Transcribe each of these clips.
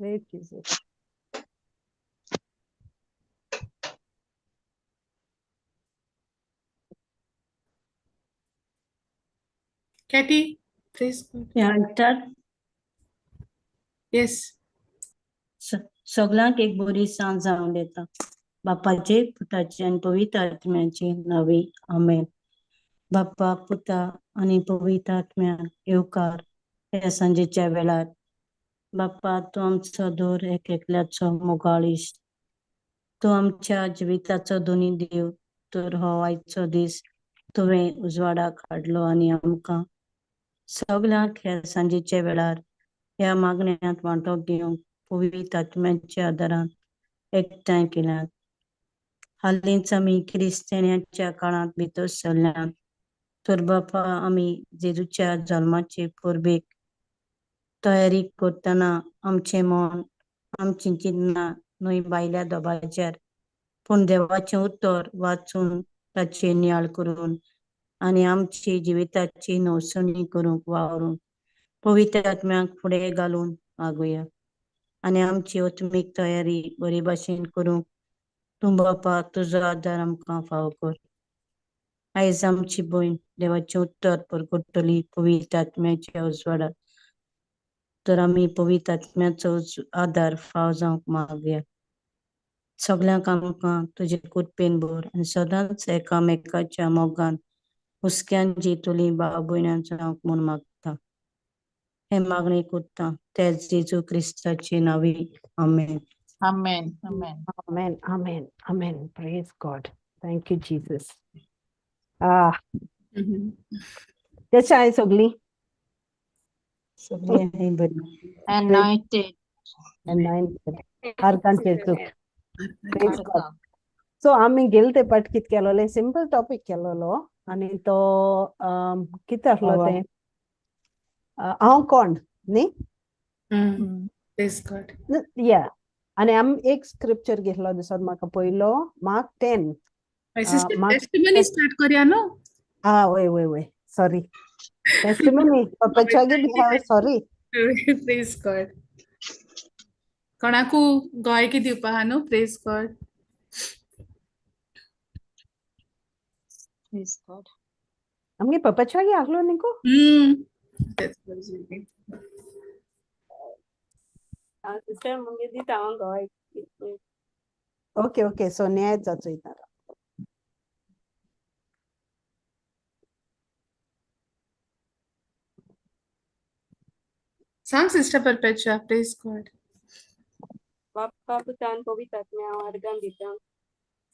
Praise Jesus. Katie, praise God. Yeah, start. Yes. सगळ्यांक एक बरी सांज जावं येता. बापाचे पुताचे आणि पवित्र आत्म्याचे नवे आमेन. बाप्पा पुता आणि पवित्र आत्म्यान येवकार ह्या सांजेच्या वेळार. बाप्पा तूं आमचो दोर एक एकल्याचो मोगाळ इश्ट. तूं आमच्या जिविताचो दोनी देव. तर हो आयचो दीस तुवें उजवाडाक हाडलो आनी आमकां सगळ्यांक ह्या सांजेच्या वेळार ह्या मागण्यांत वांटो घेवंक पवित्र आत्म्याच्या आदारान एकठांय केल्यात. हालींच आमी क्रिस्तान्याच्या काळांत भितर सरल्यात. तर बापा आमी जेजूच्या जल्माचे परबेक तयारी करतना आमचें मन आमची चिंतना न्हय भायल्या दोबाज्यार पूण देवाचें उतर वाचून ताचेर नियाळ करून आनी आमची जिविताची नवसणी करूंक वावरून पवित्र आत्म्याक फुडें घालून मागुया आनी आमची आत्मीक तयारी बरे भाशेन करूंक तूं बापा तुजो आदार आमकां फावो कर. आयज आमची भयण देवाचें उतर परगटतली पवित्र आत्म्याच्या उजवाडाक. तर आमी पवित्र आत्म्याचो आदार फावो जावंक मागुया. सगळ्यांक आमकां तुजे कृपेन भर आनी सदांच एकामेकाच्या मोगान हुस्क्यान जितली भाव भयणां जावंक म्हूण मागता. हे मागणी करता तेच जेजू क्रिस्ताचे नांवी. आमेन. Amen. Amen. Amen. Amen. Amen. Praise God. Thank you, Jesus. कशा आहे सगळी? सगळी आहे बरी. Anointed. अर्कांचे चूक. Praise God. सो आम्ही गेलते पटकीत केलोले सिंपल टॉपिक केलोलो आणि तो कितें आसलो ते हांव कोण न्ही. Praise God. या आणि आमी एक स्क्रिप्चर घेतलो दिसत म्हाका पयलो मार्क 10. टेस्टिमनी स्टार्ट करूया न्हू. वय वय वय sorry testimony sorry. Praise God. कोणाकू गोंयकी दिवपा हा न्हू. Praise God. Praise God. आमगे पप्पाच्यागी आसलो न्ही सिस्टर मुगे दीत हांव गोंय. ओके ओके सो न्याय जाचो इतारा. सांग सिस्टर परपेच्युआ. Praise God. बाप्पा पुतान पवित्र आत्म्या हांव अर्गान दिता.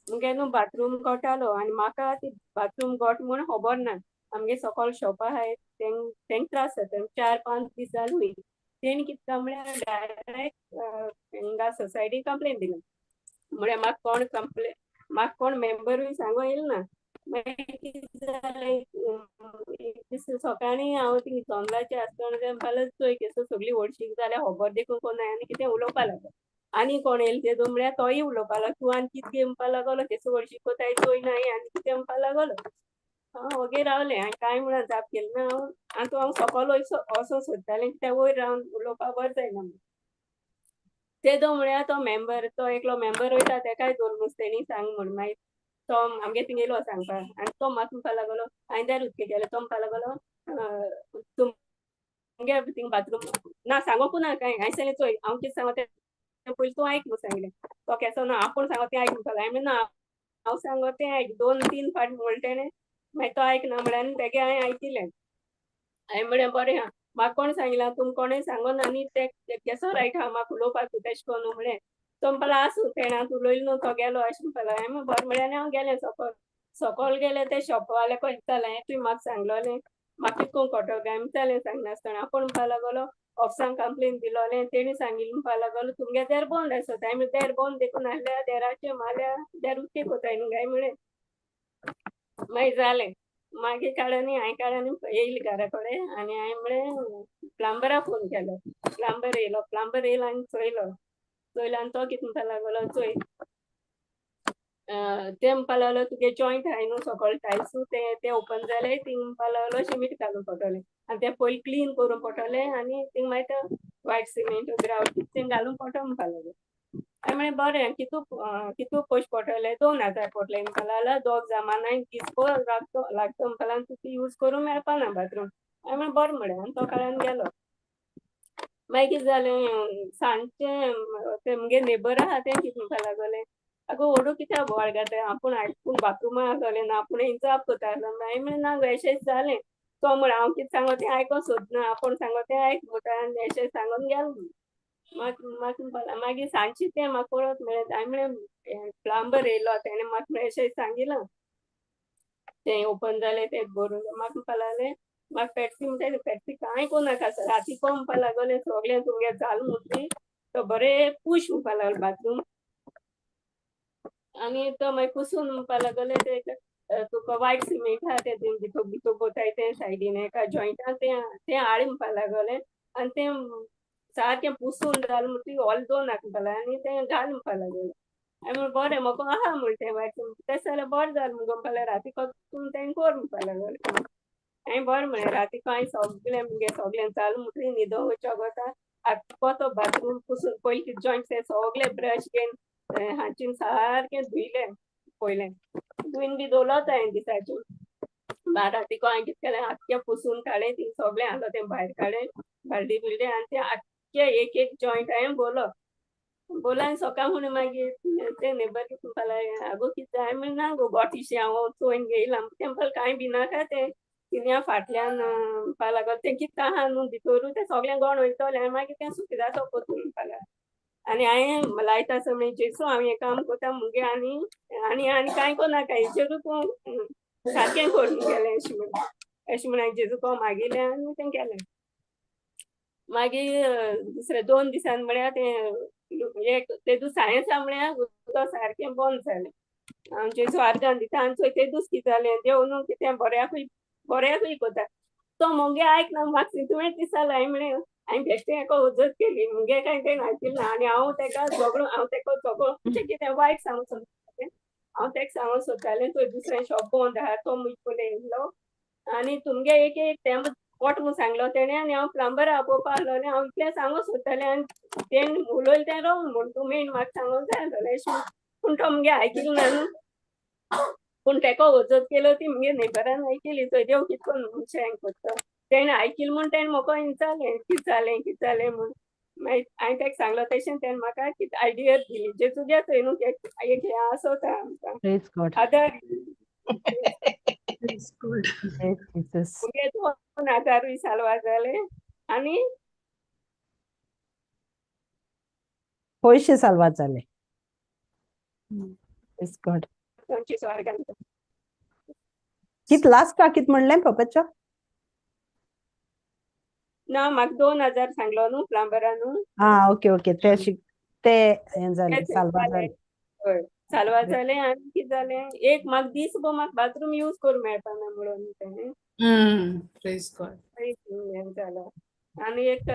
मुगे न्हू बाथरूम गोटालो आनी म्हाका ती बाथरूम गोट म्हूण खबर ना. आमगे सकयल शॉप आहाय तेंक त्रास जाता. 4-5 दीस जालीं तेणी कितें म्हळ्यार डायरेक्ट हिंगा सोसायटी कंप्लेन दिली. म्हळ्यार म्हाका कोण मेंबरूय सांगो येल ना. मागीर कितें जालें एक दीस सकाळीं हांव थिंग जॉनलाचे आसतना तेंपाल चोय केसो सगळीं व्हडशीक जाल्यार खबर देखून कोण ना आनी कितें उलोवपा लागलो. आनी कोण येयले ते दोन म्हळ्यार तोय उलोवपा लागलो. तूं आनी कितें म्हणपा लागलो केसो व्हडशीक कोताय चोय नाय आनी कितें म्हणपा लागलो. हांव वगे रावलें आनी कांय म्हणून जाप केलें ना. हांव सकयल वचों सोदतालें कित्याक वयर रावन उलोवपा बरें जायना. ते दो म्हळ्यार तो मेंबर तो एकलो मेंबर वयता तेकाय दोन तेणी सांग म्हूण. मागीर तो आमगे थिंग येयलो सांगपा आनी तो म्हाका म्हणपा लागलो हांवें दार उदके गेले. तो म्हणपा लागलो तुमगे थिंग बाथरूम ना सांगोकू ना कांय. हांवें सांगलें चोय हांव कितें सांगो तें पयलीं तूं आयक म्हणून सांगलें. तो केसो ना आपूण सांगो तें आयक म्हणपा लागलो. हांवें ना हांव सांगो तें आयक 2-3 फावट म्हणलें तेणें. मागीर तो आयकना म्हळ्यार आनी तेगे हांवें आयकिलें. हांवें म्हळें बरें आहा म्हाका कोण सांगलां तुमकां कोणें सांगोन आनी ते केसो रायट आहा म्हाका उलोवपाक तेशें कोन्न म्हळें. तो म्हणपा लागलो आसूं तेणें आतां उलयलो न्हू तो गेलो अशें म्हणपा लागलो. हांवें बरें म्हळें आनी हांव गेलें सकयल गेलें ते शॉपवाले कोण दिसतालें हांवें तुवें म्हाका सांगलोलें म्हाका कितें कोन्न कोटो काय म्हणटालें सांगनासतना. आपूण म्हणपा लागलो ऑफिसान कंप्लेन दिलोलें तेणी सांगिल्लें म्हणपा लागलो तुमगे देर बंद आसत. हांवें देर बंद देखून आहल्यार देराचें मारल्यार देर उक्ती कोताय न्हू काय म्हळें. मागीर जालें. मागीर काडून हांवें काडून येयलें घरा कडेन आनी हांवें म्हळें प्लंबराक फोन केलो. प्लंबर येयलो आनी चोयलो आनी तो कितें म्हणपा लागलो चोय ते म्हणपा लागलो तुगे जॉयंट आहाय न्हू सकयल टायल्स ते ओपन जाले थिंग म्हणपा लागलो शिमीट घालूंक पडटलें आनी तें पयलीं क्लीन करूंक पडटलें आनी थिंग मागीर व्हायट सिमेंट ग्रावट तें घालून पोटो म्हणपा लागलो हांवें म्हळें बरें कितू पयशे पडटले 2000 पडटले म्हणपा लागला दोग जामां दिसपो लागतो म्हणपा लागून तुका यूज करूंक मेळपा ना बाथरूम हांवें म्हळें बरें म्हळें आनी तो काळान गेलो मागीर कितें जालें सांजचें ते म्हगे नेबर आहा तें कितें म्हणपा लागले आगो ओडू कित्याक बोवाळ घाता आपूण आयकून बाथरुमा आसलोलें ना आपूण इंचाप कोता हांवें म्हळें ना गो अशेंच जालें तो म्हळें हांव कितें सांगो तें आयको सोदना आपूण सांगो तें आयक म्हणटा आनी अशें सांगून गेलो म्हाका मागीर सांजची तें म्हाका पळोवंक मेळ्ळें हांवें म्हळें प्लंबर येयलो तेणें म्हाका म्हळें अशें सांगिलां तें ओपन जालें तें भरून म्हाका म्हणपा लागलें म्हाका पेप्सी म्हणटा पेप्सी कांय कोनाका राती को म्हणपा लागलें सगळें तुमगे जाल मुटली तो बरें पूश म्हणपा लागलो बाथरूम आनी तो मागीर पुसून म्हणपा लागलें तें तुका व्हायट सिमेंट आहा तें भितो भितो कोताय तें सायडीन एका जॉयंटान तें हाड म्हणपा लागलें आनी तें सारकें पुसून जालें म्हणटकीर हॉल दोन म्हणपा लागलें आनी तें घाल म्हणपा लागलें हांवें म्हळें बरें म्हाका आहा म्हळें तें व्हायट सिमेंट तेशें जाल्यार बरें जालें म्हणून म्हणपा लागलें राती तूं तें कोर म्हणपा लागलें हांवें बरें म्हळें राती हांवें सगळें म्हगे सगळें जालें म्हणटकीर न्हिदो वयचो कोता आख्खो तो बाथरूम पुसून पयलीं कितें जॉयंट ते सगळे ब्रश घेवन हांचीन सारकें धुयलें पयलें धुवन बी दवरलोत हांवें दिसाचें रातीको हांवें कितें केलें आख्खें पुसून काडलें ती सगळें आहलो तें भायर काडलें बालदी बिल्डी आनी तें आख्खें एक जॉयंट हांवें बोलो आनी सकाळ म्हणून मागीर तें नेबर कितें म्हणपा लागलें आगो कितें हांवें म्हळें ना गो गोठिशें हांव चोयन घेयलां तें म्हणपा कांय भिनाका तें किद्या फाटल्यान म्हणपा लागलो तें कितें आहा न्हू भितोरू तें सगळें गण वयतलें आनी मागीर तें सुकी जातो कोतून म्हणपा लागलें आनी हांवें लायता आसतना म्हळें जेसू हांव हें काम कोता मुगे आनी कांय कोनाका हेजेरूच तूं सारकें करून गेलें अशें म्हण हांवें जेजू को मागिलें आनी तें केलें मागीर दुसरे 2 दिसान म्हळ्यार तें एक तेदूस सायन्सा म्हळ्यार उदक सारकें बंद जालें हांव जेजू आर्गान दिता आनी चोय तेदूस कितें जालें देव न्हू कितें बऱ्याकूय कोता तो मुगे आयकना म्हाका सिंटमेंट दिसतालो हांवें म्हळें हांवें बेश्टें हेका उजत केली मुगे कांय तें आयकिलें ना आनी हांव तेका झगडून हांव तेका झगडून अशें कितें वायट सांगूं सोदतालें हांव तेका सांगूं सोदतालें चोय दुसरें शॉप बंद आहा तो मुजे फुडें येयलो आनी तुमगे एक तें पोट म्हूण सांगलो तेणें आनी हांव प्लंबर आपोवपा आहलोलें हांव इतलें सांगूं सोदतालें आनी तेणी उलोयलें तें रोंग म्हूण तूं मेन म्हाका सांगूंक जाय आसलोलें अशें पूण तो मुगे आयकिलो ना न्हू पूण तेका वजत केलो ती मुगे नेबरान आयकिली चोय देव कितकोन मनशां हें कोत्ता तेणें आयकिलें म्हूण तेणें म्हाका विचारलें कितें जालें म्हूण मागीर हांवें तेका सांगलो तशें तेणें म्हाका कितें आयडिया दिली जेजू गे थंय न्हू एक हें आसोता आमकां Praise God. आदार Praise God. Praise Jesus. मुगे 2000 सालवा जाले आनी पयशे साल्वात जाले. Praise God. तांची स्वर्गान कित लास्ट कित म्हणलें पप्पाच्या ना म्हाका 2000 सांगलो न्हू प्लंबरान ओके ते हें जालें साल्वात जालें हय साल्वा जालें आनी कितें जालें एक म्हाका दिसभर म्हाका बाथरूम यूज करूं मेळपाना म्हणून तेणें Praise God. हें जालो आनी एक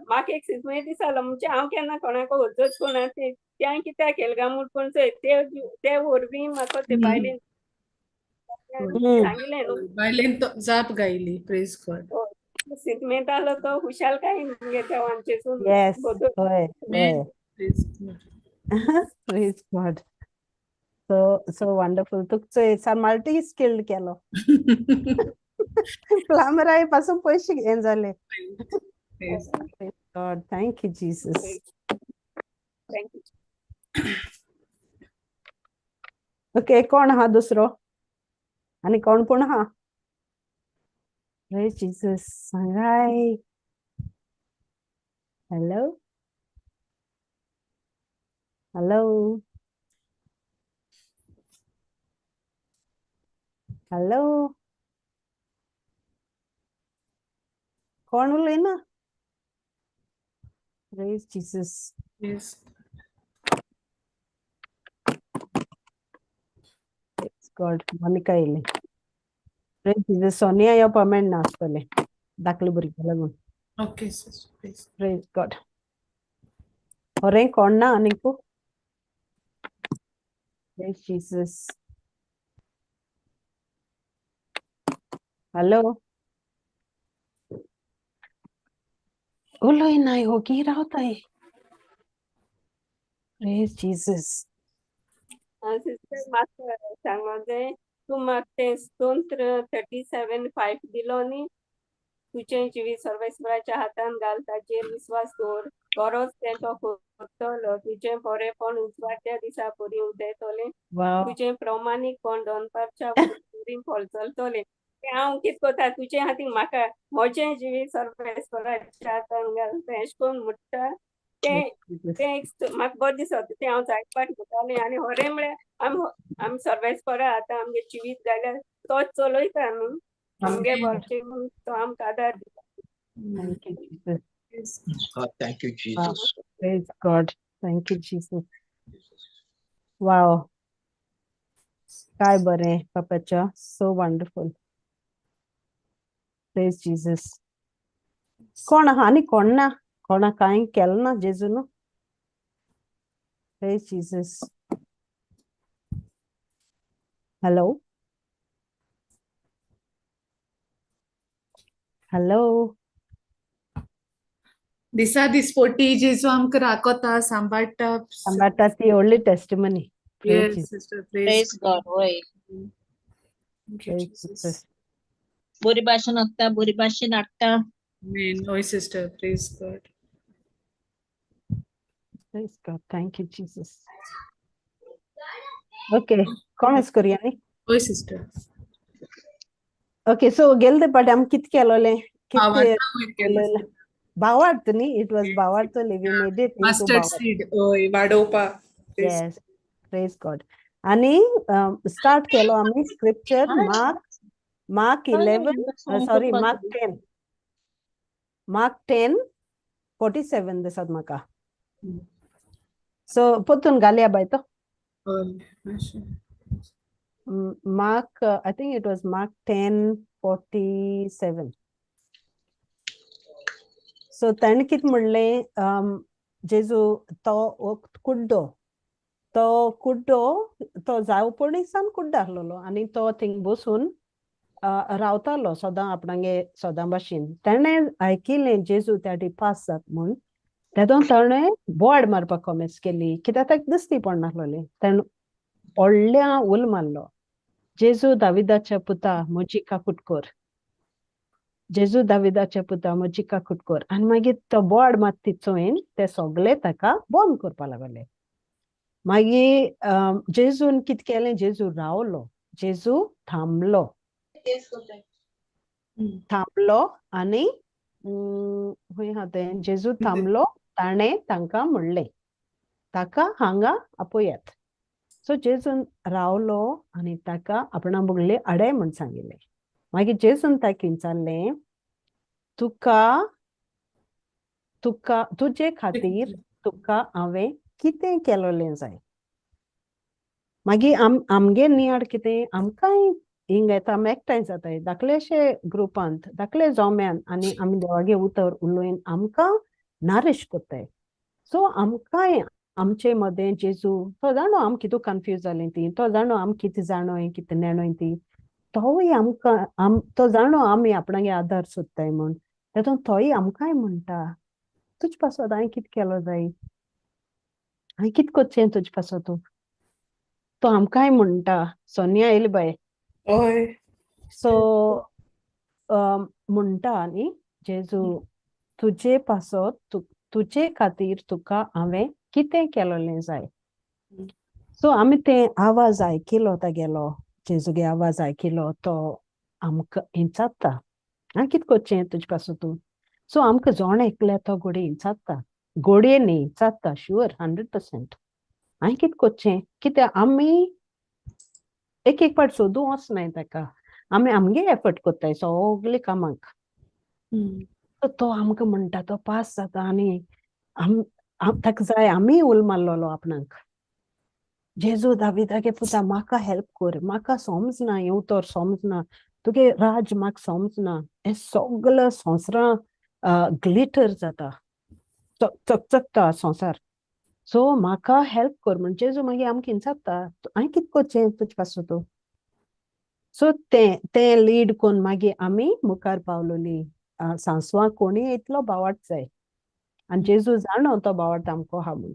म्हाका एक सिजमेंट दिसतालो म्हणजे हांव केन्ना कोणाक वजत कोणा तें कित्याक केलें काय म्हूण पूण ते वरवीं म्हाका ते बायलेन सांगिलें न्हू बायलेन तो जाप गायली. Praise God. सिजमेंट आहलो तो खुशालकाय मुगे देवांचेसून येस होय Amen. Praise God. Praise God. So wonderful. तुका मल्टी स्किल्ड केलो प्लंबराय पासून पयशे हें जाले Praise God. Praise God. Thank you, Jesus. Thank you okay कोण आहा दुसरो आनी कोण पूण आहा Praise Jesus. सांगाय हॅलो कोण उलयना Praise Jesus. Yes. Praise God. Monika येयली Praise Jesus. सोनिया येवपा मेळना आसतलें धाकली भुरग्यां लागून Okay, sister. Praise. Praise God. होरें कोण ना आनीकू Praise Jesus. हॅलो उलोय नाही हो की रावताय. Praise Jesus. सिस्टर म्हाका सांगो जाय तूं म्हाका तें स्तोत्र 37:5 दिलो न्ही तुजें जिवीत सर्वेस्पराच्या हातान घाल ताचेर विस्वास दवर बरोच तें तो करतलो तुजें बरेपण उजवाड्या दिसा परी उदेतलें Wow. तुजें प्रमाणीकपण दोनपारच्या परीन फळचलतलें तें हांव कितें कोता तुजे खातीर म्हाका म्हजें जिवीत सर्वेस्पराच्या हातान घाल तें अशें करून म्हणटा तें Jesus. तें एक म्हाका बरें दिसता तें हांव जायत पाट घेतालें आनी खरें म्हळ्यार आमी सर्वेस्परा आतां आमगे जिवीत घाल्यार तोच चलयता न्हू आमगे Amen. बरें म्हणून तो आमकां आदार दिता. Thank you, Jesus. Praise God, thank you, Wow. Jesus. Praise God. Thank you, Jesus. Wow. काय बरें पापाच्या. So wonderful. Praise Jesus. कोण आहा आनी कोण ना कोणा कांय केलें ना जेजून. Praise Jesus. Hello. Hello. दिसा दिसपोटी जेजू आमकां राखता सांबाळटा. Ambata the only testimony. Praise Yes, Jesus. sister. Praise God. Hoy. Thank you, Praise Jesus. Jesus. बरी भाशेन वखता बरी भाशेन हाडटा. Amen. Oh, sister. Praise God. Praise God. Thank you, Jesus. Okay. Comments करूया न्ही. Oh, sister. Okay, so गेल ते पाटी आमी कित केलोले भावार्थ वयर केलें. भावार्थ न्ही इट वॉज Yes. भावार्थ we made it into Mustard भावार्थ. seed. ओय वाडोवपा. Praise Yes. Praise God. आणि स्टार्ट केलो आमी स्क्रिप्चर मार्क 11 सॉरी मार्क 10 47 दिसत म्हाका. सो पोतून घालया बाय तो. Mark, I think it was Mark 10:47. So ताणें कितें म्हणलें जेजू तो कुड्डो तो जावपणीसान कुड्डो आसलोलो आनी तो थिंग बसून रावतालो सदां आपणागे सदां भाशेन ताणें आयकिल्लें जेजू त्या पास जात म्हूण तेदोन ताणें बोवाड मारपाक कॉमेस केली कित्याक ताका दिसती पडनासलोलें ताणें व्हडल्या उल मारलो जेजू दाविदाच्या पुता म्हजी काकूट कोर जेजू दाविदाच्या पुता म्हजी काकूट कोर आनी मागीर तो बोवाड मारता चोयन ते सोगले ताका बंद करपा लागले मागीर जेजून कितें केलें जेजू रावलो जेजू थांबलो आनी खंय आहा तें जेजू थांबलो ताणें तांकां म्हणलें ताका हांगा आपयात सो जेजून रावलो आनी ताका आपणा बुगले आडय म्हूण सांगिल्लें मागीर जेजून ताका विचारलें तुका तुजे खातीर तुका हांवें कितें केलोलें जाय मागीर आमगे नियाड कितें आमकांय हिंग येता आमी एकठांय जाताय धाकलेशे ग्रुपांत धाकले जोम्यान आनी आमी देवागे उतर उलोवन आमकां नारिश कोत्ताय सो आमकांय आमचे मदें जेजू तो जाणो आम कितू कन्फ्यूज जालीं ती तो जाणो आम कितें जाणोय कितें नेणोय ती तोय आमकां तो जाणो आमी आपणागे आदार सोदताय म्हूण तेतून तोय आमकांय म्हणटा तुज पासत हांवें कितें केलो जाय हांवें कितें कोत्चें तुज पासत तो आमकांय म्हणटा सोनिया येयली बाय ओय. सो म्हणटा न्ही जेजू तुजे पासत तुजे खातीर तुका हांवें कितें केलोलें जाय सो आमी तें आवाज आयकिलो तागेलो जेजूगे आवाज आयकिलो तो आमकां इंचात्ता हांवें कितें कोत्चें तुजे पासत सो आमकां जोण एकल्या तो घोडी इंचात्ता घोडये न्ही इंचात्ता शुअर 100%. हांवें कितें कोत्चें कित्याक आमी एक पाट सोदूं वचनाय ताका आमी आमगे एफर्ट कोत्ताय सोगले कामाक तो आमकां म्हणटा तो पास जाता आनी ताका जाय आमी उल मारलोलो आपणाक जेजू दाविदागे पुता म्हाका हेल्प कोर म्हाका समजना हें उतर समजना तुगे राज म्हाका समजना हें सोगलें संवसारां ग्लिटर जाता चकचकता संवसार सो म्हाका हेल्प कोर म्हण जेजू मागीर आमकां इंचात्ता हांवें कितें कोत्चें तुजे पासत सो तें लीड कोन्न मागीर आमी मुखार पावलोलीं सांसवां कोणीय इतलो भावार्थ जाय आनी जेजू जाणो तो भावार्थ आमको हा म्हूण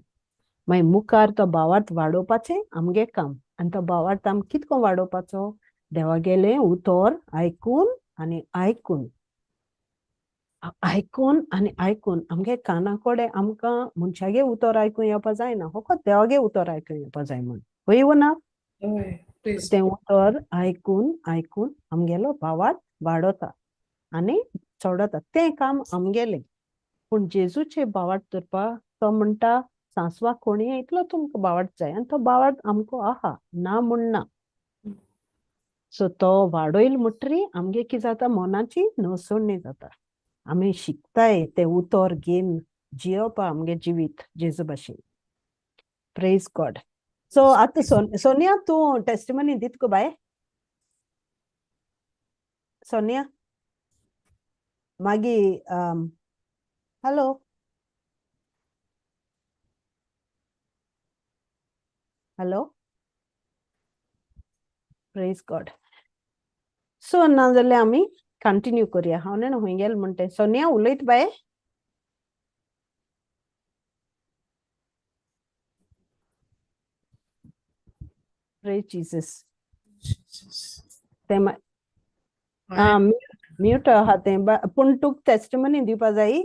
मागीर मुखार तो भावार्थ वाडोवपाचें आमगे काम आनी तो भावार्थ आम कितको वाडोवपाचो देवागेलें उतर आयकून आनी आयकून आनी आयकून आमगे काना कोडे आमकां मनशागे उतर आयकूं येवपा जायना फकत देवागे उतर आयकूं येवपा जाय म्हूण वय ना हय प्रेज तें उतर आयकून आयकून आमगेलो भावार्थ वाडोता आनी चोडोता तें काम आमगेलें पूण जेजूचे भावार्थ धरपा तो म्हणटा सांसवाक कोणीय इतलो तुमकां भावार्थ जाय आनी तो भावार्थ आमको आहा ना म्हूण ना सो तो वाडोयल म्हणटरी आमगे कितें जाता मोनाची नवसोडणी जाता आमी शिकताय तें उतर घेवन जियोवपा आमगे जिवीत जेजू भाशेन प्रेज गॉड सो आतां सोनिया तूं टेस्टिमनी दित गो बाय सोनिया मागी hello hello praise God so नाजाल्यार आमी कंटिन्यू करुया हांव न्हू खूंय गेलें म्हणटा सोनिया उलयत बाय प्रेज जीसस तें म्यूट आहा तें पूण तुका टेस्टिमनी दिवपा जायी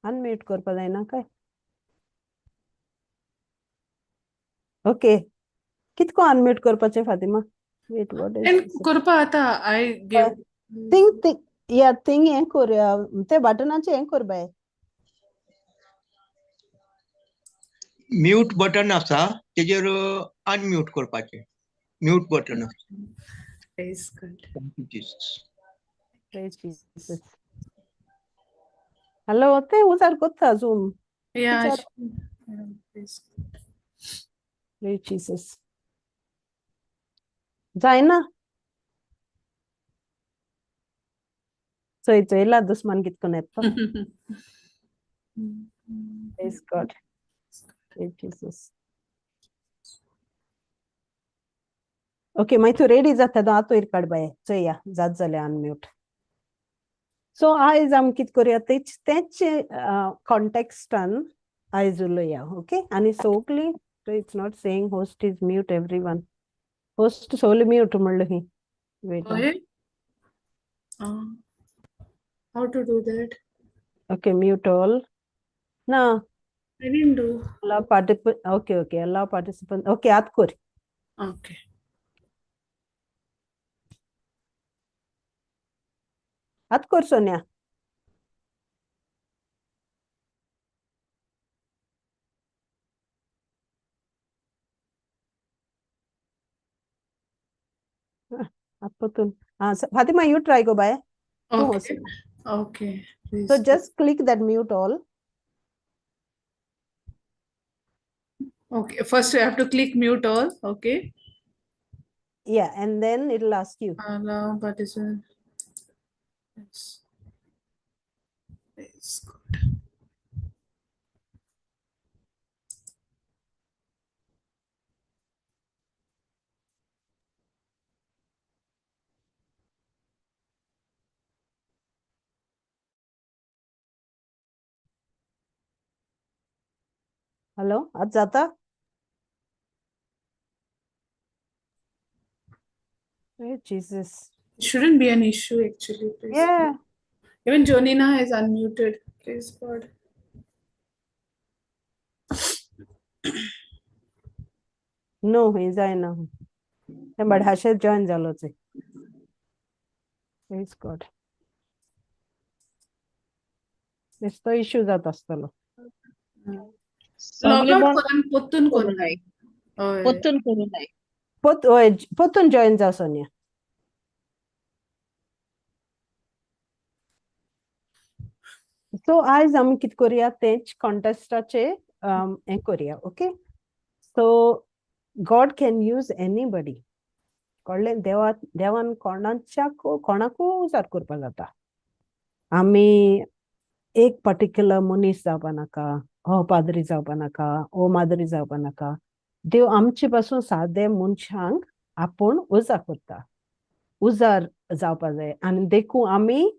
अनम्यूट करपा जायना काय ओके कितको अनम्यूट करपाचें Fatima wait what and is करपा आता आय गिव थिंग या थिंग हें कर ते बटनाचें हें कर बाय म्यूट बटन आसा तेजेर अनम्यूट करपाचें म्यूट बटन आसा praise God thank you Jesus praise Jesus hello ते उजार कोत्ता झूम या विचार प्रेज प्रेज जीसस जायना चोयला दुस्मान कितकोन येता praise God praise Jesus okay मागीर तूं रेडी जाता तो आतोयर काड बाये चोया जात जाल्यार अनम्यूट सो आयज आमी कितें करुया तेच कॉन्टेक्स्टान आयज उलोवया ओके आनी सोगली it's not saying host is mute everyone host सोगली म्यूट म्हणलो ही wait okay how to do that okay mute all ना I didn't do allow participant okay allow participant okay आत कर okay आत कर सोनिया आत पतून Fatima you try go bye तू okay okay please so just click that mute all okay first you have to click mute all okay yeah and then it'll ask you allow participant yes it's good hello आत जाता Jesus it shouldn't be an issue actually please yeah even Jonina is unmuted praise God no he जायना ते बडाशे join जालो ते praise God बेस्तो issue जात आसतलो log out सगळे करून पोत्तून करू कोन्ना नाय हय पोत्तून करू नाय पोतून जॉइन जा सोनिया सो आयज आमी कितें करुया तेच कॉन्टेस्टाचे हें करुया okay so God can use anybody कळ्ळें देवान कोणाकू उजार करपा जाता आमी एक पर्टिक्युलर मनीस जावपा नाका हो पाद्री जावपा नाका हो माद्री जावपा नाका देव आमचे पासून सादे मनशांक आपूण उजार करता उजार जावपा जाय आनी देखून आमी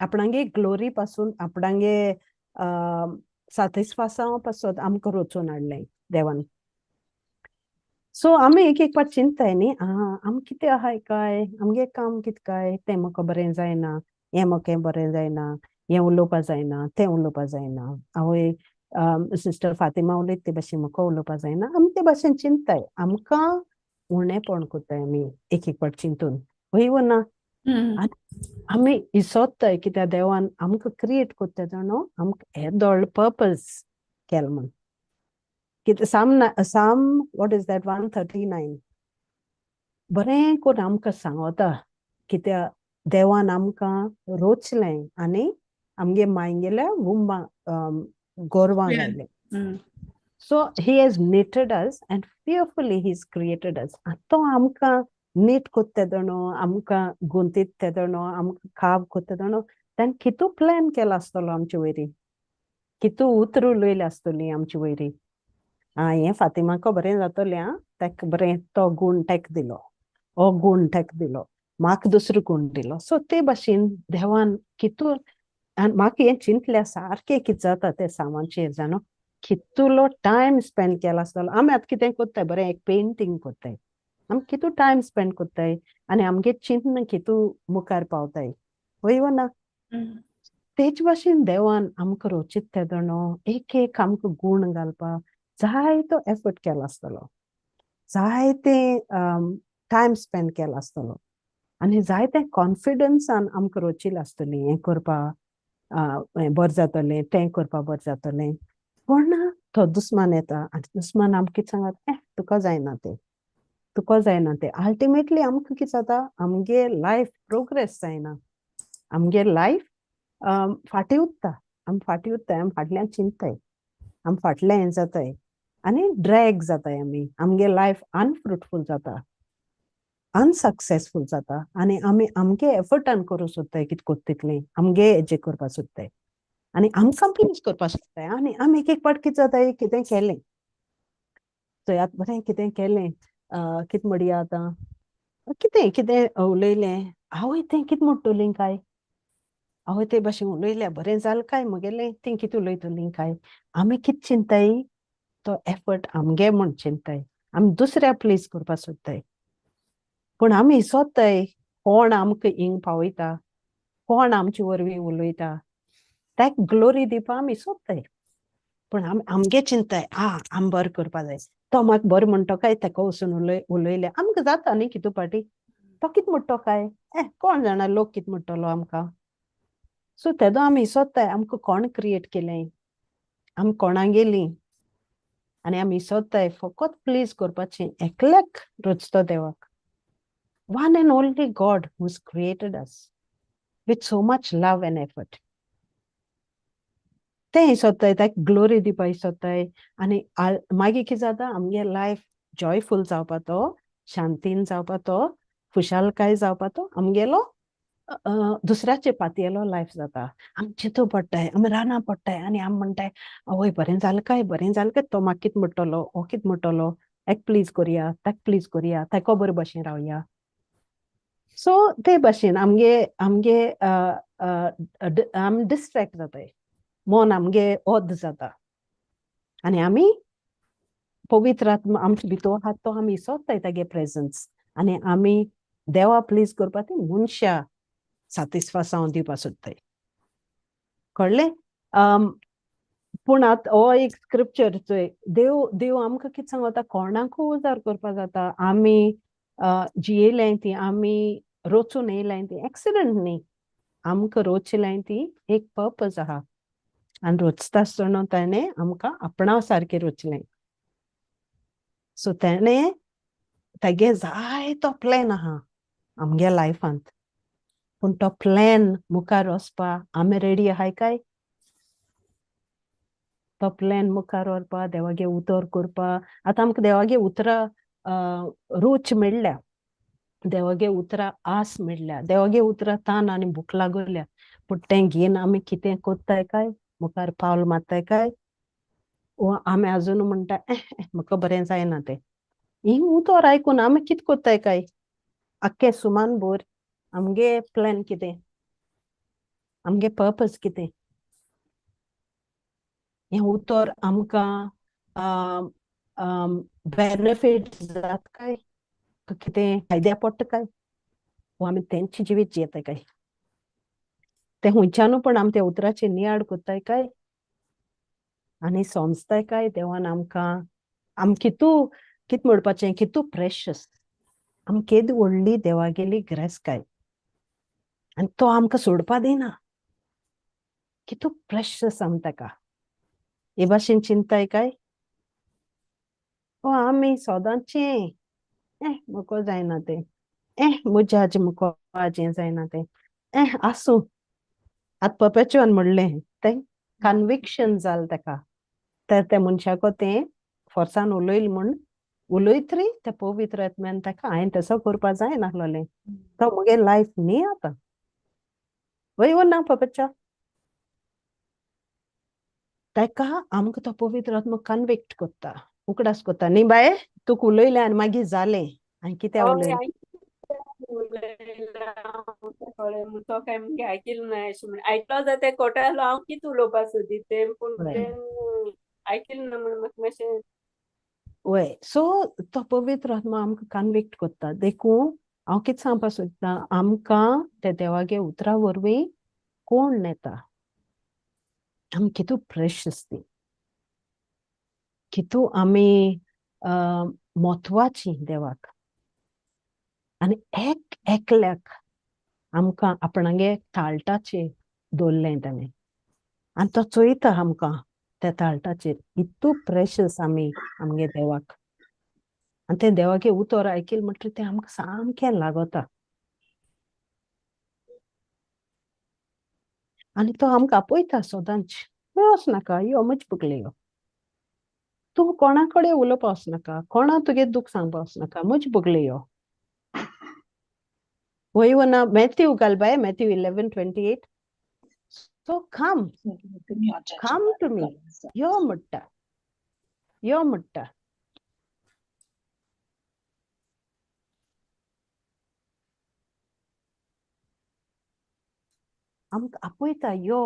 आपणागे ग्लोरी पासून आपणागे सातिस्फासांव पासत आमकां रचून हाडलें देवान. सो आमी एक पाट चिंताय न्ही आम कितें आहाय काय, आमगे काम कित काय, तें म्हाका बरें जायना, हें म्हाका बरें जायना, हें उलोवपा जायना, तें उलोवपा जायना, आवय सिस्टर फातिमा उलयत ते भाशेन म्हाका उलोवपा जायना, आमी ते भाशेन चिंताय. आमकां उणेपण कोत्ताय आमी एक पाट चिंतून, वय ना. आनी आमी इसोत्ताय कित्याक देवान आमकां क्रिएट कोत्ता जाणो आमकां हे व्हडलो पर्पज केल म्हूण. कितें साम वॉट इज दॅट 139 बरें करून आमकां सांगता कित्याक देवान आमकां रोचलें आनी आमगे मायंगेल्या गोरवां घायलें. So he has knitted us and fearfully he's created us. तो आमकां नीट कोत्ता जाणो, आमकां गुंतीत जाणो, आमकां खाव कोत्ता जाणो, ताणें कितू प्लॅन केला आसतलो आमचे वयरी, कितू उतरू लयली आसतली आमचे वयरी. हें फातिमाको बरें जातलें तेका बरें तो गूण तेका दिलो, हो गूण तेका दिलो, म्हाका दुसरो गूण दिलो. सो ते भाशेन देवान कितू आनी म्हाका हें चिंतल्यार सारकें कितें जाता ते सामानचेर जाणो, कितलो टायम स्पेंड केला आसतलो. आमी आतां कितें कोत्ताय, बरें एक पेंटींग कोत्ताय, आमी कितू टायम स्पेंड कोत्ताय आनी आमगे चिंतन कितू मुखार पावताय, वय ना. तेच भाशेन देवान आमकां रोचित्ता जाणो एक आमकां गूण घालपा जायतो एफर्ट केला आसतलो, जायते टायम स्पेंड केला आसतलो आनी जायते कॉन्फिडन्सान आमकां रोचिल्ली आसतली हें करपा बरें जातलें, तें करपा बरें जातलें. पूण तो दुस्मान येता आनी दुस्मान आमकां कितें सांगता, तुका जायना तें, तुका जायना तें. अल्टिमेटली आमकां कितें जाता, आमगे लायफ प्रोग्रेस जायना, आमगे लायफ फाटीं उरता, आमी फाटीं उरताय, आमी फाटल्यान चिंताय, आमी फाटल्यान हें जाताय आनी ड्रॅग जाताय आमगे लायफ अनफ्रुटफूल जाता, अनसक्सेसफूल जाता आनी आमी आमगे एफर्टान करूं सोदताय कितें कोत्ता तितलें, आमगे हेजें करपा सोदताय आनी आमकां प्लीज करपा सोदताय. आनी आमी एक पाट कितें जाताय, कितें केलें चोय आतां बरें कितें केलें, कितें म्हणया आतां, कितें कितें उलयलें, आवय तें कितें म्हणटलीं काय, आवय ते भाशेन उलयल्या बरें जालें काय म्हगेलें, तें कितें उलयतलीं काय. आमी कितें चिंताय, तो एफर्ट आमगे म्हूण चिंताय, आमी दुसऱ्या प्लीज करपा सोदताय. पूण आमी सोदताय कोण आमकां हिंग पावयता, कोण आमचे वरवीं उलयता, ताका ग्लोरी दिवपा आमी सोदताय. पूण आमगे चिंताय आमी बरें करपा जाय, तो म्हाका बरें म्हणटो काय ताका वचून उलयलें, आमकां जाता न्ही कितू पाटी, तो कितें म्हणटो काय, कोण जाणा लोक कितें म्हणटलो आमकां. सो तेदो आमी सोदताय आमकां कोण क्रिएट केलें, आमी कोणागेलीं आनी आमी सोदताय फकत प्लीज करपाचें एकल्याक रोचतो देवाक. One and only God who's created us with so much love and effort. तें सोदताय, ताका ग्लोरी दिवपा सोदताय आनी मागीर कितें जाता, आमगे लायफ जॉयफूल जावपा तो, शांतीन जावपा तो, खुशालकाय जावपा तो आमगेलो दुसऱ्याचे पातयेलो लायफ जाता. आमी चिंतू पडटाय, आमी रानां पडटाय आनी आमी म्हणटाय आवय बरें जालें काय, बरें जालें काय, तो म्हाका कितें म्हणटलो, हो कितें म्हणटलो, हेका प्लीज करया, ताका प्लीज करया, ताका बरे भाशेन रावया. सो ते भाशेन आमगे आमी डिस्ट्रॅक्ट जाताय, मन आमगे ओद्द जाता आनी आमी पवित्र आत्मा आमचे भितर आहा तो आमी सोदताय तागे प्रेझन्स आनी आमी देवा प्लीज करपा ती मनशा सातिस्फासांव दिवपा सोदताय, कळ्ळें. पूण आतां हो एक स्क्रिप्चर चोय, देव आमकां कितें सांगता, कोणाकूय उजार करपा जाता. आमी जी येयल्याय ती आमी रोचून येयल्याय ती एक्सिडेंट न्ही, आमकां रोचल्याय ती एक पर्पज आहा आनी रोचता आसतना ताणें आमकां आपणा सारकें रोचलें. सो ताणें तागे जायतो प्लॅन आहा आमगे लायफांत, पूण तो प्लॅन मुखार वचपा आमी रेडी आहाय काय. तो प्लॅन मुखार व्हरपा, देवागे उतर करपा. आतां आमकां देवागे उतरां रूच मेळ्ळ्या, देवागे उतरां आस मेळ्ळ्या, देवागे उतरां तान आनी भूक लागल्या, पूण तें घेवन आमी कितें कोत्ताय काय, मुखार पावल मारताय काय, वो आमी आजून म्हणटाय म्हाका बरें जायना तें. हिंग उतर आयकून आमी कितें कोत्ताय काय, आख्खें सुमान भर आमगे प्लॅन कितें, आमगे पर्पज कितें. हें उतर आमकां बेनिफीट जाता काय कितें फायद्या पडटा काय वो आमी तेंचे जिवीत जियेताय काय ते हुंयच्यानू पण आमी त्या उतराची नियाड कोत्ताय काय आनी समजताय काय देवान आमकां आम कित म्हणपाचें कितू प्रेशस आम केदी व्हडली देवागेली ग्रेस काय आनी तो आमकां सोडपा दिना कितू प्रेशस आम ताका हे भाशेन चिंताय काय आमी सोदांचें मुको जायना तें म्हज्या हाजे मुको हाजें जायना तें आसूं आतां परपेच्युअल म्हणलें तें कन्विक्शन जालें ताका तर त्या मनशाको तें फोर्सान उलोयलें म्हूण उलोयतरी ते पवित्र आत्म्यान ताका हांवें तसो करपा जायनाहलोलें तो मुगे लायफ न्ही आतां वय वो ना परपेच्युअल ताका आमकां तो पवित्र आत्मा कन्विक्ट कोत्ता उकडास कोत्ता न्ही बाये तुका उलयलें आनी मागीर जालें हांवें कितें उलयलें तो काय मुगे आयकिल्लो ना अशें म्हण आयकलो जाल्यार ते कोटालो हांव कितें उलोवपा सोदी तें पूण तें आयकिल्लो ना म्हण म्हाका मातशें वय सो तो पवित्र आत्मा आमकां कन्विक्ट कोत्ता देखून हांव कितें सांगपा सोदतां आमकां ते देवागे उतरा वरवीं कोण नेता आमी कितू प्रेशस ती कितू आमी म्हत्वाची देवाक आनी एकल्याक आमकां आपणागे ताळटाचेर दवरलें ताणें आनी तो चोयता आमकां त्या ताळटाचेर इतू प्रेशस आमी आमगे देवाक आनी तें देवागे उतर आयकिल्लें म्हणटरी तें आमकां सामकें लागोता आनी तो आमकां आपयता सोदांच वचनाका यो म्हजे पुगले यो तूं कोणा कडेन उलोवपा वचनाका कोणा तुगे दूख सांगपा वचनाका म्हजे पुगले यो वय वो ना मॅथ्यू घाल by Matthew 11:28 so come to me यो म्हणटा आमकां आपयता यो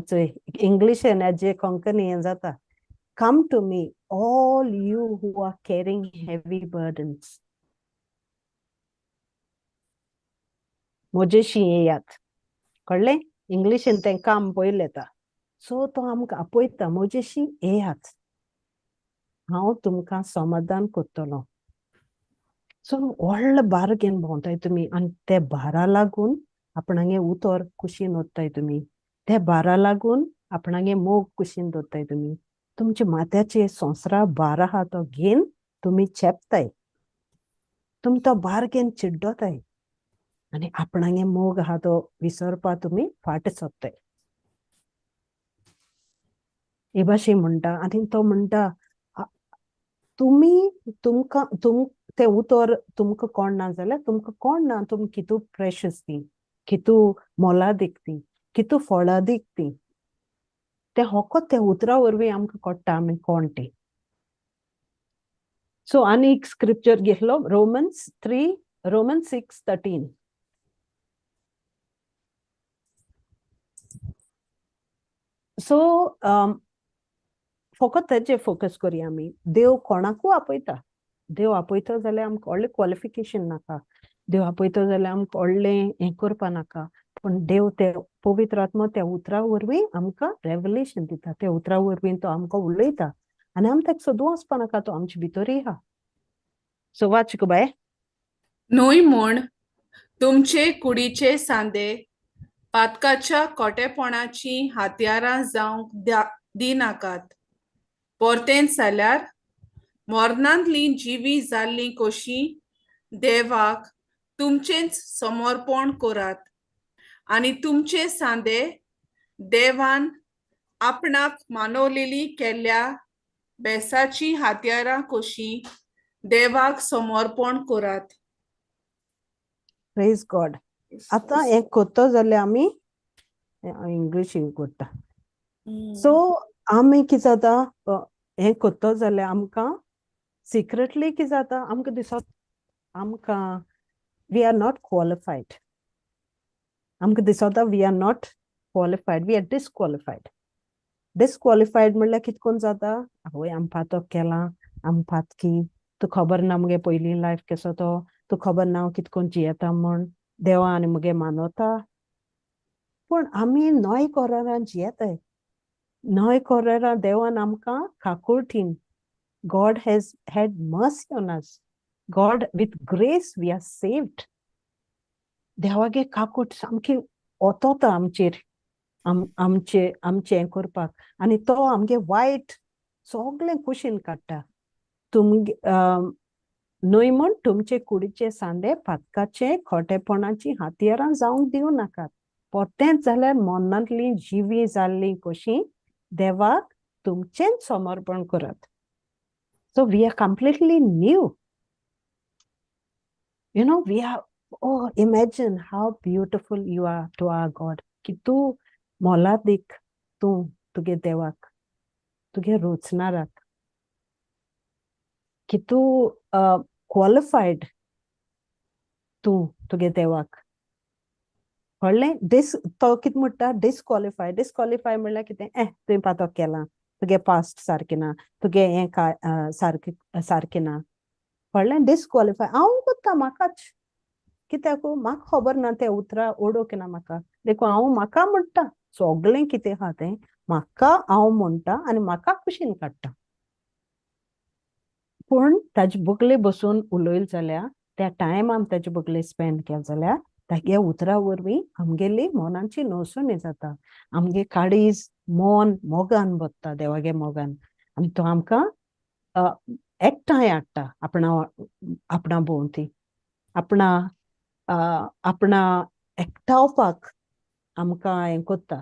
चोय इंग्लिशेन जे कोंकणी हें जाता come to me all you who are carrying heavy burdens म्हजेशी येयात कळ्ळें इंग्लिशेन तें काम पयलें येता सो तो आमकां आपयता म्हजेशी येयात हांव तुमकां समाधान कोत्तलों सो व्हडलो भार घेवन भोंवताय तुमी आनी ते भारा लागून आपणागे उतर कुशीन ओत्ताय तुमी ते भारा लागून आपणागे मोग कुशीन दवरताय तुमी तुमचे माथ्याचे संवसारा भार आहा तो घेवन तुमी चेपताय तुमी तो भार घेवन चिड्डोताय आनी आपणागे मोग आहा तो विसरपा तुमी फाट सोत्ताय हे भाशेन म्हणटा आनी तो म्हणटा तुमी तुमकां ते उतर तुमकां कोण ना जाल्यार तुमकां कोण ना तुमी कितू प्रेशस ती कितू मोलादीक ती कितू फळादीक ती ते होकोत ते उतरा वरवीं आमकां कळटा आमी कोण ती सो आनी एक स्क्रिप्चर घेतलो रोमन्स 6:13 सो फकत तेजे फोकस करुया आमी देव कोणाकू आपयता देव आपयता जाल्यार आमकां व्हडलें क्वॉलिफिकेशन नाका देव आपयता जाल्यार आमकां व्हडलें हें करपा नाका पूण देव ते पवित्र आत्मा त्या उतरा वरवीं आमकां रेवलेशन दिता त्या उतरा वरवीं तो आमकां उलयता आनी आमी तेका सोदूं वचपा नाका तो आमचे भितर आहा सो वाच गो बाय न्हूय म्हूण तुमचे कुडीचे सांदे पातकाच्या कोटेपणाची हातयारां जावंक दिनाकात परतेंच जाल्यार मोरनांतलीं जिवी जाल्लीं कशीं देवाक तुमचेंच समर्पण करात आनी तुमचे सांदे देवान आपणाक मानवलेली केल्ल्या बेसाची हातयारां कशीं देवाक समर्पण करात प्रेज गॉड आतां हें कोत्तो जाल्यार आमी इंग्लीश करता सो आमी कितें जाता हें कोत्तो जाल्यार आमकां सिक्रेटली कितें जाता आमकां दिसता आमकां वी आर नॉट क्वॉलिफायड आमकां दिसता we are not qualified, we are disqualified. Disqualified म्हणल्यार कितकोन जाता, आवय आमपात तो केला, आमपात की तू खबर ना मुगे पयली लायफ केसो तो, तू खबर ना हांव कितकोन जियेता म्हण, देवा आनी मुगे मानवता. पूण आमी नॉय कोरारान जियेताय. नॉय कोरारान देवान आमकां काकुळटीन, God has had mercy on us. God, with grace, we are saved. देवागे काकूट सामकी ओतोता आमचेर, आमचे हें करपाक, आनी तो आमगे वायट सगळें कुशीन काडटा. तुमगे न्हय म्हण तुमचे कुडीचे सांडे पातकाचे खोटेपणाची हातयारां जावंक दिवं नाकात. पोतेंच जाल्यार मनांतली जिवी जाल्ली कशी देवाक तुमचेंच समर्पण करात. So we are completely new. You know, we are, oh, imagine how beautiful you are to our God. Ki tu moladik, tu tuge devak, tuge rotsnarak. Ki tu qualified, tu tuge devak. कळ्ळें? तो कितें म्हणटा, disqualify. Disqualify म्हणल्यार कितें, तुवें पातो केला, तुगे पास्ट सारकें ना, तुगे हें सारकें ना. कळ्ळें? डिस्क्वॉलिफाय. हांव कोत्ता म्हाकाच, कित्याक म्हाका खबर ना ते उतरां ओडोक ना म्हाका. देखून हांव म्हाका म्हणटा, सगळें कितें आहा तें म्हाका हांव म्हणटा आनी म्हाका कुशीन काडटा. पूण ताजे बगले बसून उलयले जाल्यार, त्या टायम आमी ताजे बगले स्पेंड केले जाल्यार, तागे उतरा वरवीं आमगेली मोनांची नोसोणी जाता. आमगे काळीज मोन मोगान बसता देवागे मोगान, आनी तो आमकां एकठांय हाडटा आपणा भोंवती. आपणा एकठावपाक आमकां हें कोत्ता.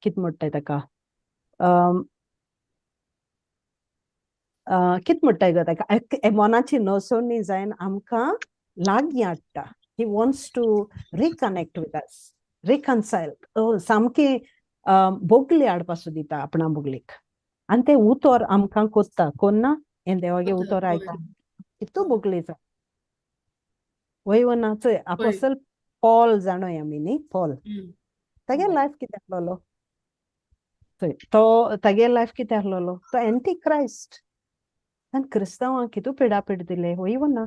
कितें म्हणटाय ताका, कितें म्हणटाय गो ताका, मोनाची नोसोणी जायन आमकां लागीं हाडटा. He wants to reconnect with us, reconcile. सामकी बोगली हाडपासून दिता आपणा बोगलीक. आनी तें उतर आमकां कोत्ता, कोन्ना हें देवागे उतर आयकता कितू बोगली जाता. वय ना चोय आपोस्तल पॉल जाणोय आमी न्ही, पॉल तागे लायफ कितें आहलोलो, तो तागे लायफ कितें आहलोलो, तो एंटी क्रायस्ट. आनी क्रिस्तांवांक कितू पिडापीड दिले, वय ना.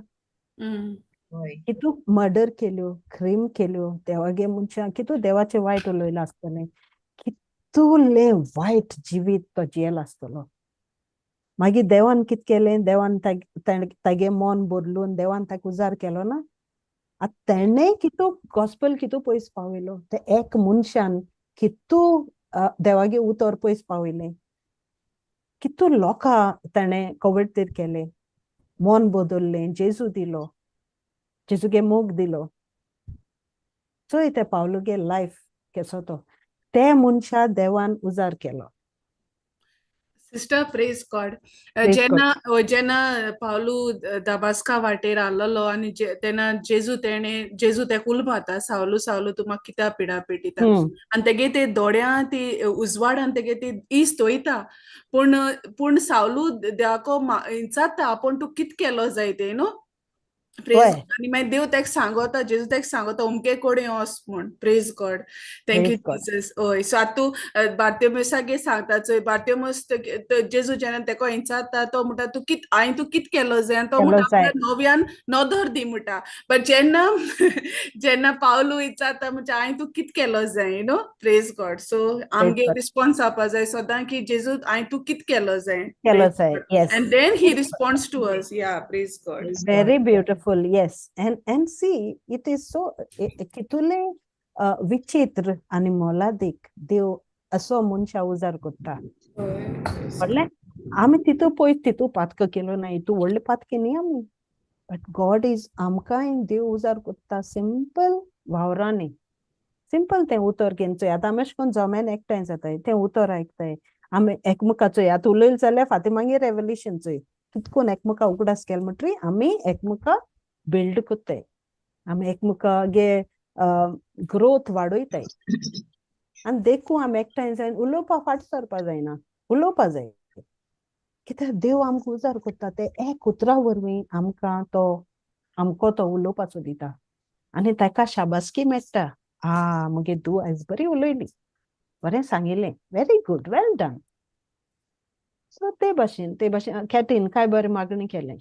कितू मर्डर केल्यो, क्रीम केल्यो, देवागे मनशां कितू देवाचे वायट उलयला आसतलें, कितूले वायट जिवीत तो जियेला आसतलो. मागीर देवान कितें केलें, देवान तागे मन बदलून देवान ताका उजार केलो ना. आतां तेणें कितू गॉस्पल कितू पयस पावयलो, ते एक मनशान कितू देवागे उतर पयस पावयलें, कितू लोकां ताणें कवरतीर केले, मन बदललें, जेजू दिलो, जेजूगे मोग दिलो. चोय ते पावलुगे लायफ केसो तो, ते मनशा देवान उजार केलो. Sister praise God. Praise जेन्ना पावलू दबास्का वाटेर आसलोलो आनी तेन्ना जेजू तेका उलमाता, सावलू सावलू तूं म्हाका कित्याक पिडापीड दिता. आनी तेगे ते दोळ्यां ती उजवाडान तेगे ती इस्त वयता. पूण सावलू देवाको इंचाता आपूण तूं कित केलो जाय तें न्हू. प्रेज. आनी मागीर देव तेका सांगोता, जेजू तेका सांगोता अमके कोडें वोस म्हूण. Praise God. Thank you Jesus. हय. सो आतां तूं बार्तिमेसागे सांगता चोय, बार्तिमेस जेजू जेन्ना तेको इंचाता तो म्हणटा तूं हांवें तूं कित केलो जाय, तो म्हणटा आपल्या नव्यान नोदर दी म्हणटा. बट जेन्ना पावलू इंचाता म्हणजे हांवें तूं कित केलो जाय, you know. Praise God. So आमगे रिस्पॉन्स जावपा जाय सदां की जेजू हांवें तूं कित केलो जाय. And then he responds to us. Yeah, praise God. Very beautiful, yes. And see, it is so कितुले विचित्र आणि मोलादीक देव असो मनशा उजार कोत्ता. म्हणल्यार आमी तितू पयस तितू पातक केलो ना, इतू व्हडले पातके न्ही आमी. बट गॉड इज आमकांय देव उजार कोत्ता सिंपल वावरांनी. सिंपल तें उतर घेवन चोय. आतां आमी अशें करून जम्यान एकठांय जाताय, तें उतर आयकताय. आमी एकमुखाचो आतां उलयले जाल्यार फाटीं मागीर रेवल्युशन चोय. कितकोन एकमुखा उगडास केले म्हणटरी आमी एकमुखा बिल्ड कोत्ताय. आमी एकमुखागे ग्रोथ वाडयताय. आनी देखून आमी एकठांय जायन उलोवपा फाट सरपा जायना, उलोवपा जाय. कित्याक देव आमकां उजार कोत्ता ते एक उतरा वरवीं आमकां तो आमको तो उलोवपाचो दिता. आनी ताका शाबासकी मेळटा. मगे तू आयज बरी उलयली, बरें सांगिल्लें, व्हेरी गुड, वेल डन. सो ते भाशेन कॅटीन काय बरें मागणी केलें.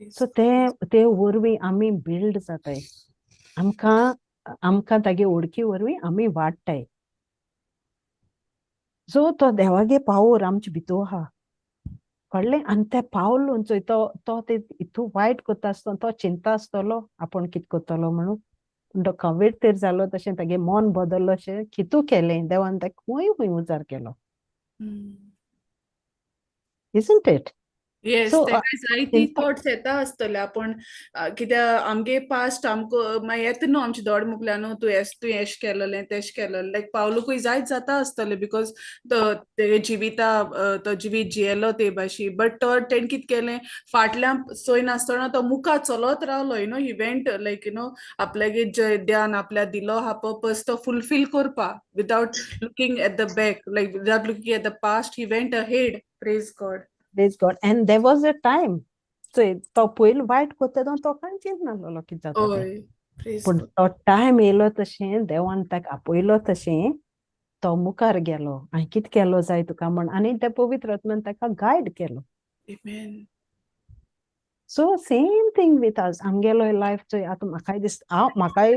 सो ते वरवीं आमी बिल्ड जाताय. आमकां तागे ओळखी वरवीं आमी वाडटाय. सो तो देवागे पावर आमचे भितर आहा, कळ्ळें. आनी ते पावलो चोय तो ते इतू वायट कोत्ता आसतना तो चिंता आसतलो आपूण कितें कोत्तलो म्हणून. पूण तो कन्वर्ट तर जालो तशें तागे मन बदल्लो अशें कितू केलें देवान ताका खूंय खूंय उजार केलो. Isn't it? येस, So, तेका जायती थॉट्स येता आसतले. आपूण कित्याक आमगे पास्ट आमकां मागीर येता न्हू आमच्या दोड मुखल्यान, तूं एश केलोलें तेश केलोलें. लायक पावलूकूय जायत जाता आसतलें बिकॉज तेगे जिविता तो जिवीत जियेलो ते भाशी. बट तो तेणें कितें केलें, फाटल्यान सोय नासतना तो मुखार चलत रावलो. ही वेंट लायक आपल्यागे जे देवान आपल्या दिलो हा पर्पज तो फुलफील करपा without looking at the back, like without looking at the past. He went ahead. Praise God. Praise God. And there was a time. So तो पयलीं वायट कोत्ता तो कांय चिंतनासलो कितें जाता तें. ओय, प्रेज पूण गॉड. तो टायम येयलो तशें देवान ताका आपयलो तशें तो मुखार गेलो. हांवें कितें केलो जाय तुका म्हण. आनी ते पवित्र आत्म्यान ताका गायड केलो. Amen. So same thing with us. आमगेलो लायफ चोय आतां म्हाकाय दिसता, म्हाकाय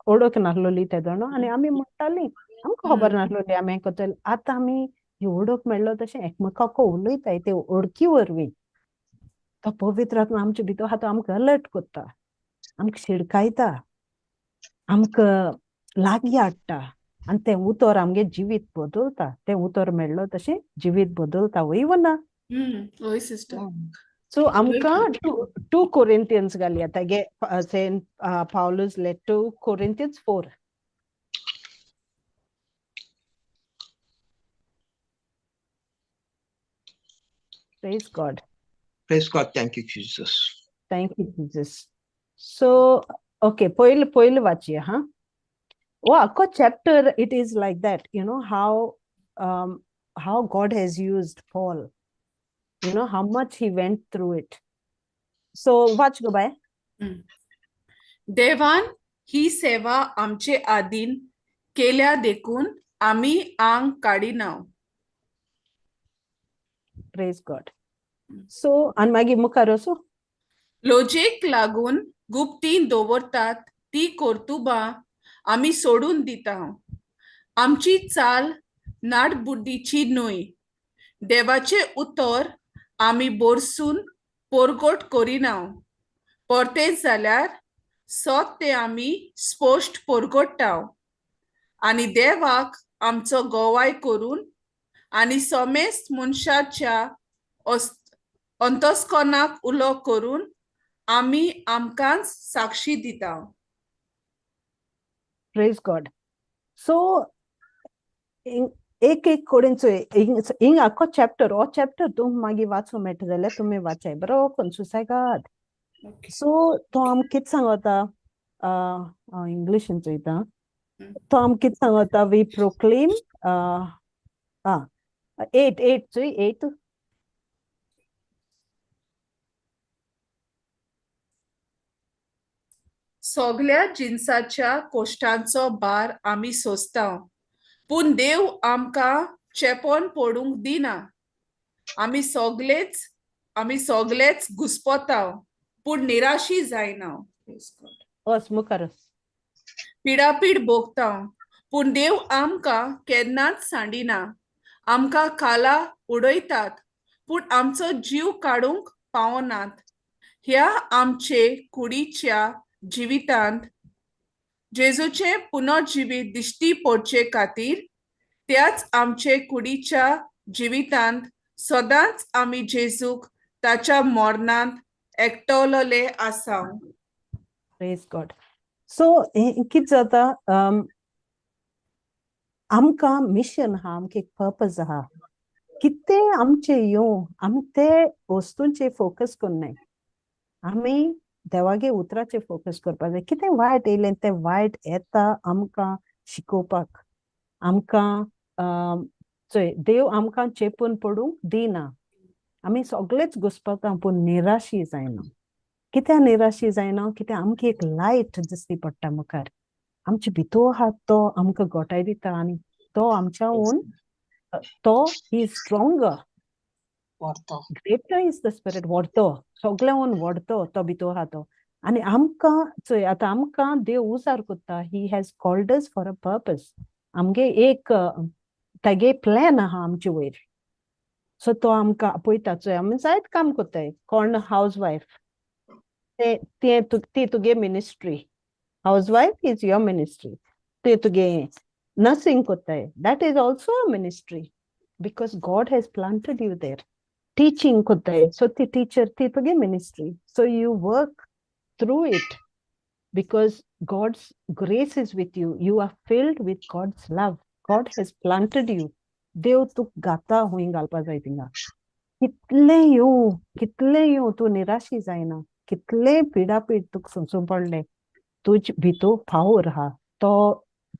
ओळख नासलोली ते जाणो. आनी आमी म्हणटालीं, आमकां खबर नासलोली आमी हें कोत्तोली. आतां आमी ही ओळख मेळ्ळो तशें एकमेकाको उलयताय ते ओळखी वरवीं. तो पवित्र आत्मा आमचे भितर आहा तो आमकां अलर्ट कोत्ता, आमकां शिडकायता, आमकां लागीं हाडटा. आनी तें उतर आमगे जिवीत बदलता. तें उतर मेळ्ळो तशें जिवीत बदलता. वय ना? ओय सिस्टर. सो आमकां 2 Corinthians घालया. तेगे सेंट पावलूस letter to Corinthians 4. Praise God. Praise God. Thank you, Jesus. Thank you, Jesus. So, okay, पहिले वाचया हा. आख्खो chapter it is like that, how God has used Paul, how much he went through it. So, वाच गो बाय. देवान ही सेवा आमचे आदीन केल्या देखून आम्ही आंग काडिना. Praise God. So, आणि मागीर मुखार वचूं. लोजेक लागून गुप्तीन दवरतात ती कर्तुबां आमी सोडून दिता. आमची चाल नाटबुड्डीची न्हय. देवाचे उतर आमी बोरसून पोरगोट करिना. परतेच जाल्यार सोत ते आमी स्पोश्ट पोरगोट्टा. आनी देवाक आमचो गोवाय करून आनी सोमेस्त मनशाच्या अंतस्करणाक उलो करून आमी आमकांच साक्षी दिता. Praise God. So, एक कोडेंचो हिंग आख्खो चॅप्टर हो चॅप्टर तुमकां मागीर वाचूं मेळटा जाल्यार तुमी वाचाय बरो करून सुसेगाद. सो तो आमकां कितें सांगता, हांव इंग्लिशीन चोयता. तो आमकां कितें सांगता, वी प्रोक्लेम 8 चोय 8. सगळ्या जिन्साच्या कोश्टांचो भार आमी सोंसता, पूण देव आमकां चेपण पडूंक दिना. आमी सगळेच घुस्पता, पूण निराशी जायना. मुखार. पिडापीड भोगता, पूण देव आमकां केन्नाच सांडिना. आमकां खाला उडयतात, पूण आमचो जीव काडूंक पावनात. ह्या आमचे कुडीच्या जिवितांत जेजूचे पुनर्जिवीत दिश्टी पडचे खातीर त्याच आमचे कुडीच्या जिवितांत सदांच आमी जेजूक ताच्या मरणांत एकटवलेले आसा. Praise God. सो कितें जाता, आमकां मिशन आहा, आमकां एक पर्पज आहा. कितें आमचे आमी ते वस्तूंचेर फोकस करनाय. आमी देवागे उतराचेर फोकस करपाक जाय. कितें वायट येयलें तें वायट येता आमकां शिकोवपाक. आमकां चोय देव आमकां चेपून पडूंक दिना. आमी सगळेच घुस्पता पूण निराशी जायना. कित्या निराशी जायना कित्या आमकां एक लायट दिसती पडटा मुखार आमचे भितर आहा तो आमकां घोटाय दिता आनी तो आमच्याहून तो इज स्ट्रॉंगर व्हरतो ग्रेटर इज द स्पिरिट व्हरतो सगळ्यांहून व्हरतो तो भितर आहा तो आनी आमकां चोय आतां आमकां देव उजार कोत्ता he has called us for a purpose आमगे एक तेगे प्लॅन आहा आमचे वयर सो तो आमकां आपयता चोय आमी जायत काम कोत्ताय कोण हाऊसवायफ ती तुगे मिनिस्ट्री हाऊसवायफ इज युअर मिनिस्ट्री ते तुगे नर्सिंग कोत्ताय that is also a ministry because God has planted you there teaching kotai so the teacher the tuge ministry so you work through it because God's grace is with you you are filled with God's love God has planted you dev tuk gata hoing galpa jai tinga कितले येऊ तू निराशी जायना कितले पिडापीड तुक सोंसूं पडले तुझ भितर फावो राहा तो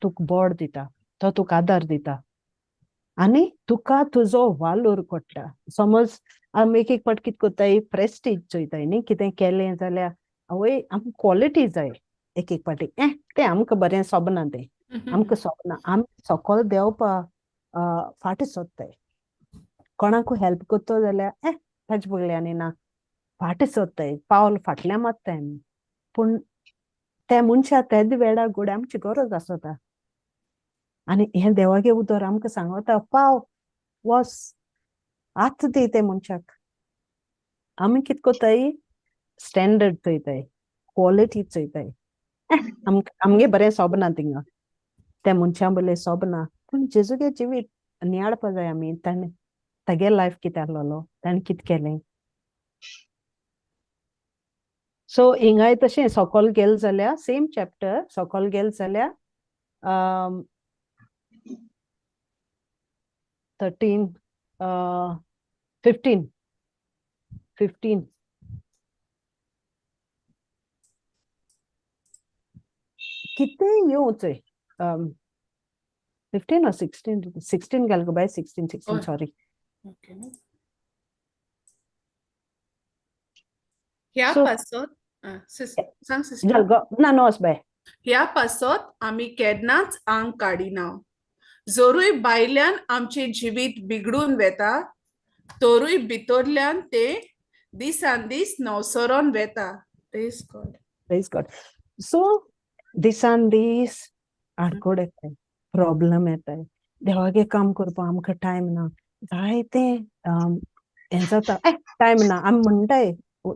तुक बोड दिता तो तुक आदार दिता आनी तुका तुजो वालोर कोट्टा समज आमी एक पाट कितें कोत्ताय प्रेस्टीज चोयताय न्ही कितें केलें जाल्यार आवय आमकां क्वॉलिटी जाय एक पाटी तें आमकां बरें सोबना तें आमकां सोबना आमी सकयल देंवपा फाटी सोदताय कोणाकू हेल्प कोत्तो जाल्यार ताजे पयल्यानी ना फाटी सोदताय पावल फाटल्यान मारताय आमी पूण त्या मनशा तेद वेळार घोडी आमची गरज आसता आनी हें देवागे उतर आमकां सांगता पाव वस आत दी ते मनशाक आमी कितें कोत्ताय स्टँडर्ड चोयताय क्वॉलिटी चोयताय आमगे बरें सोबना थिंगा त्या मनशा बोले सोबना पूण जेजूगे जिवीत नियाडपा जाय आमी ताणें तागे लायफ कितें आहलोलो ताणें कितें केलें सो हिंगाय तशें सकयल गेल जाल्यार सेम चॅप्टर सकयल गेल जाल्यार 13 15 कितें येवं चोय 15 or 16 घाल गो बाय 16 सॉरी ओके ह्या So- पासत सांग सिस्टर घाल गो ना नोस बाय ह्या पासत आमी केन्नाच आंग काडिना जोरूय भायल्यान आमचे जिवीत बिगडून वेता तोरूय भितरल्यान ते दिसान दीस नवसरोन वेता praise God Praise God. So, दिसान दीस आडकोड येताय प्रॉब्लेम येताय देवागे काम करपा आमकां टायम ना जायते हें जाता टायम ना आमी म्हणटाय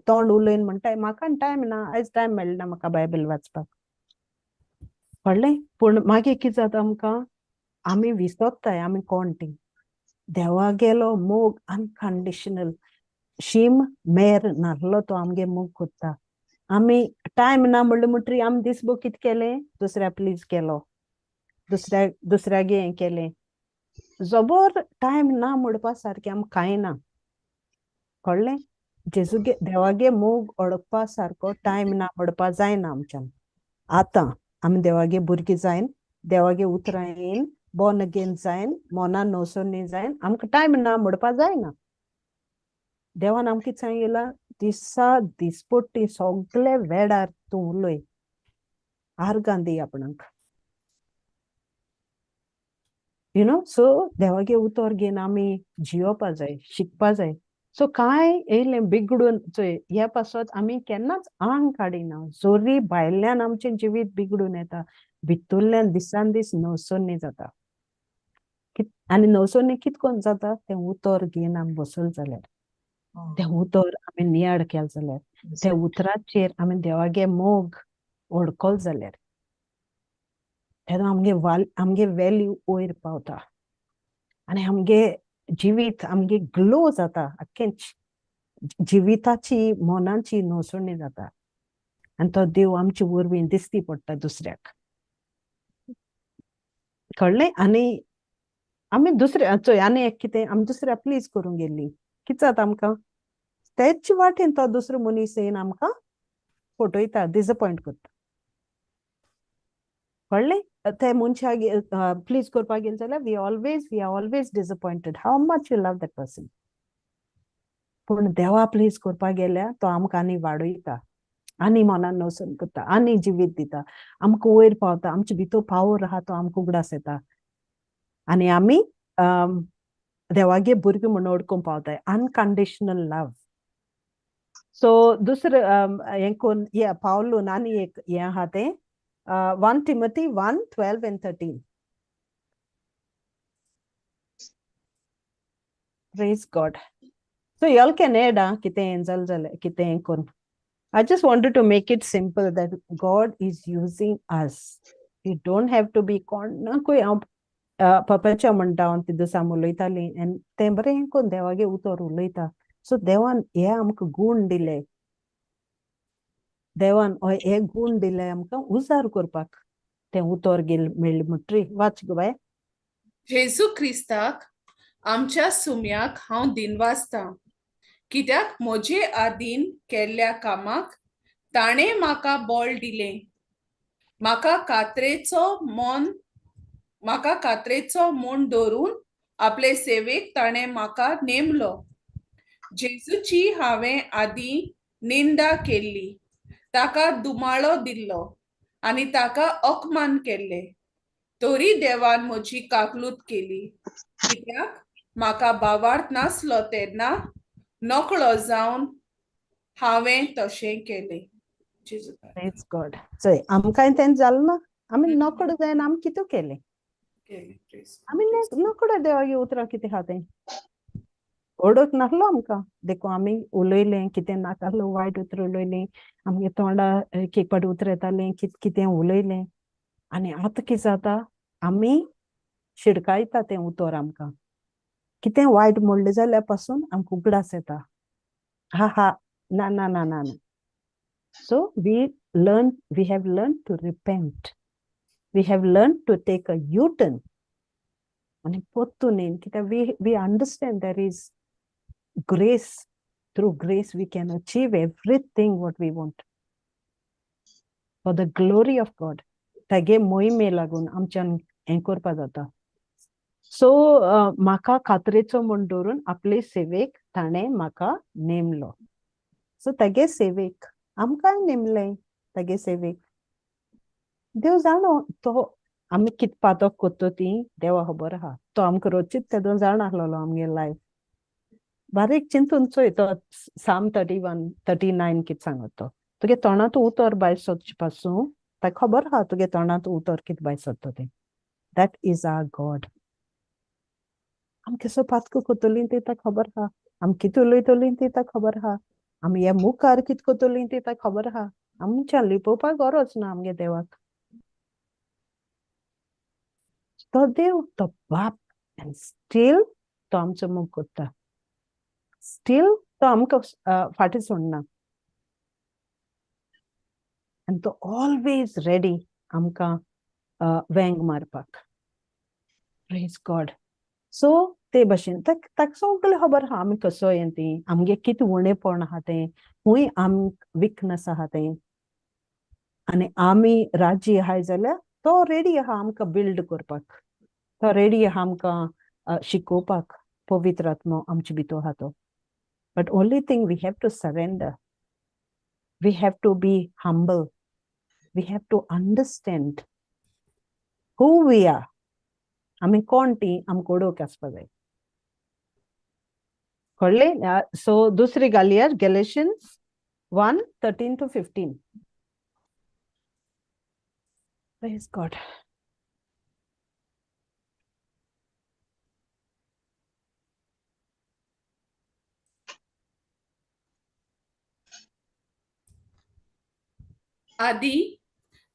तोंड उलयन म्हणटाय म्हाका टायम ना आयज टायम मेळना म्हाका बायबल वाचपाक कळ्ळें पूण मागीर कितें जाता आमकां आमी विसरताय आमी कोण ती देवागेलो मोग अनकंडिशनल शीम मेर नासलो तो आमगे मोग कोत्ता आमी टायम ना म्हणले म्हणटरी आमी दिसभर कितें केलें दुसऱ्या प्लीज केलो दुसऱ्यागे हें केलें जबर टायम ना म्हणपा सारकें आमकां कांय ना कळ्ळें जेजूगे देवागे मोग ओळखपा सारको टायम ना म्हणपा जायना आमच्यान आतां आमी देवागे भुरगीं जायन देवागे उतरां येयन बॉर्न अगेन जायन मोना नवसोनी जायन आमकां टायम ना म्हणपा जायना देवान आमकां कितें सांगिलां दिसा दिसपट्टी सगळे वेळार तूं उलय आर्गां दी आपणाक यु नो सो देवागे उतर घेवन आमी जियोपा जाय शिकपा जाय सो कांय येयलें बिगडून चोय ह्या पासत आमी केन्नाच आंग काडिना जोरी भायल्यान आमचें जिवीत बिगडून येता भितरल्यान दिसान दीस नवसोनी जाता आनी नवसोनी कितें कोन्न जाता तें उतर घेवन आमी बसल जाल्यार तें उतर आमी नियाड केलें जाल्यार ते उतराचेर आमी देवागे मोग ओळखल जाल्यार तेन्ना आमगे व्हॅल्यू वयर पावता आनी आमगे जिवीत आमगे ग्लो जाता आख्खेंच जिविताची मोनाची नवसोणी जाता आनी तो देव आमचे वरवीं दिसती पडटा दुसऱ्याक कळ्ळें आनी आमी दुसऱ्या चोय आनी एक कितें आमी दुसऱ्या प्लीज करूंक गेल्लीं कितें जाता आमकां तेच वाटेन तो दुसरो मनीस येवन आमकां फटयता डिसअपॉयंट करता कळ्ळें ते मनशाक प्लीज करपाक गेले जाल्यार we are always disappointed how much you love that person पूण देवा प्लीज करपाक गेल्यार तो आमकां आनी वाडयता आनी मनान वचून करता आनी जिवीत दिता आमकां वयर पावता आमचे भितर पावर आहा तो आमकां उगडास येता आनी आमी देवागे भुरगे म्हूण ओळखून पावताय अनकंडिशनल लव सो दुसरें हें कोन्न पावलून आनी एक हें आहा तें 1 Timothy 1:12 and 13 Praise God. So y'all can add कितें एंजल जालें कितें हें कोन्न I just wanted to make it simple that God is using us. You don't have to be कोई हांव पप्पाच्या म्हणटा हांव ती दिसा उलयताली आनी तें बरें हें कोन्न देवागे उतर उलयता सो देवान हे आमकां गूण दिले देवान हे गूण दिले आमकां उजार करपाक तें उतर गेल मेळ्ळें म्हणटरी वाच गो बाय जेजू क्रिस्ताक आमच्या सुम्याक हांव दिनवासतां कित्याक म्हजे आदीन केल्ल्या कामाक ताणें म्हाका बळ दिलें म्हाका कात्रेचो मन दवरून आपले सेवेक ताणें म्हाका नेमलो जेजूची हांवें आदीं निंदा केल्ली ताका दुमाळो दिल्लो आनी ताका अपमान केल्ले तरी देवान म्हजी काकलूत केली कित्याक म्हाका भावार्थ नासलो तेन्ना नकळो जावन हांवें तशें केलें जेजू Praise God. चोय आमकां तें जालें ना आमी नकडो जायन आमी कितें केलें आमी नकडो देवागे उतरां कितें आहा तें ओळख नासलो आमकां देखून आमी उलयलें कितें नाकालो वायट उतर उलयलीं आमगे तोंडा केकपाट उतर येतालीं कितें उलयलें आनी आतां कितें जाता आमी शिडकायता तें उतर आमकां कितें वायट म्हणलें जाल्यार पासून आमकां उगडास येता हा हा ना ना ना ना ना So we have learned to repent. We have learned to take a U-turn. And we understand there is grace. Through grace, we can achieve everything what we want. For the glory of God. Tage moime lagun amchan enkorpa jata. So म्हाका खात्रेचो म्हूण दवरून आपले सेवेक ताणें म्हाका नेमलो. So तेगे सेवेक आमकांय नेमलें तेगे सेवेक देव जाणो तो आमी कित पातक कोत्तो ती देवा खबर आहा तो आमकां रोचीत तेदो जाण आसलोलो आमगे लायफ बारीक चिंतून चोय तो Psalm 39 कित सांगत तो तुगे तोंडांत उतर भायर सोदचे पासून ताका खबर आहा तुगे तोंडांत उतर कित भायर सोदता तें दॅट इज आवर गॉड आमी केसो पातको कोत्तोलीं ती ताका खबर आहा आमी कित उलयतलीं ती ताका खबर आहा आमी ह्या मुखार कित कोत्तोलीं ती ताका खबर आहा आमच्या लिपोवपाक गरज ना आमगे देवाक तो देव तो बाप एंड स्टील तो आमचो मोग कोत्ता स्टील तो आमकां फाटीं सोडना आनी तो ऑलवेज रेडी आमकां वेंग मारपाक प्रेज गॉड सो ते भाशेन ताका सगळें खबर आहा आमी कसो हें ती आमगे कितें उणेपण आहा तें खूंय विकनस आहा तें आनी आमी राज्य आहाय जाल्यार तो रेडी आहा आमकां बिल्ड करपाक तो रेडी आहा आमकां शिकोवपाक पवित्र आत्मो आमचे भितर आहा तो but only thing we have to surrender we have to be humble we have to understand who we are आमी कोण ती आमकां ओळख आसपा जाय कळ्ळें सो दुसरी घालया Galatians 1:13-15 Praise God. आदी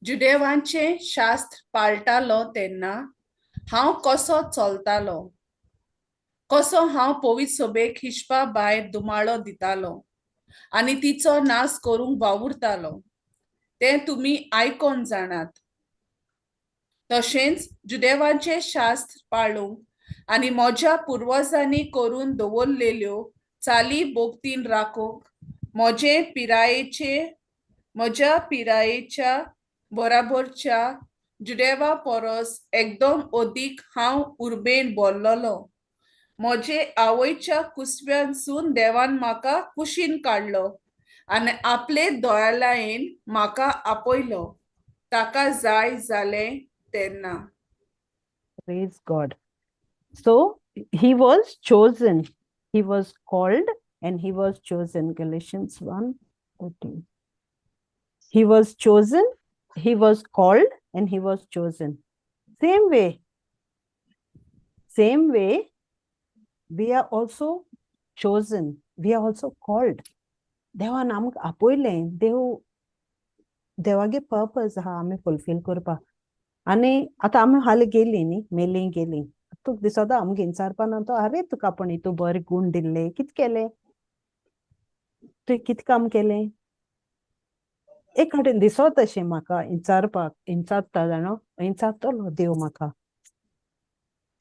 जुदेवांचे शास्त्र पाळटालो तेन्ना हांव कसो चलतालो कसो हांव पवित्र सभेक हिशपा भायर दुमाळो दितालो आनी तिचो नाश करूंक वावुरतालो तें तुमी आयकोन जाणात तशेंच जुदेवांचे शास्त्र पाळूंक आनी म्हज्या पुर्वजांनी करून दवरलेल्यो चाली बोगतीन राखूंक म्हज्या पिरायेच्या बराबरच्या जुदेवा परस एकदम अदीक हांव उर्बेन बोल्लोलो म्हजे आवयच्या कुसव्यांसून देवान म्हाका कुशीन काडलो आनी आपले दोळ्यान म्हाका आपयलो ताका जाय जालें तेन्ना. Praise God. So he was chosen. He was called and he was chosen. Galatians 1:14. He was chosen, he was called, and he was chosen. Same way, we are also chosen. We are also called. देवान आमकां आपयलें. देवागे purpose आहा आमी fulfil करपाक. आनी आतां आमी हालीं गेलीं न्ही, मेलीं गेलीं. तुका दिसोता आमगे विचारपाना तो अरे तुका आपण हितू बरे गूण दिल्ले, कित केलें? तुवें कित काम केलें? एक वाटेन दिसोत अशें म्हाका इंचारता जाणो, इंचारतलो देव म्हाका.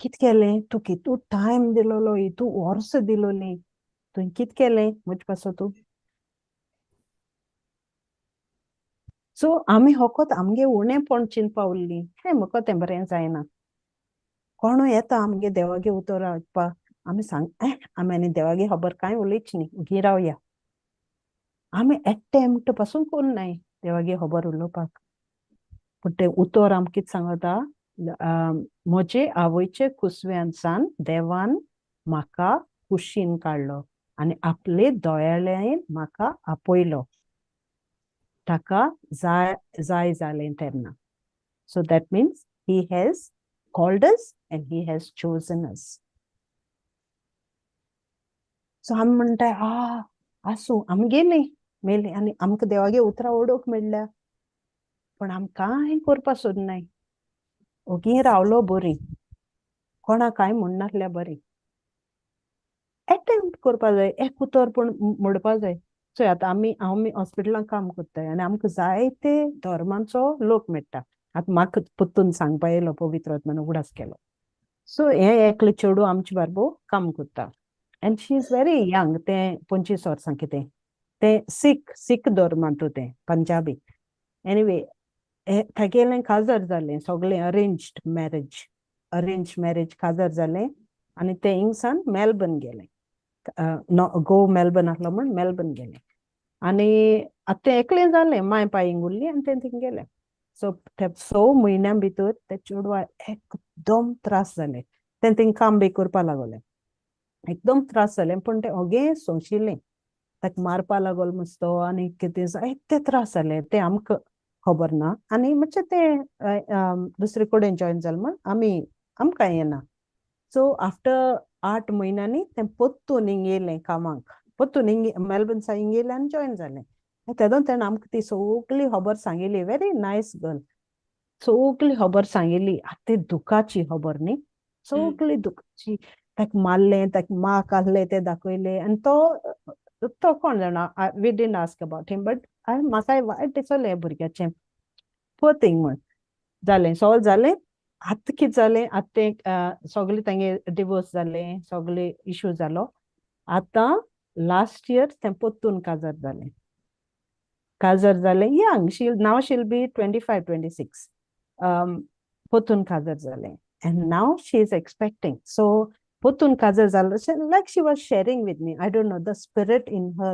कित केलें? तूं कितू टायम दिलोलो, हितू वर्स दिलोलीं. तुवें कित केलें म्हजे पासो तूं? सो आमी होकोत आमगे उणेपण चिंतपा उरलीं. हे म्हाका तें बरें जायना. कोणू येता आमगे देवागे उतर आयकपा, आमी सांग आमी आनी देवागे खबर कांय उलयच न्ही, घी रावया. आमी एकटे म्हणटा पासून कोन्नाय देवागे खबर उलोवपाक. पूण तें उतर आमकां कित सांगता? म्हजे आवयचे कुसव्यांसान देवान म्हाका कुशीन काडलो आनी आपले दोळ्यान म्हाका आपयलो ताका जाय जालें तेन्ना. So that means he has called us and he has chosen us. So आमी म्हणटाय आसूं आमी गेलीं मेलीं आनी आमकां देवागे उतरां ओडोवंक मेळ्ळ्या. पण आमी कांय करपा सोदनाय. ओगी रावलो बरीं, कोणा कांय म्हणनासल्या बरीं. अटेम्प्ट करपा जाय, एक उतर पूण म्हणपा जाय. सो आतां आमी हॉस्पिटलांत काम करताय आनी आमकां जायते धर्मांचो लोक मेळटा. आतां म्हाका पुत्तून सांगपा येयलो पवित्र आत्मान उगडास केलो. सो हे एकलें चेडूं आमचे बारबो काम करता. End she is very young. तें 25 वर्सां कितें. तें सीख धर्मांतू तें पंजाबी. एनिवे तागेलें काजार जालें सगळें अरेंज्ड मॅरेज काजार जालें आनी ते हिंगसान मेलबर्न गेलें. गो मेलबर्न आहलो म्हूण मेलबर्न गेलें. आनी आतां तें एकलें जालें, माय पायींग उरली आनी तें थिंग गेलें. सो ते 6 म्हयन्यां भितर ते चेडवा एकदम त्रास जाले. तें थिंग काम बी करपा लागलें. एकदम त्रास जालें पूण तें ओगे सोंशिल्लें. ताका मारपा लागोल मस्तो आनी कितें जायते त्रास जाले. तें आमकां खबर ना. आनी मातशें तें दुसरे कडेन जॉयन जालें म्हूण आमकां येना. सो आफ्टर 8 म्हयन्यांनी तें पोत्तून हिंग येयलें कामाक. पोत्तून हिंग मेलबर्न हिंग येयलें आनी जॉयन जालें. तेदोन तेणें आमकां ती सगळी खबर सांगिल्ली. Very nice girl. सगळी खबर सांगिल्ली. आतां ते दुखाची खबर न्ही, सगळी दुखाची. ताका मारलें, ताका मार्क आहले ते दाखयले आनी तो कोण जाणा, we didn't ask about him but म्हाका वायट दिसलें ह्या भुरग्याचें. पुअर थिंग म्हूण. जालें सॉल्व जालें. आतां कितें जालें, आतां तें सगळें तेंगे डिवोर्स जालें, सगळे इश्यू जालो. आतां लास्ट इयर तें पोत्तून काजार जालें. Young now she'll be 25-26. पोत्तून काजार जालें. And now she is expecting. So potun kajar zalo, like she was sharing with me. I don't know, the spirit in her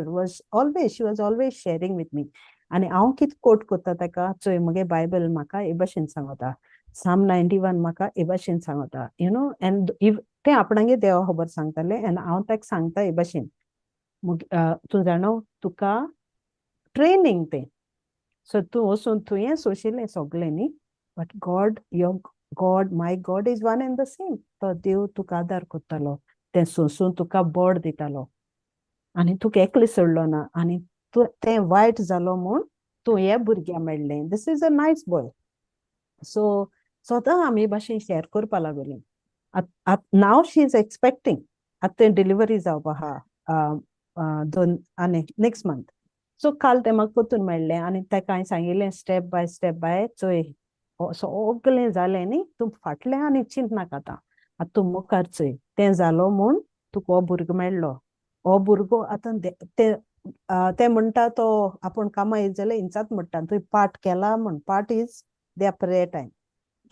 she was always sharing with me. And हांव कित coat करता ताका, चोय मगे Bible म्हाका हे भाशेन सांगता. Psalm 91 म्हाका हे भाशेन सांगता. You know, and ते आपणागे देवा खबर सांगताले and हांव ताका सांगता हे भाशेन. तूं जाणो तुका ट्रेनिंग तें. सो तूं वचून तुवें सोशिल्लें सगळें न्ही, but my God is one and the same. तो देव तुका आदार करतलो. तें सोंसून तुका बोड दितालो. आनी तुका एकलें सोडलो ना. आनी तें वायट जालो म्हूण तूं हे भुरग्या मेळ्ळें. This is a nice boy. So सोदां आमी भाशेन शेअर करपा लागलीं. नाव शी इज एक्सपेक्टिंग. आतां तें डिलिव्हरी जावपा आहा 2 आनी नेक्स्ट मंथ. सो काल तें म्हाका पोत्तून मेळ्ळें आनी ताका हांवें सांगिल्लें स्टेप बाय चोय सगळें जालें न्ही, तूं फाटलें आनी चिंत नाका आतां तूं मुखार चोय. तें जालो म्हूण तुका हो भुरगो मेळ्ळो. हो भुरगो आतां ते म्हणटा तो आपूण कामा येयत जाल्यार हिंचात म्हणटा तुवें पाठ केला म्हूण. पाठ is their prayer time.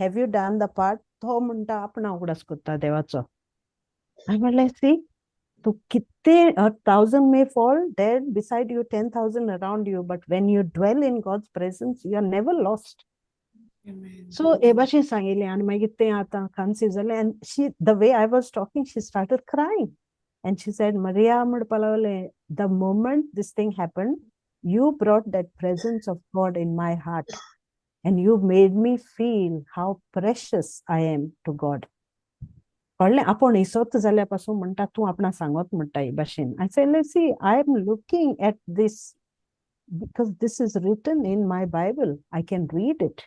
Have you done the part? तो म्हणटा आपण उगडास करता देवाचो. हांवें म्हणलें सी तो कितने 1,000 may fall dead beside you, 10,000 around you, but when you dwell in God's presence, you are never lost. Amen. So हे भाशेन सांगिल्लें आनी मागीर तें आतां कन्सीव जालें and she, the way I was talking, she started crying and she said, Maria म्हणपा लागलें, the moment this thing happened, you brought that presence of God in my heart and you made me feel how precious I am to God. कळ्ळें आपूण इसोत जाल्या पासून म्हणटा तूं आपणा सांगोत म्हणटा हे भाशेन. I said, let's see, I am looking at this because this is written in my Bible. I can read it.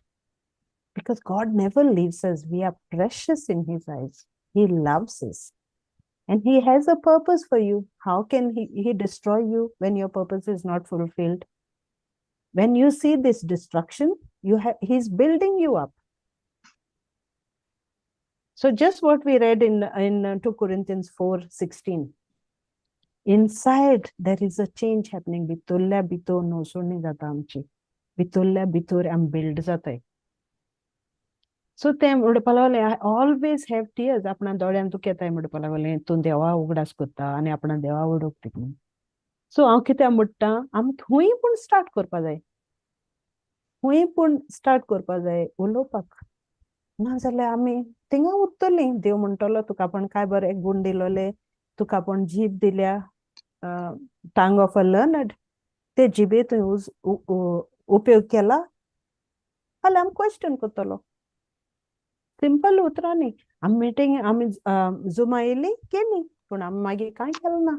Because God never leaves us. We are precious in His eyes. He loves us. And He has a purpose for you. How can He destroy you when your purpose is not fulfilled? When you see this destruction, He's building you up. So just what we read in 2 Corinthians 4:16. Inside there is a change happening. Bitulल्या भितर नोसोडणी जाता आमची. Bitulल्या भितर आम build जाताय. So ते म्हणपा लागले, I always have tears. आपणा दोळ्यान तूं केताय म्हणपा लागलें, तूं देवा उगडास करता आनी आपणा देवा उडोक तितून. सो हांव कितें म्हणटा, आमी खूंय पूण स्टार्ट करपा जाय. खूंय पूण स्टार्ट करपा जाय उलोवपाक. नाजाल्यार आमी थिंगा उरतलीं. देव म्हणटलो तुका आपण काय बरें गूण दिलोले, तुका आपण जीब दिल्या, टांग ऑफ अ लर्नड. ते जिबे तुवें उपयोग केला जाल्यार आमी क्वेश्चन करतलो. सिंपल उतरांनी आमी मिटींग आमी झुमा येयली केली पूण आमी मागीर कांय केलें ना.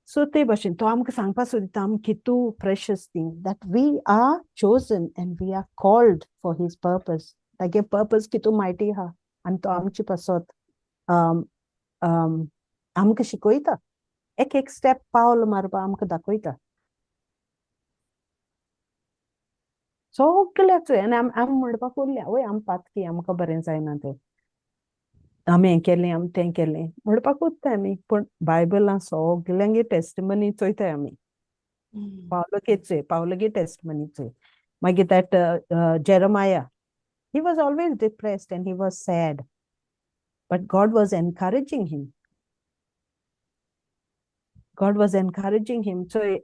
सो ते भाशेन तो आमकां सांगपा सोदिता आमी कितू precious thing that we are chosen and we are called for his purpose. तागे पर्पज कितू मायटी आहा आनी तो आमचे पासत आमकां शिकयता. एक एक स्टेप पावल मारपा आमकां दाखयता. सगळ्याचो आनी आमी म्हणपाक उरल्या वय आमी पातकी आमकां बरें जायना तें. आमी हें केलें आमी तें केलें म्हणपाक उत्ताय आमी पूण बायबलां सगळ्यांगे टेस्टिमनी चोयताय आमी. पावलगे टेस्टिमनी चोय. मागीर that Jeremiah, he was always depressed and he was sad, but God was encouraging him. God was encouraging him. चोय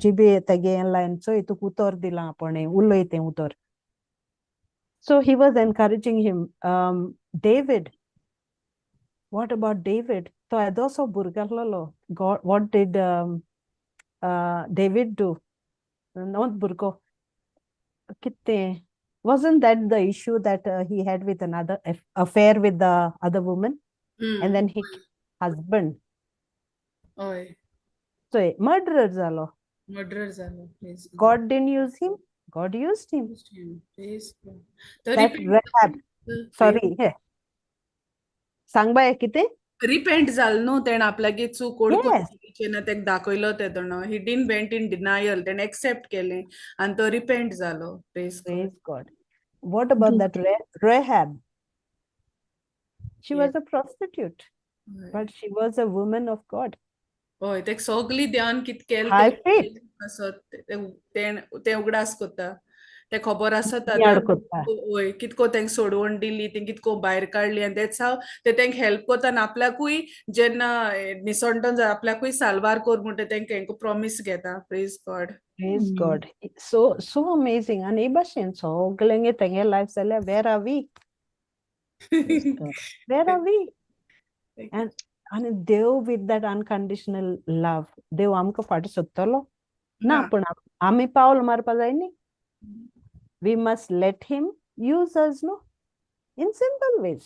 जिबे तेगे लायन चोय तुका उतर दिलां आपणें उलय तें उतर. So he was encouraging him. David, what about David? तो येदोसो भुरगो आहलोलो. God, what did David do? Not भुरगो. कितें? Wasn't that the issue that he had with another affair with the other woman? And then he husband. Oy. So murderer जालो. Murderer जालो. Praise God. God didn't use him. God used him. Praise God. That Rahab. Sorry. हे. सांग bye कितें? Repent जाल न्हू तेण आपल्यागे चूक Yes. तेन्ना तेका दाखयलो तेदोण. He didn't went in denial. तेणे एक्सेप्ट केलें आनी तो रिपेंट जालो. Praise God. Praise God. What about that Rahab? She was a prostitute, but she was a woman of God. हय तेक सगळी ध्यान कित केलें High faith. तें उगडास कोत्ता. ते खबर आसता याड कोत्ता. हय कितको तेंक सोडवण दिली तें कितको भायर काडली आनी दॅट्स हाव ते तेंक हेल्प कोत्ता आनी आपल्याकूय जेन्ना निसंटन जाय आपल्याकूय साल्वार कोर म्हणटा तेंका हेंको प्रॉमीस घेता. Praise God. Praise God. So amazing. And Ibashin, so glenge tenge life sale, where are we? Where are we? And Dev with that unconditional love. Dev amka पाटी sottalo. Na पण आम्ही पावल मारपा जायनी. We must let him use us, no? In simple ways.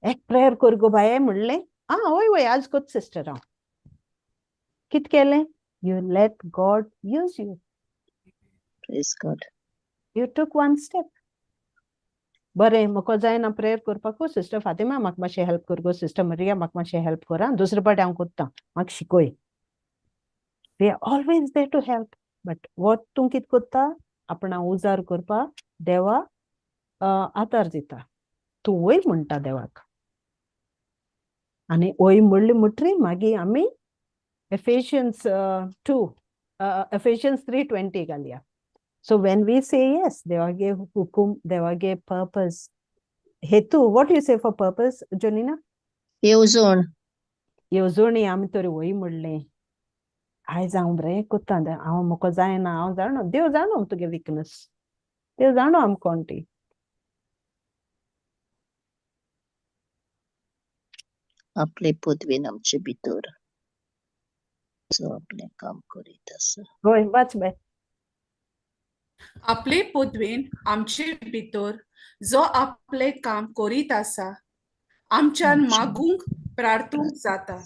एक prayer करगो बाये म्हणले, वय आज कोत सिस्टर हांव. कित केलें? You let God use you. Praise God. You took one step. बरें म्हाका जायना प्रेयर करपाकू सिस्टर फातिमा म्हाका मातशें हेल्प करगो सिस्टर मरिया म्हाका मातशें हेल्प कर आं दुसरे पाटी हांव कोत्ता म्हाका शिकोय. We are always there to help. But what तूं कित कोत्ता आपणा उजार करपा देवा आदार दिता. तूं वय म्हणटा देवाक. आनी वय म्हणली मुटरी मागीर आमी Ephesians 3:20 घालया. So when we say yes, देवागे हुकुम, देवागे purpose, हेतू, what you say for purpose, Jonina? येवजण येवजणी आमी तरी वय म्हणले आयज हांव बरें कोत्ता हांव म्हाका जायना हांव जाणा देव जाणो तुगे विकनस देव जाणो आम कोण ती आपले पदवेन आमचे भितर जो आपले काम करीत आसा होय वाच बाय आपले पदवेन आमचे भितर जो आपले काम करीत आसा आमच्यान मागूंक प्रार्थूंक जाता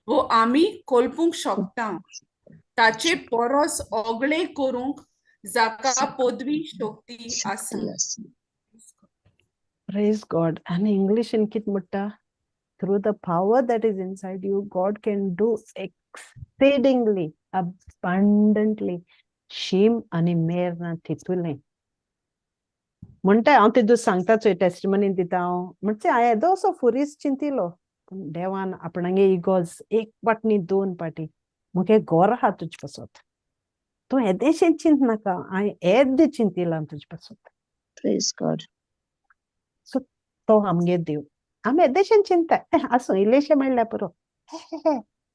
वो आमी कल्पूंक शकता ताचे परस ओगळे करूंक जाका पदवी शक्ती आसा शक्ती आसा praise God and English in kit mutta through the power that is inside you God can do exceedingly abundantly shame आणि मेर ना थितुले म्हणटा हांव तेदू सांगताच टेस्टिमनी दिता हांव म्हणजे हांव येदो असो फुरीस चिंतिलो पूण देवान आपणागे इगोज एक पाटनी दोन पाटी मुगे गोर आहा तुजे पासत तूं येदेशें चिंत नाका हांव येद्द चिंतिलां तुजे पासत प्रेज गॉड सो तो आमगे देव आमी येदेशें चिंता आसूं इल्लेशें म्हणल्यार पुरो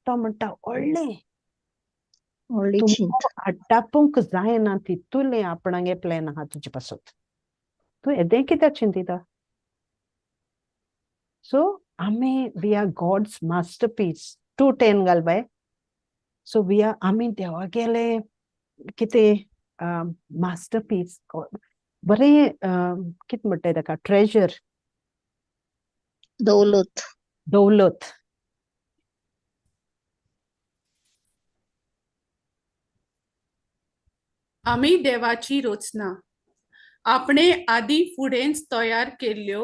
तो म्हणटा व्हडलें व्हडली चिंत आड्डापूंक जायना तितूलें आपणागे प्लॅन आहा तुजे पासत तूं येदें कित्याक चिंतिता सो आमी वी आर गॉड्स मास्टरपीस 2:10 घाल बाय सो वी आर आमी देवागेले कितें मास्टरपीस बरें कितें म्हणटाय ताका ट्रेजर दौलत दौलत आमी देवाची रचना आपणे आदी फुडेंच तयार केल्ल्यो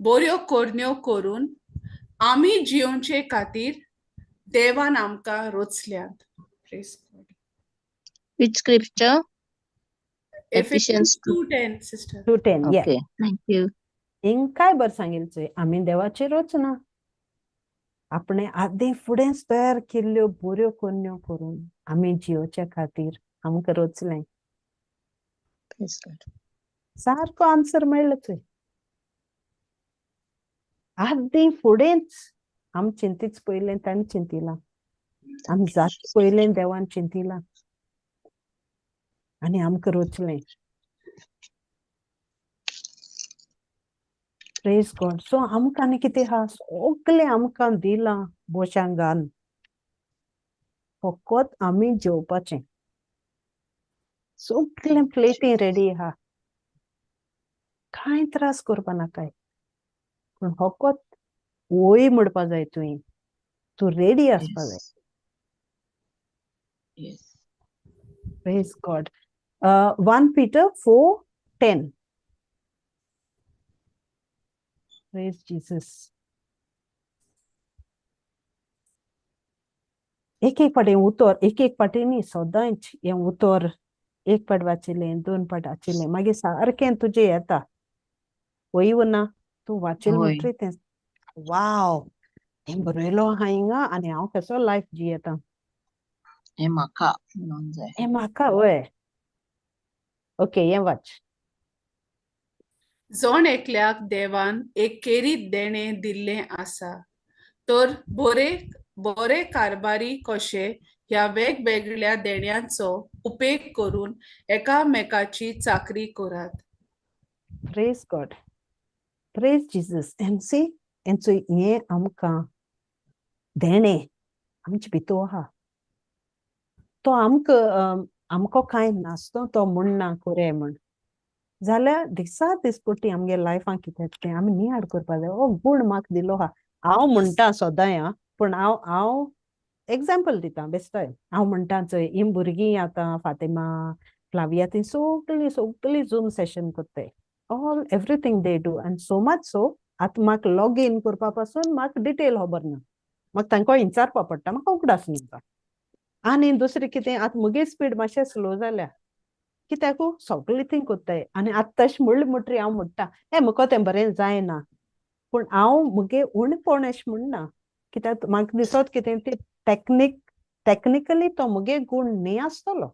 बऱ्यो करण्यो करून आमी जिवचे खातीर देवान आमकां रचल्यात Praise God. which scripture Ephesians Ephesians 2:10 sister 2:10 yeah okay thank you हिंग काय बर सांगिलचोय आमी देवाची रचना आपणे आदी फुडेंच तयार केल्ल्यो बऱ्यो करण्यो करून आमी जिवचे खातीर आमकां रचलें praise God सारको आन्सर मेळ्ळो चोय आदी फुडेंच आम चिंतीच पयलें ताणें चिंतिलां आम जाता पयलें देवान चिंतिलां आनी आमकां रचलें प्रेज गॉड सो आमकां आनी कितें आहा सगलें आमकां दिलां बोशांक घाल फकत आमी जेवपाचें सगलें प्लेटी रेडी आहा कांय त्रास करपा नाकाय पूण फकत वोय म्हणपा जाय तुवें तूं रेडी आसपा जाय yes praise God 1 Peter 4:10 praise Jesus एक पाटी उतर एक पाटीनी सदांच हें उतर एक पाट वाचिलें दोन पाट वाचिलें मागीर सारकें तुजें येता वय ना तूं वाचील होय. म्हणटरी तें वाव हें बरयलो आहा हिंगा आनी हांव कसो लायफ जियेता हें म्हाका म्हणून जाय हें म्हाका वय ओके हें वाच जण एकल्याक देवान एकेरीत देणें दिल्लें आसा तर बरे कारभारी कशे ह्या वेगवेगळ्या देण्यांचो उपेग करून एकामेकाची चाकरी करात प्रेज गॉड प्रेज जीसस एन सी हेंचो हें आमकां देणें आमचे भितर आहा तो आमको कांय नासतो तो म्हणना कोरे म्हण जाल्यार दिसा दिसपट्टी आमगे लायफान कितें तें आमी नियाड करपा जाय हो गूण म्हाका दिलो आहा हांव म्हणटा सदां पूण हांव एग्जाम्पल दिता बेश्टोय हांव म्हणटा चोय हीं भुरगीं आतां फातिमा फ्लाविया ती सगळीं झूम सेशन कोत्ताय ऑल एवरीथींग दे डू आनी सो मच सो आतां म्हाका लॉग इन करपा पासून म्हाका डिटेल खबर ना म्हाका तांकां विचारपा पडटा म्हाका उगडास दिता आनी दुसरें कितें आतां मुगे स्पीड मातशें स्लो जाल्या कित्याक सगळीं तीं कोत्ताय आनी आतां तशें म्हणलें म्हणटरी हांव म्हणटा म्हाका तें बरें जायना पूण हांव मुगे उणपण अशें म्हणना कित्याक म्हाका दिसत कितें तें टॅक्निकली तो मुगे गूण न्ही आसतलो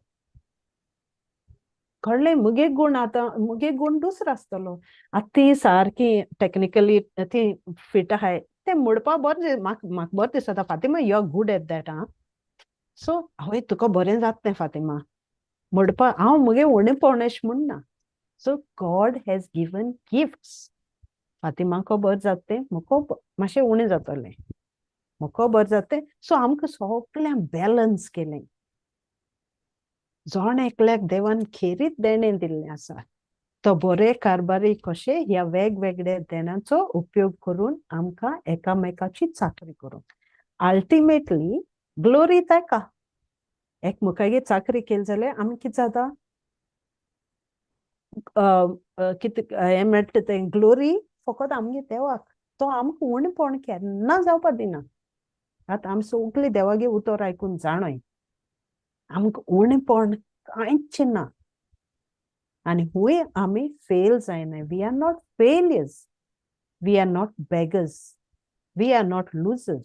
कळ्ळें मुगे गुण आतां मुगे गुण दुसरो आसतलो आतां ती सारकी टेक्निकली ती फीट आहाय ते म्हणपा बरें म्हाका बरें दिसता Fatima you are good at that आं सो आवय तुका बरें जाता तें फातिमा म्हणपा हांव मुगे उणेपण अशें म्हणना so God has given gifts फातिमाको बरें जाता तें मुको मातशें उणें जातलें मुको बरें जाता तें सो आमकां सगळ्यांक बॅलन्स केलें जोण एकल्याक देवान खेरीत देणें दिल्लें आसा तो बरे कारबारी कशे ह्या वेगवेगळ्या देणाचो उपयोग करून आमकां एकामेकाची चाकरी करून अल्टिमेटली ग्लोरी ताका एकमेकागे चाकरी केली जाल्यार आमी कितें जाता कितें हें मेळटा तें ग्लोरी फकत आमगे देवाक तो आमकां उणेपण केन्ना जावपा दिना आतां आमी सगळीं देवागे उतर आयकून जाणय आमकां उणेपण कांयच ना आनी हुंय आमी फेल जायनाय we are not failures we are not beggars we are not losers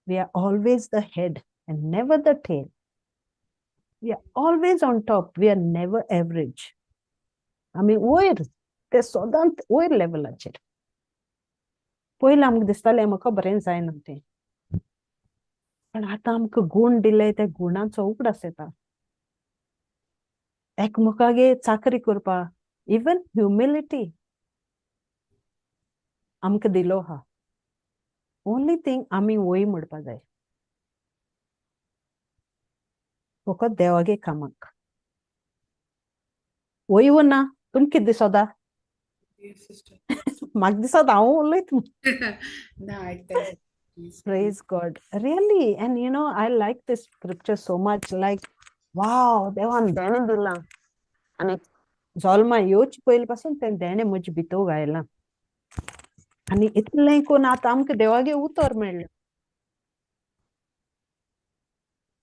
we are always the head and never the tail we are always on top we are never average आमी वयर ते सदांच वयर लेवलाचेर पयलीं आमकां दिसतालें म्हाका बरें जायना तें पण आतां आमकां गुण दिले त्या गुणाचो उगडास येता एकमेकागे चाकरी करपा इवन ह्युमिलिटी आमकां दिलो आहा ओन्ली थिंग आमी वय म्हणपा जाय फकत देवागे कामाक वय ना तुमकां कितें दिसता म्हाका दिसता हांव उलयता ना आयकता Praise God. Really, and you know, I like this scripture so much. Like, wow, देवान देणे दिला आणि जल्मा येवचे पयलीं पासून तें देणे म्हजे भितर घायला आनी इतलें कोन्न आतां आमकां देवागे उतर मेळ्ळें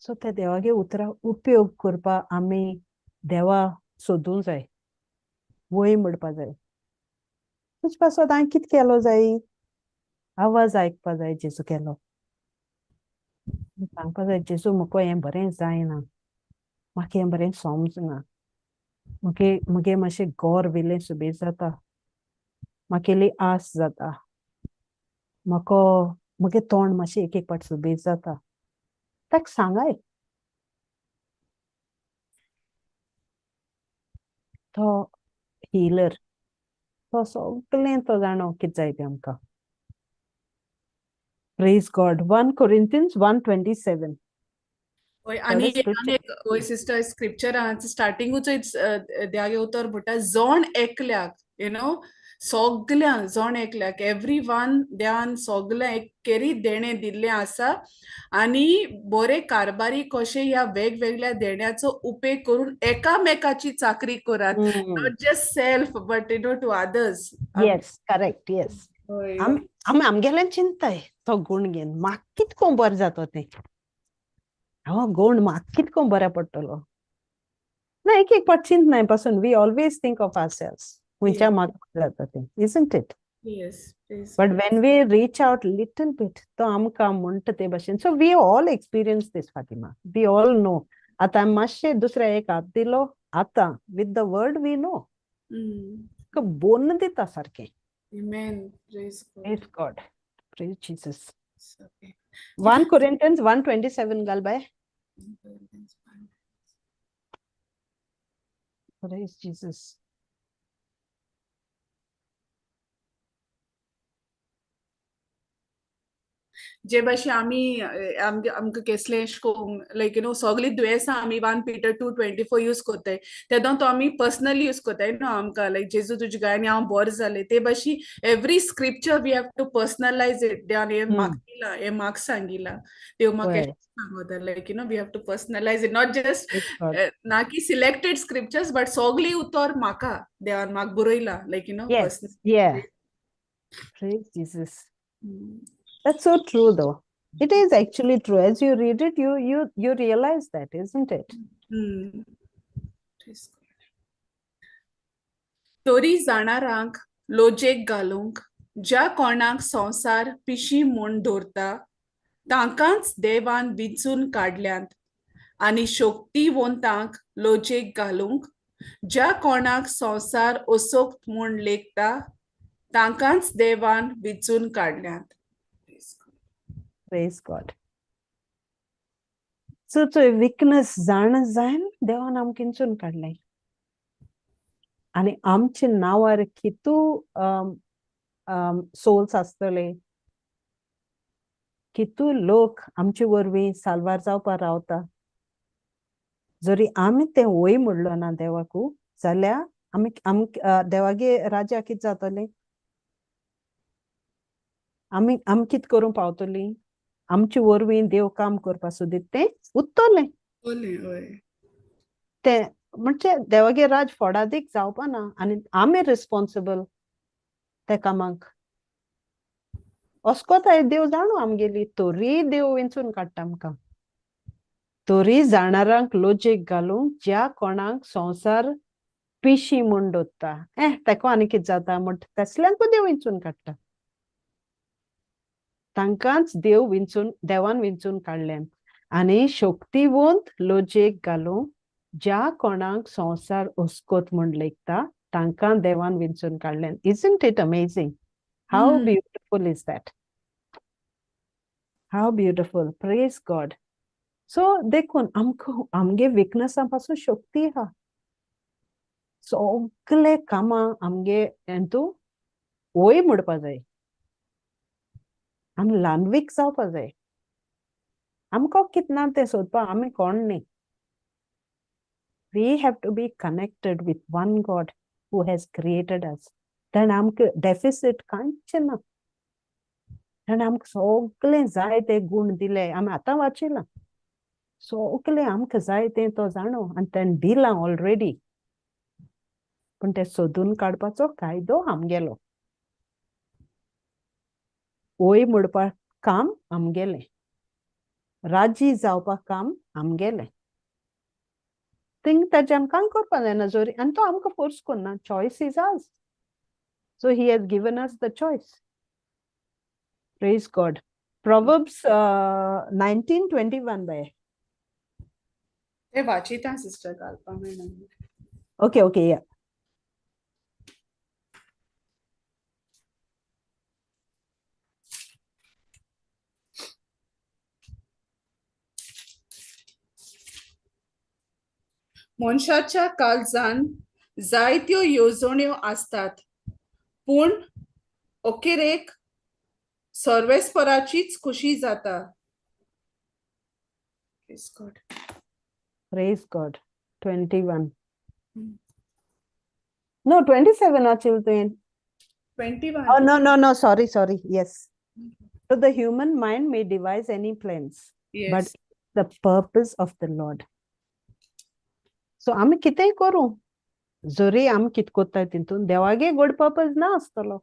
सो त्या देवागे उतरा उपयोग करपा आमी देवा सोदूं जाय वय म्हणपा जाय तुजे पासत हांवें कितें केलो जाय आवाज आयकपा जाय जेजू केलो सांगपा जाय जेजू म्हाका हें बरें जायना म्हाका हें बरें समजना मुगे मातशें गोर विलें सुबेज जाता म्हाकेली आस जाता म्हाका मुगे तोंड मातशें एक पाट सुबेज जाता ताका सांगाय तो हिलर तो सगळें तो जाणो कितें जाय तें आमकां Praise God. 1 Corinthians 1:27. आणि एक सिस्टर स्क्रिप्चर स्टार्टिंगूच देवागे उतर म्हणटा जोण एकल्याक यु नो सगळ्यांक जोण एकल्याक एवरी वन देवान सगळ्यांक एक केरी देणे दिल्ले आसा आनी बरे कारबारी कशे ह्या वेगवेगळ्या देण्याचो उपेग करून एकामेकाची चाकरी करात not just self but you know to others Yes, correct, yes. आमगेल्यान चिंताय तो गुण घेवन म्हाका कितको बरें जातो तें हो गुण म्हाका कितको बऱ्या पडटलो ना एक पाट चिंतनाय पासून we always think of ourselves खंयच्या म्हाका जाता तें isn't it? Yes, but when we reach out little bit तो आमकां म्हणटा ते भाशेन so we all experience this Fatima we all know आतां मातशें दुसऱ्या एक हात दिलो आतां with the word we know bone दिता सारकें Amen. Praise God. Praise God. Praise Jesus. 1 Corinthians 1:27 galbay. Praise Jesus. जे भाशे आमी आमकां केसलें लायक यु नो सगळीं दुयेंसां आमी 1 Peter 2:24 यूज कोत्ताय तेदोन तो आमी पर्सनली यूज कोत्ताय न्हू आमकां लायक जेजू तुजे गायनी हांव बरें जालें ते भाशी every scripture we have to personalise it देवान हें म्हाका दिलां हें म्हाका सांगिलां देव म्हाका सांगता like you know we have to personalise it not just ना की सिलेक्टेड स्क्रिप्चर्स बट सगळीं उतर म्हाका देवान म्हाका बरयलां like you know yeah praise Jesus. That's so true though. It is actually true. As you read it, you realize that, isn't it? तोरी जाणारांक लोजेक घालूंक ज्या कोणाक संसार पिशी म्हूण दवरता तांकांच देवान विचून काडल्यांत आनी शोक्तिवंतांक लोजेक घालूंक ज्या कोणाक संवसार ओसोक म्हूण लेखता तांकांच देवान विचून काडल्यात. Praise God. So weakness जाण जायन देवान आमकिंचून काडले आणि आमचे नावार कितू सोल्स आसतले कितू लोक आमचे वरवीं साल्वार जावपा रावता जरी आमी ते वय म्हणलो ना देवाकू जाल्यार आमी देवागे राजा कित जातले आमी कित करूंक पावतली आमचे वरवीं देव काम करपा सोदीत ते उत्तोले ते म्हणजे देवागे राज फोडादीक जावपा ना आनी आमी रिस्पॉन्सिबल त्या कामाक अस्कोताय देव जाणू आमगेली तोरी देव वेंचून काडटा आमकां तोरी जाणारांक लोजेक घालूंक ज्या कोणाक संवसार पिशी म्हूण दोत्ता तेको आनी कित जाता म्हण तसल्यांकू देव वेंचून काडटा तांकांच देवान विंचून काडले आनी शोक्तिवंत लोजेक घालूंक ज्या कोणाक संवसार ओस्कोत म्हूण लेखता तांकां देवान विंचून काडले Isn't it amazing? How beautiful is that? How beautiful. Praise God. So देखून आमगे विकनेसा पासून शक्ती हा सगळे कामां आमगे हेतू वय म्हणपा जाय आमी ल्हानवीक जावपा जाय आमकां कित ना तें सोदपा आमी कोण न्ही We have to be connected with one God who has created us. Then आमकां डेफिसिट कांयच ना ताणें आमकां सगळें जाय ते गूण दिले आमी आतां वाचिलां सगळें आमकां जाय तें तो जाणो आनी ताणें दिलां ऑलरेडी पूण तें सोदून काडपाचो कायदो आमगेलो वय म्हणपाक काम आमगेलें राजी जावपाक काम आमगेलें थिंग ताच्यान कांय करपा जायना जोरी आनी तो आमकां फोर्स करना choice is ours so he has given us the choice praise God Proverbs 19:21 बाय ते वाचिता सिस्टर घालपा मेळना ओके या मनशाच्या काळजान जायत्यो येवजण्यो आसतात पूण अखेरेक सर्वेस्पराचीच खुशी जाता. Praise God. 21. No, 27 actually. 21. Oh, no. Sorry. Yes. So the human mind may devise any plans, Yes. but the purpose of the Lord. So आमी कितेंय करूं जरी आमी कित कोत्ताय तितून देवागे गुड पर्पज ना आसतलो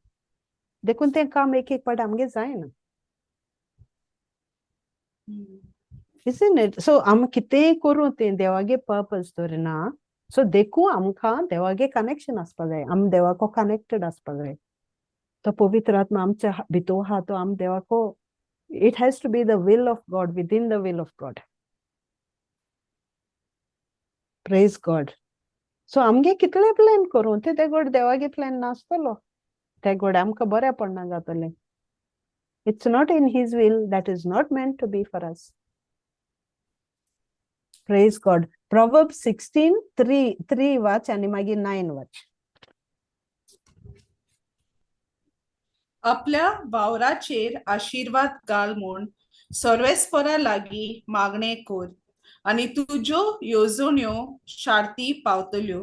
देखून तें काम एक पाट आमगे जायना Isn't it? So आमी कितेंय करूं तें देवागे पर्पज तर ना सो देखून आमकां देवागे कनेक्शन आसपा जाय आमी देवाको कनेक्टेड आसपा जाय तो पवित्र आत्मा आमच्या भितर आहा तो आमी देवाको it has to be the will of God within the will of God. Praise God. So आमगे कितले प्लॅन करूं ते गोड देवागे प्लॅन नासतलो ते गोड आमकां बरें पडना जातलें It's not in his will that is not meant to be for us. Praise God. Proverbs 16:3 watch आणि मागीर 9 watch. आपल्या वावराचेर आशीर्वाद घाल म्हूण सर्वेस्परा लागीं मागणें कर आनी तुज्यो येवजण्यो शार्ती पावतल्यो.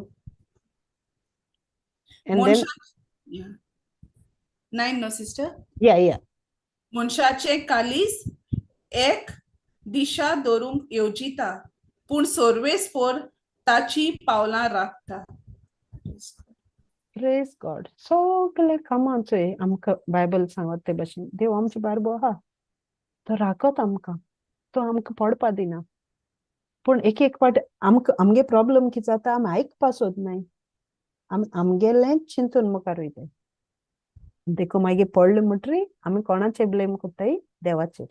And then, Nine, no sister? yeah. मनशाचे कालीस एक दिशा दवरूंक येवजिता पूण सर्वेस्पर ताची पावलां राखता. Praise God. सगळे कामांचोय आमकां बायबल सांगत ते भाशेन देव आमचे बारबो आहा तो राखत आमकां तो आमकां पडपा दिना पूण एक पाट आमगे प्रॉब्लेम कितें जाता आमी आयकपा सोदनाय आमगेलें चिंतून मुखार वयताय देखून मागीर पडलें म्हणटरी आमी कोणाचे ब्लेम कोत्ताय देवाचेर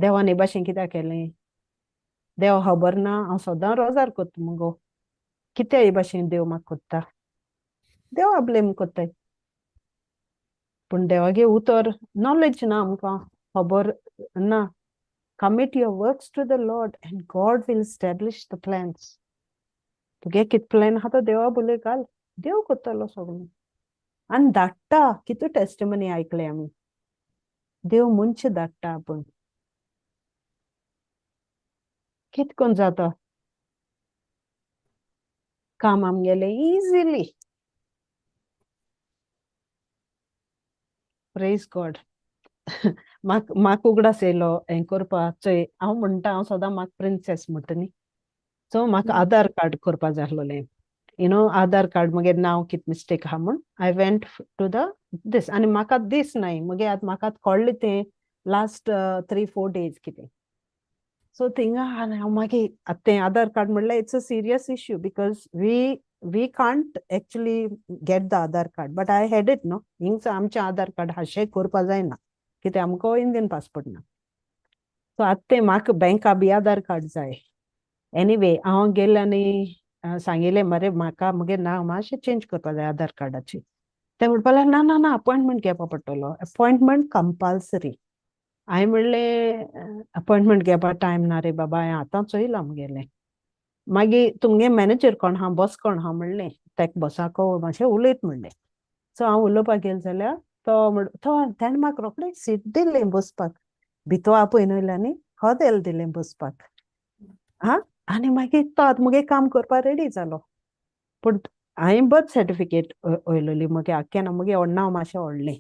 देवान हे भाशेन कित्याक केलें देव खबर ना हांव सदां रोजार कोत्ता मुगो कित्या हे भाशेन देव म्हाका कोत्ता देवा ब्लेम कोत्ताय पूण देवागे उतर नॉलेज ना आमकां खबर ना commit your works to the Lord and God will establish the plans तुगे कित प्लॅन आहा तो देवा बोले घाल देव कोत्तलो सगळें आनी धाडटा कितू टेस्टिमनी आयकले आमी देव मनशां धाडटा आपूण कित कोन्न जाता काम आमगेलें इजिली प्रेज गॉड म्हाका उगडास येयलो हें करपा चोय हांव म्हणटा हांव सदां म्हाका प्रिन्सेस म्हणटा न्ही सो म्हाका आधार कार्ड करपा जाय आसलोलें आधार कार्ड म्हगे नांव कित मिस्टेक आहा म्हूण आय वेंट टू द दीस आनी म्हाका दीस नाय म्हगे आतां म्हाका कळ्ळें तें लास्ट 3-4 days कितें सो थिंगा हांव मागीर तें आधार कार्ड म्हणल्यार it's a serious issue because we can't actually get the Aadhaar card but I had it न्हू हिंगसर आमचें आधार कार्ड अशें करपा जायना कित्याक आमकां इंडियन पासपोर्ट ना सो आतां तें म्हाका बँका बी आधार कार्ड जाय एनीवे हांव गेलें आनी सांगिल्लें मरे म्हाका म्हगे नांव मातशें चेंज करपा जाय आधार कार्डाचेर ते म्हणपा लागले ना ना ना अपॉयंटमेंट घेवपा पडटलो अपॉयंटमेंट कंपल्सरी हांवें म्हणलें अपॉयंटमेंट घेवपा टायम ना रे बाबा हांवें आतां चोयलां म्हगेलें मागीर तुमगे मॅनेजर कोण आहा बॉस कोण आहा म्हणलें तेका बॉसाको मातशें उलयत म्हणलें सो हांव उलोवपाक गेलें जाल्यार ताणें म्हाका रोखडें सीट दिलें बसपाक भितो आपयन वयलें आनी खोदेल दिलें बसपाक हा आनी मागीर तो आतां मुगे काम करपा रेडी जालो पूण हांवें बर्थ सर्टिफिकेट वयलोली म्हगे आख्यान मुगे नांव मातशें व्हडलें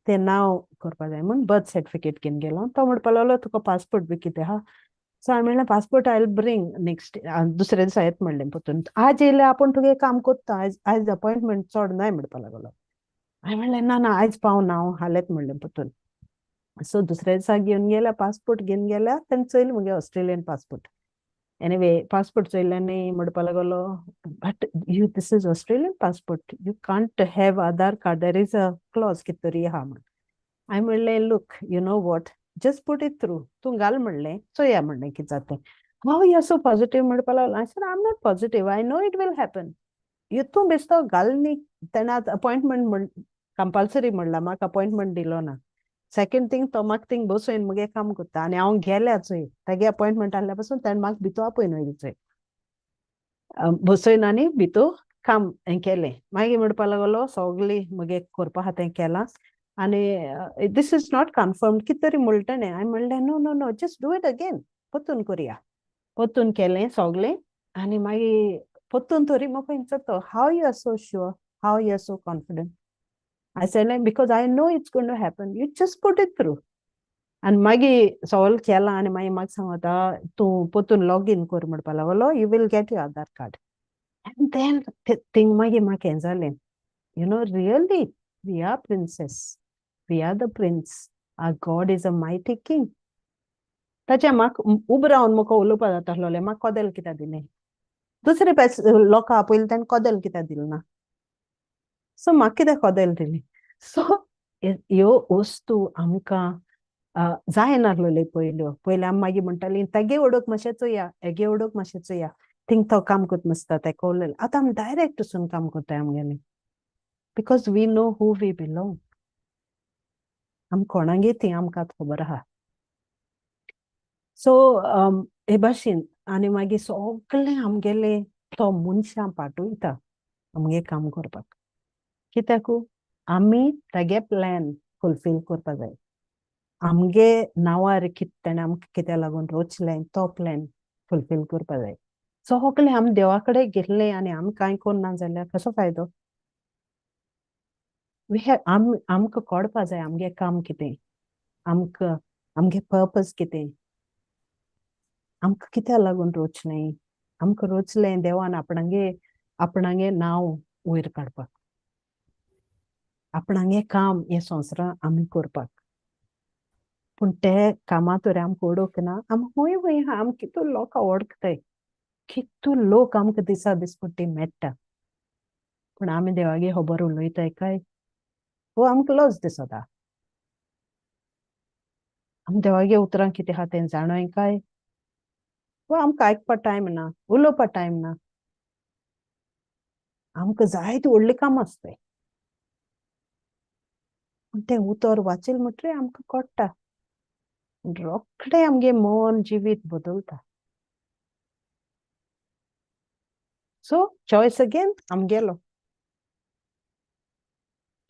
तें नांव करपा जाय म्हूण बर्थ सर्टिफिकेट घेवन गेलो तो म्हणपा लागलो तुका पासपोर्ट बी कितें आहा सो हांवें म्हणलें passport I will bring next दुसरे दिसा येता म्हणलें पोतून आज येयल्यार आपूण तुगे काम कोत्ता आयज अपॉयंटमेंट चड नाय म्हणपा लागलो हांवें म्हणलें ना ना आयज पावना हांव हालेत म्हणलें पोतून सो दुसऱ्या दिसा घेवन गेल्यार पासपोर्ट घेवन गेल्यार तेणें चोयलें मुगे ऑस्ट्रेलियन पासपोर्ट एनीवे पासपोर्ट चोयल्ल्यानी म्हणपा लागलो but you this is Australian passport you can't have Aadhaar card there is a clause कितें तरी आहा म्हण हांवें म्हणलें look you know what just put it through तूं घाल म्हणलें चोया म्हणलें कितें जाता तें हांव यू सो पॉझिटिव्ह म्हणपा लागलो I said I am not positive I know it will happen तूं बेश्तो घाल न्ही तेणें आतां अपॉयंटमेंट कंपल्सरी म्हणलां म्हाका अपॉयंटमेंट दिलो ना सेकंड थिंग तो म्हाका थिंग बसोवन मुगे काम करता आनी हांव गेल्या चोय तेगे अपॉयंटमेंट आहल्या पासून ताणें म्हाका भितो आपयन वयलें चोय बसयन आनी भितो काम हें केलें मागीर म्हणपा लागलो सगळें मुगे करपा आहा तें केलां आनी दीस इज नॉट कन्फर्म्ड कितें तरी म्हणलें ताणें हांवें म्हणलें no no no just do it again पोतून करया पोतून केलें सगळें आनी मागीर पोतून तरी म्हाका विचारता how you are so sure how you are so confident I said, because I know it's going to happen. You just put it through. And मागीर सॉल्व केला आनी मागीर म्हाका सांगता तूं पोतून लॉगीन कर म्हणपा लागलो you will get your Aadhaar card and then thing मागीर म्हाका हें जालें you know really we are princess we are the prince our God is a mighty king ताचें म्हाका उबो रावन म्हाका उलोवपा जाता आसलोलें म्हाका कोदेल कित्याक दिलें दुसरे लोकां आपयलें ताणें कोदेल कित्याक दिलें ना सो म्हाका कितें कोदेल दिली सो ह्यो वस्तू आमकां जाय नासलोल्यो पयलीं आमी मागीर म्हणटालीं तेगे ओडोक मातशें चोया हेगे ओडोक मातशें चोया थिंग तो काम कोता मसता तेका उलयलें आतां आमी डायरेक्ट वचून काम कोताय आमगेलें because we know who we belong आमी कोणागे ती आमकां खबर आहा सो हे भाशेन आनी मागीर सगळें आमगेलें तो मनशां पाठयता आमगे काम करपाक कित्याक आमी तेगे प्लॅन फुलफील करपा जाय आमगे नांवार ताणें आमकां कित्या लागून रचलें तो प्लॅन फुलफील करपा जाय सगळें आमी देवा कडेन गेल्लें आनी आमी कांय करना जाल्यार कसो फायदो आमकां कळपा जाय आमगे काम कितें आमकां आमगे पर्पज कितें आमकां कित्या लागून रचलें आमकां रचलें देवान आपणागे नांव वयर काडपाक आपणागे काम हे संवसारांत आमी करपाक पूण ते कामा तर आमकां ओळख ना आमी हूंय हूंय आहा आमी कितू लोकां वळखताय कितू लोक आमकां दिसा दिसपट्टी मेळटा पूण आमी देवागे खबर उलयताय काय वो आमकां लज दिसता आमी देवागे उतरां कितें आहा तें जाणोय काय वो आमकां आयकपा टायम ना उलोवपा टायम ना आमकां जायती व्हडली काम आसताय ते उतर वाचील म्हणटरी आमकां कळटा रोखडे आमगे मन जिवीत बदलता सो चॉयस अगेन आमगेलो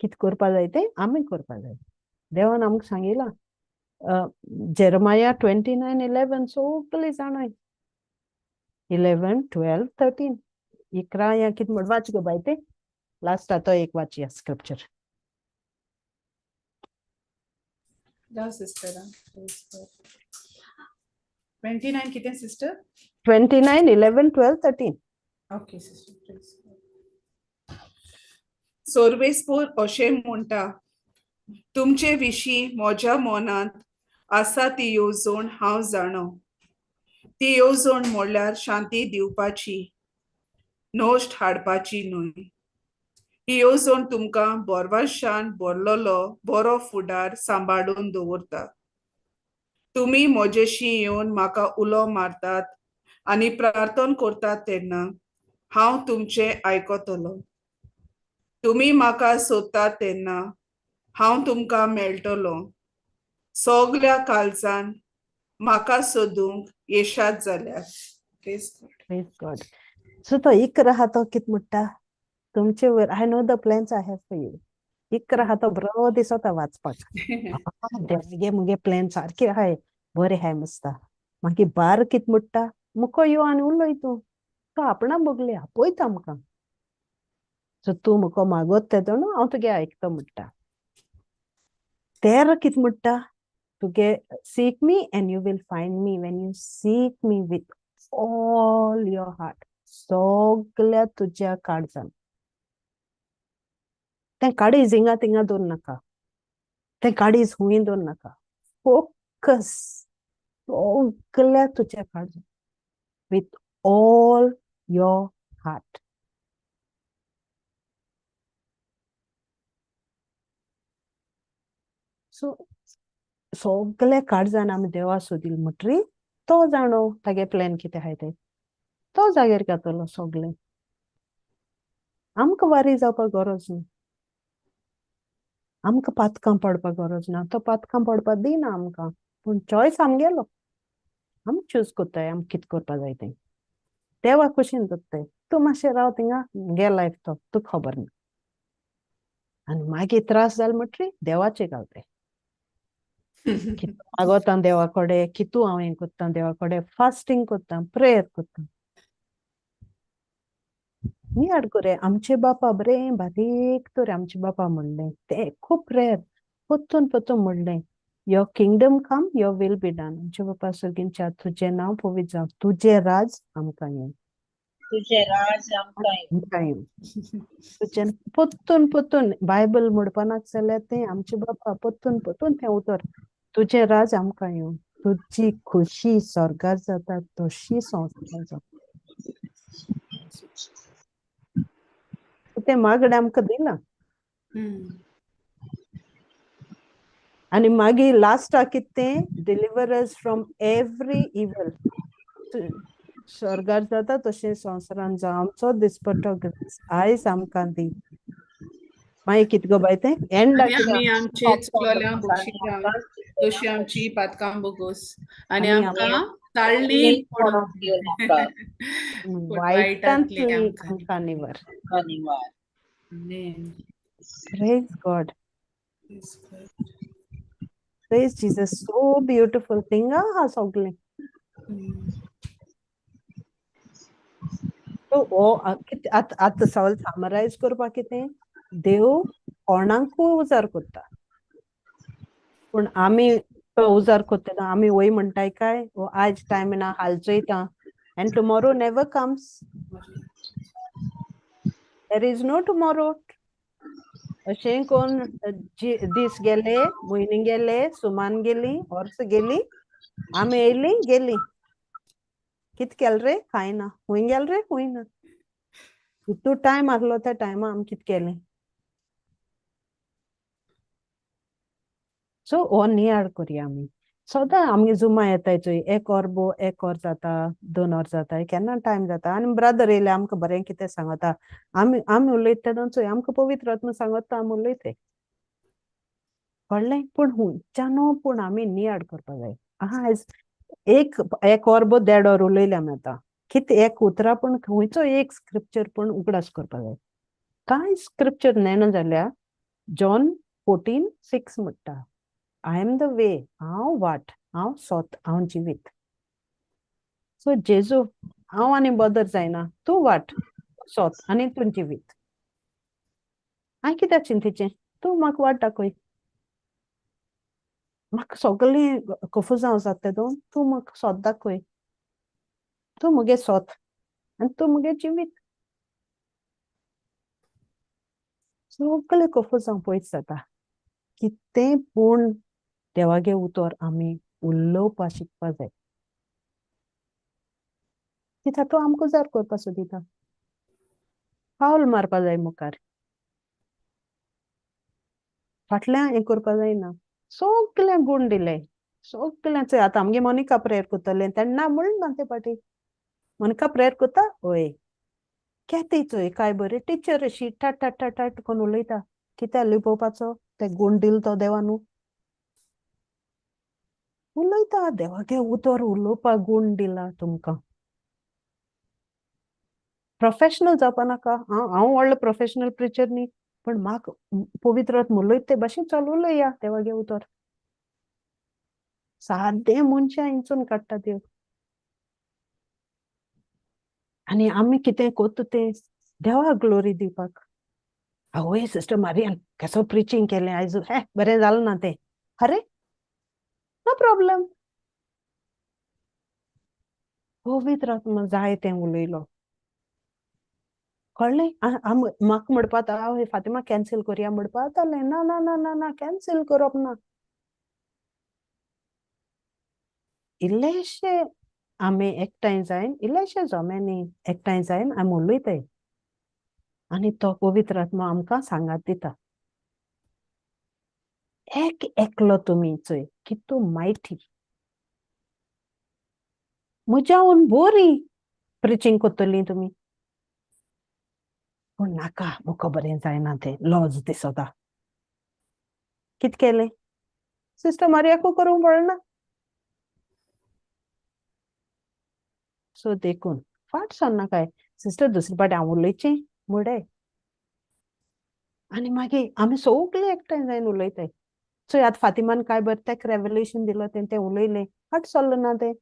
कित करपा जाय ते आमी करपा जाय देवान आमकां सांगिला जेरमाया 29:11 सगळी जाणाय 11, 12, 13 इकरा या कित म्हण वाच गो बाय ते लास्ट आतां एक वाचया स्क्रिप्चर जाऊ सिस्टर 29 कितें सिस्टर 29, 11, 12, 13 ओके सिस्टर सोर्वेस्पोर अशें म्हणटा तुमचे विशीं म्हज्या मनांत आसा ती येवजण हांव जाणो ती येवजण म्हणल्यार शांती दिवपाची नोश्ट हाडपाची न्हय ही येवजण तुमकां बोरवाशान भरलोलो बरो फुडार सांबाळून दवरता तुमी म्हजेशी येवन म्हाका उलो मारतात आनी प्रार्थना करतात तेन्ना हांव तुमचें आयकतलो तुमी म्हाका सोदतात तेन्ना हांव तुमकां मेळटलो सगल्या काळजान म्हाका सोदूंक येशात जाल्यार Praise God. So तो इकरा हा तो कित म्हणटा तुमचे वयर I know the plans I have for you इकरा हा तो बरो दिसता वाचपाक देवागे मुगे प्लॅन सारके आहाय बरे हाय मस्ता मागीर बार कित म्हणटा मुको यो आनी उलय तूं तो आपणा बगले आपयता आमकां सो तूं मुको मागोत तेदो न्हू हांव तुगे आयकता म्हणटा तेर कित म्हणटा तुगे seek me and you will find me when you seek me with all your heart सगल्या तुज्या काळजान तें काडीज हिंगा तिंगा दवर नाका तें काडीज हुंय दवर नाका फोकस सगल्या तुज्या काळजान with all your heart so सगल्या काळजान आमी देवा सोदील म्हणटरी तो जाणो तागे प्लॅन कितें आहाय ते तो जाग्यार घातलो सगलें आमकां वारी जावपाक गरज ना आमकां पातकां पडपाक गरज ना तो पातकां पडपाक दिना आमकां पूण चॉयस आमगेलो आमी चूज कोत्ताय आमी कित करपा जाय तें देवा कुशीन दत्ताय तूं मातशें राव थिंगा गे लायफ तो तुका खबर ना आनी मागीर त्रास जाल म्हणटरी देवाचे घालताय कितू मागोता देवा कोडे कितू हांव हें कोत्ता देवा कोडे फास्टींग कोत्ता प्रेयर कोत्ता नी आडकोरे आमचे बापा बरे बारीक तर आमचे बापा म्हणलें ते खूब प्रेयर पोत्तून पोत्तून म्हणलें your kingdom come your will be done आमचे बापा सगळींच्या तुजें नांव पवित्र जावं तुजें राज आमकां येवं तुझे राज आमकां तुजें पोत्तून पोत्तून बायबल म्हणपानाक जाल्यार तें आमचे बापा पोत्तून पोत्तून तें उतर तुजें राज आमकां येवं तुजी खुशी स्वर्गार जाता तशी संवसारार जावं तें मागणें आमकां दिलां आनी मागीर लास्टाक कितें डिलिव्हर अस फ्रॉम एवरी इवल स्वर्गार जाता तशें संवसारान जावं आमचो दिसपट्टो ग्रेस आयज आमकां दी मागीर कितें गो बाय तें एंडाक आमी आमचे चुकलोल्यांक बक्षिसां तशी आमची पातकां बोगोस आनी आनी आमकां ताळणी पडोंक दिवं नाका वायटांतली वायटांतली आमकां आमकां निवार निवार praise God praise Jesus so beautiful थिंगा हा सगलें सो हो आतां सगळें समरायज करपाक कितें देव कोणाकूय उजार कोत्ता पूण आमी तो उजार कोत्तना आमी वय म्हणटाय काय आज टायम ना हाल Choyta and tomorrow never comes there is no tomorrow अशें कोण दीस गेले म्हयने गेले सुमान गेली वर्स गेली आमी येयली गेली कित केलें रे कांय ना खूंय गेल रे खूंय ना तूं टायम आहलो त्या टायमा आमी कित केलें सो हो नियाळ करया आमी सदां आमगे जुमा येताय चोय 1 वर जाता 2 वर जाता केन्ना टायम जाता आनी ब्रदर येयले आमकां बरें कितें सांगता आमी उलयता तेदोन चोय आमकां पवित्र आत्मा सांगता आमी उलयताय कळ्ळें पूण हुंयच्यान पूण आमी नियाड करपा जाय आयज एक वर 1.5 वर उलयलें आमी आतां कितें एक उतरां पूण खंयचो एक स्क्रिप्चर पूण उगडास करपा जाय कांय स्क्रिप्चर नेना जाल्यार जॉन 14:6 म्हणटा आय एम द वे हांव वाट हांव सोत हांव जिवीत सो जेजू हांव आनी बदर जायना तूं वाट सोत आनी तूं जिवीत हांवें कित्याक चिंतेचें तूं म्हाका वाट दाखय म्हाका सगळें कन्फ्यूज जाता तेदोन तूं म्हाका सोत दाखय तूं मुगे सोत आनी तूं मुगे जिवीत सगळें कन्फ्यूज जावन पयस जाता कितें पूण देवागे उतर आमी उलोवपा शिकपा जाय कित्याक तो आमकां उजार करपा सोदिता पावल मारपा जाय मुखार फाटल्यान हें करपा जायना सगळ्यांक गूण दिले सगळ्यांचें आतां आमगे मोनिका प्रेयर कोत्तलें तेन्ना म्हणना ते पाटी मोनिका प्रेयर कोत्ता ओय केती चोय काय बरें टिचर अशी टाट टाट टाट टाट कोन्न उलयता कित्याक लिपोवपाचो ते गूण दिल तो देवानू उलयता देवागे उतर उलोवपाक गूण दिला तुमकां प्रोफेशनल जावपा नाका हांव व्हडलो प्रोफेशनल प्रिचर न्ही पण म्हाका पवित्र आत्मा उलयता ते भाशेन चालू उलया देवागे उतर सादें मनशां हिंचून काडटा देव आनी आमी कितें कोत्ता तें देवाक ग्लोरी दिवपाक आवय सिस्टर मारियान केसो प्रिचींग केलें आयज बरें जालें ना तें अरे नो प्रॉब्लेम पवित्र आत्मा जाय तें उलयलो कळ्ळें म्हाका म्हणपा आवय फातिमा कॅन्सील करया म्हणपा जातालें ना ना ना ना ना कॅन्सील करप ना इल्लेशें आमी एकठांय जायन इल्लेशें जोमेनी एकठांय जायन आमी उलयताय आनी तो पवित्र आत्मा आमकां सांगात दिता एक एकलो तुमी चोय कितू मायठी म्हज्याहून बरी प्रिचींग कोत्तलीं तुमी पूण नाका मुको बरें जायना तें लॉज दिसोता कित केलें सिस्टर मारियाकू करूंक पडना सो देखून फाट सोन्ना काय सिस्टर दुसरे पाटी हांव उलयचें मुडे आनी मागीर आमी सगळीं एकठांय जायन उलयताय चोय आतां फातिमान काय बरें तेका रेवलेशन दिलो तें उलयलें फाट सोल्ल ना तें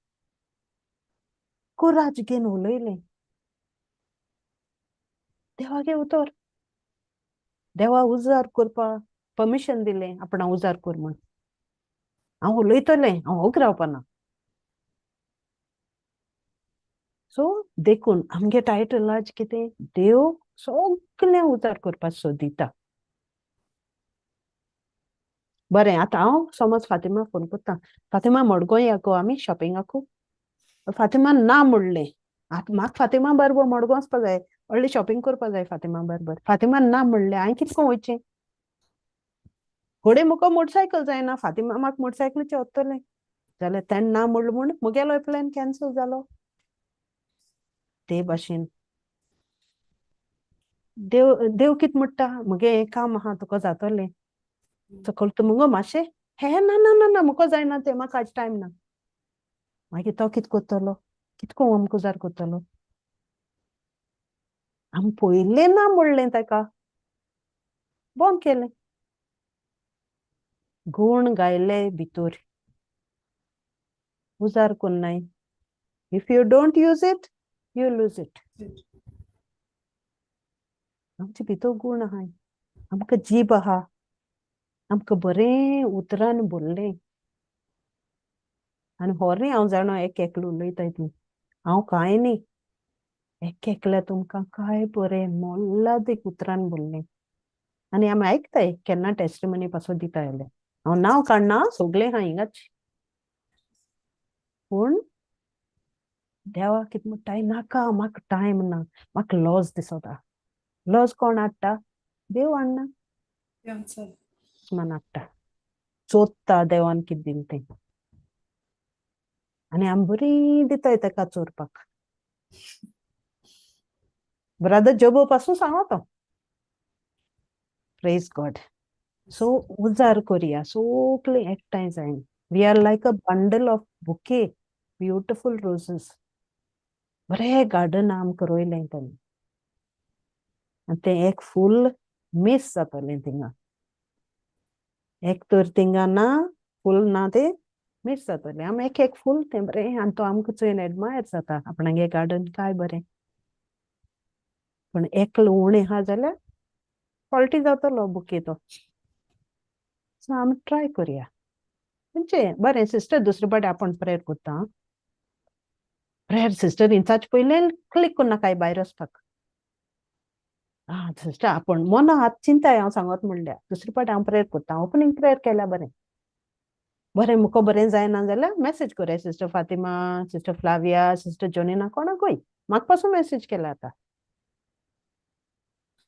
कुराज घेवन उलयलें देवागे उतर देवा उजार करपा परमिशन दिलें आपणा उजार कर म्हण हांव उलयतलें हांव ओग रावपाना सो देखून आमगे टायटल आज कितें देव सगळें उजार करपा सोदिता बरें आतां हांव समज फातिमा फोन कोत्ता फातिमा मडगों या गो आमी शॉपिंगाकू फातिमान ना म्हणलें आतां म्हाका फातिमा बरोबर मडगों वचपा जाय व्हडलें शॉपिंग करपा जाय फातिमा बरोबर फातिमान ना म्हणलें हांवें कितें कोन्न वयचें घोडे मुको मोटरसायकल जायना फातिमा म्हाका मोटरसायकलीचेर वतलें जाल्यार तेन्ना ना म्हणलें म्हूण मुगेलो प्लॅन कॅन्सल जालो ते भाशेन देव देव कितें म्हणटा मुगे हें काम आहा तुका जातलें सकयल तूं मुगो मातशें हे ना ना ना ना मुको जायना तें म्हाका आज टायम ना मागीर तो कितें कोत्तलो कितें कोन्न आमकां उजार कोत्तलो आमी पयलें ना म्हणलें ताका बंद केलें गूण गायले भितर उजार कोन्नाय if you don't use it you lose it आमचे भितर गूण आहाय आमकां जीब आहा आमकां बरें उतरान बोल्लें आनी होरें हांव जाणा एक एकलो उलयताय ती हांव कांय न्ही एक एकल्या तुमकां काय बरें मोल्लादीक उतरान बोल्लें आनी आमी आयकताय केन्ना टेस्टिमनी पासो दिता जाल्यार हांव नांव काडना सगळें आहा हिंगाच पूण देवा कितें म्हणटाय नाका म्हाका टायम ना म्हाका लॉस दिसोता लॉस कोण हाडटा देव हाडना मन हाडटा चोदता देवान कितें दिलें तें आनी आमी बरी दिताय ताका चोरपाक. ब्रदर जोबो पासून सांगो तो. Praise God. सो उजार कोरया सोगलीं एकठांय जायन. We are like a bundle of bouquet, beautiful roses. बरें गार्डन आमकां रोयलें ताणें. आनी तें एक फूल मिस जातलें थिंगा. एक तर थिंगा ना, फूल ना तें मिस जातलें. आमी एक फूल तें बरें आनी तो आमकां चोयन एडमायर जाता. आपणागे गार्डन काय बरें. पण एकलो उणें आहा जाल्यार फाल्टी जातलो बुके तो. सो आमी ट्राय कोरया. म्हणजे बरें सिस्टर दुसरे पाटी आपण प्रेयर कोत्ता. प्रेयर सिस्टर इंचाच पयलें क्लिक कोन्नाकाय भायर वचपाक. सिस्टर आपण मोना आत चिंताय हांव सांगत म्हणल्यार दुसरे पाटी हांव प्रेयर कोत्ता. ओपनिंग प्रेयर केल्या बरें. बरें मुको बरें जायना जाल्यार मेसेज कोराय sister Fatima, sister Flavia, sister Jonina कोणाकूय. म्हाका पासून मेसेज केला आतां.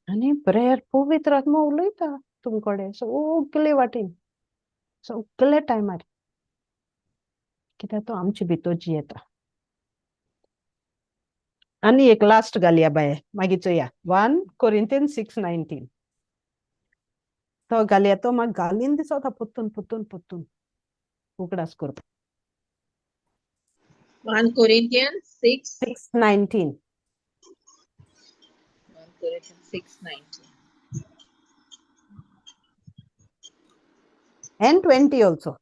आनी प्रेयर पवित्र आत्मा उलयता तुमकोडे सगले वाटेन, सगले टायमार. कित्याक तो आमचे भितर जियेता. आनी एक लास्ट घालया बाये मागीर चोया. 1 Corinthians 6:19. तो घालया. तो म्हाका घालीन दिसोता पुत्तून उगडास करता. 1 Corinthians 6. 6:19. 1 Corinthians 6:19. And 20 also.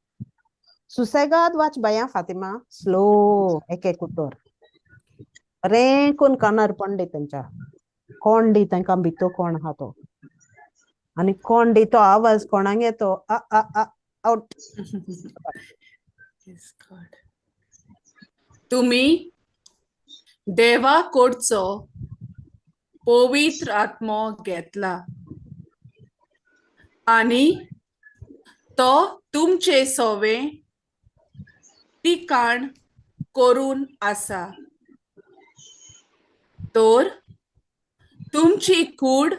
सुसेगाद वाच बाया फातिमा. स्लो एक उतर. बरें कोण कानार पडले तेंच्या. कोण दी तांकां भितो कोण आहा तो. आनी कोण दी तो आवाज कोणाक येतो आउट. तुम्ही देवा कडचो पवित्र आत्मो घेतला आनी तो तुमचे सोवे ठिकाण करून आसा. तर तुमची कूड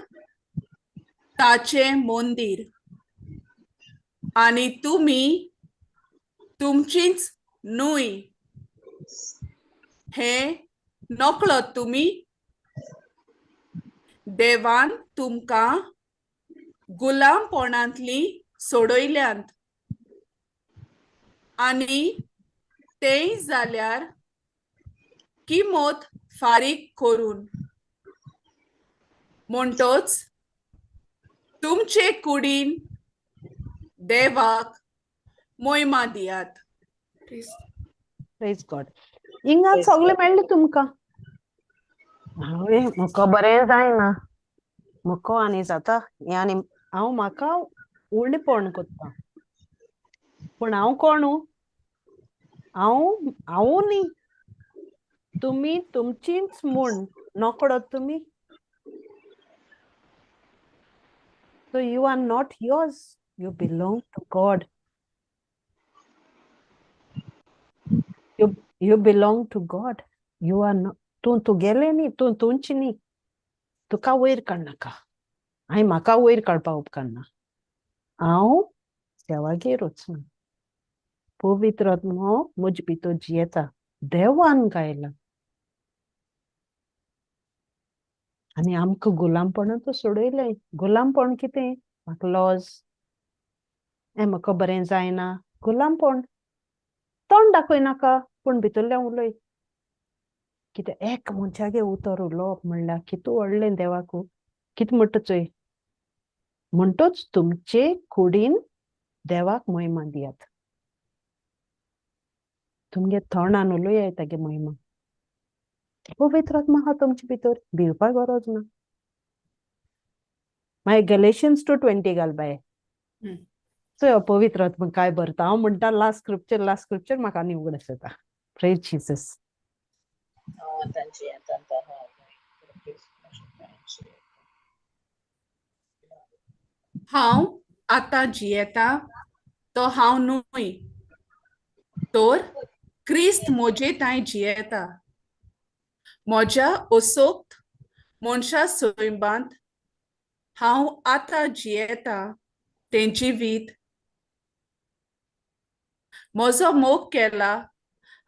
ताचे मंदिर आनी तुम्ही तुमचीच न्हय हे नकळत तुम्ही देवान तुमकां गुलामपणांतली सोडयल्यांत आनी तेय जाल्यार किंमत फारीक करून. म्हणटोच तुमचे कुडीन देवाक मोहिमा दियात. Praise God. हिंगा सगळे मेळ्ळे तुमकां. मुको बरें जायना. मुको आनी जाता हें आनी हांव म्हाका उणेपण कोत्ता. पूण हांव कोणू? हांव न्ही. तुमी तुमचीच म्हूण नकळत तुमी. So you are not yours. You belong to God. You belong to God. You are not. तू गेले न्ही. तू तुमची न्ही. तुका वयर काडनाका. हांवें म्हाका वयर काडपा उपकारना. हांव देवागेर वचून पवित्र आत्मो म्हजे भितर जियेता. देवान गायला. आनी आमकां गुलामपणांतूं सोडयलें. गुलामपण कितें? म्हाका लॉज. म्हाका बरें जायना. गुलामपण. तोंड दाखयनाका पूण भितरल्यान उलय. कित्याक एक मनशागे उतर उलोवप म्हणल्यार कितू व्हडलें देवाकू. कितें म्हणटा चोय. म्हणटोच तुमचे कुडीन देवाक महिमा दियात. तुमगे तोंडान उलयाय तागे महिमा. पवित्र आत्मा आहा तुमचे भितर. भिवपाक गरज ना. मागीर Galatians 2:20 घाल बाये. चोय पवित्र आत्मा काय भरता. हांव म्हणटा लास्ट स्क्रिप्चर म्हाका आनी उगडास येता. Praise Jesus. हांव आतां जियेता तो हांव न्हय, तर क्रिस्त म्हजे ताईं जियेता. म्हज्या ओसोक्त मनशा सोयबांत हांव आतां जियेता तें जिवीत म्हजो मोग केला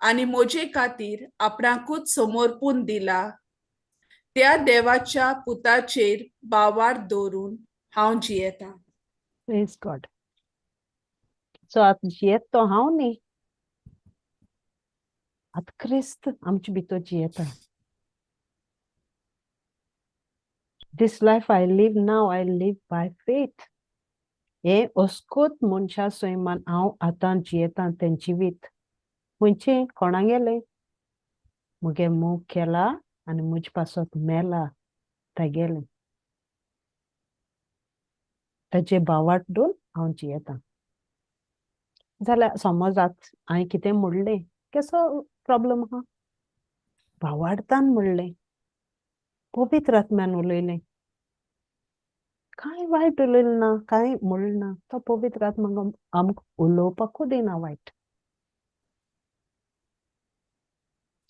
आणि म्हजे खातीर आपणाकूच समर्पून दिला. त्या देवाच्या पुताचेर बावार दवरून हांव जियेतां. Praise God. सो आतां जियेत तो हांव न्ही, आतां क्रिस्त आमचे भितर जियेता. This life I live now, I live by faith. हे अस्कोत मनशा सैमान हांव आतां जियेतां तें जिवीत. खंयचें कोणागेलें? मुगे मोग केला आनी मुजे पासत मेला तेगेलें. तेजे बावाटून हांव जियेतां. जाल्यार समज हांवें कितें म्हणलें, केसो प्रॉब्लेम आहा? भावार्थान म्हणलें, पवित्र आत्म्यान उलयलें, कांय वायट उलयलें ना, कांय म्हणलें ना. तो पवित्र आत्मा आमकां उलोवपाकूच दिना वायट.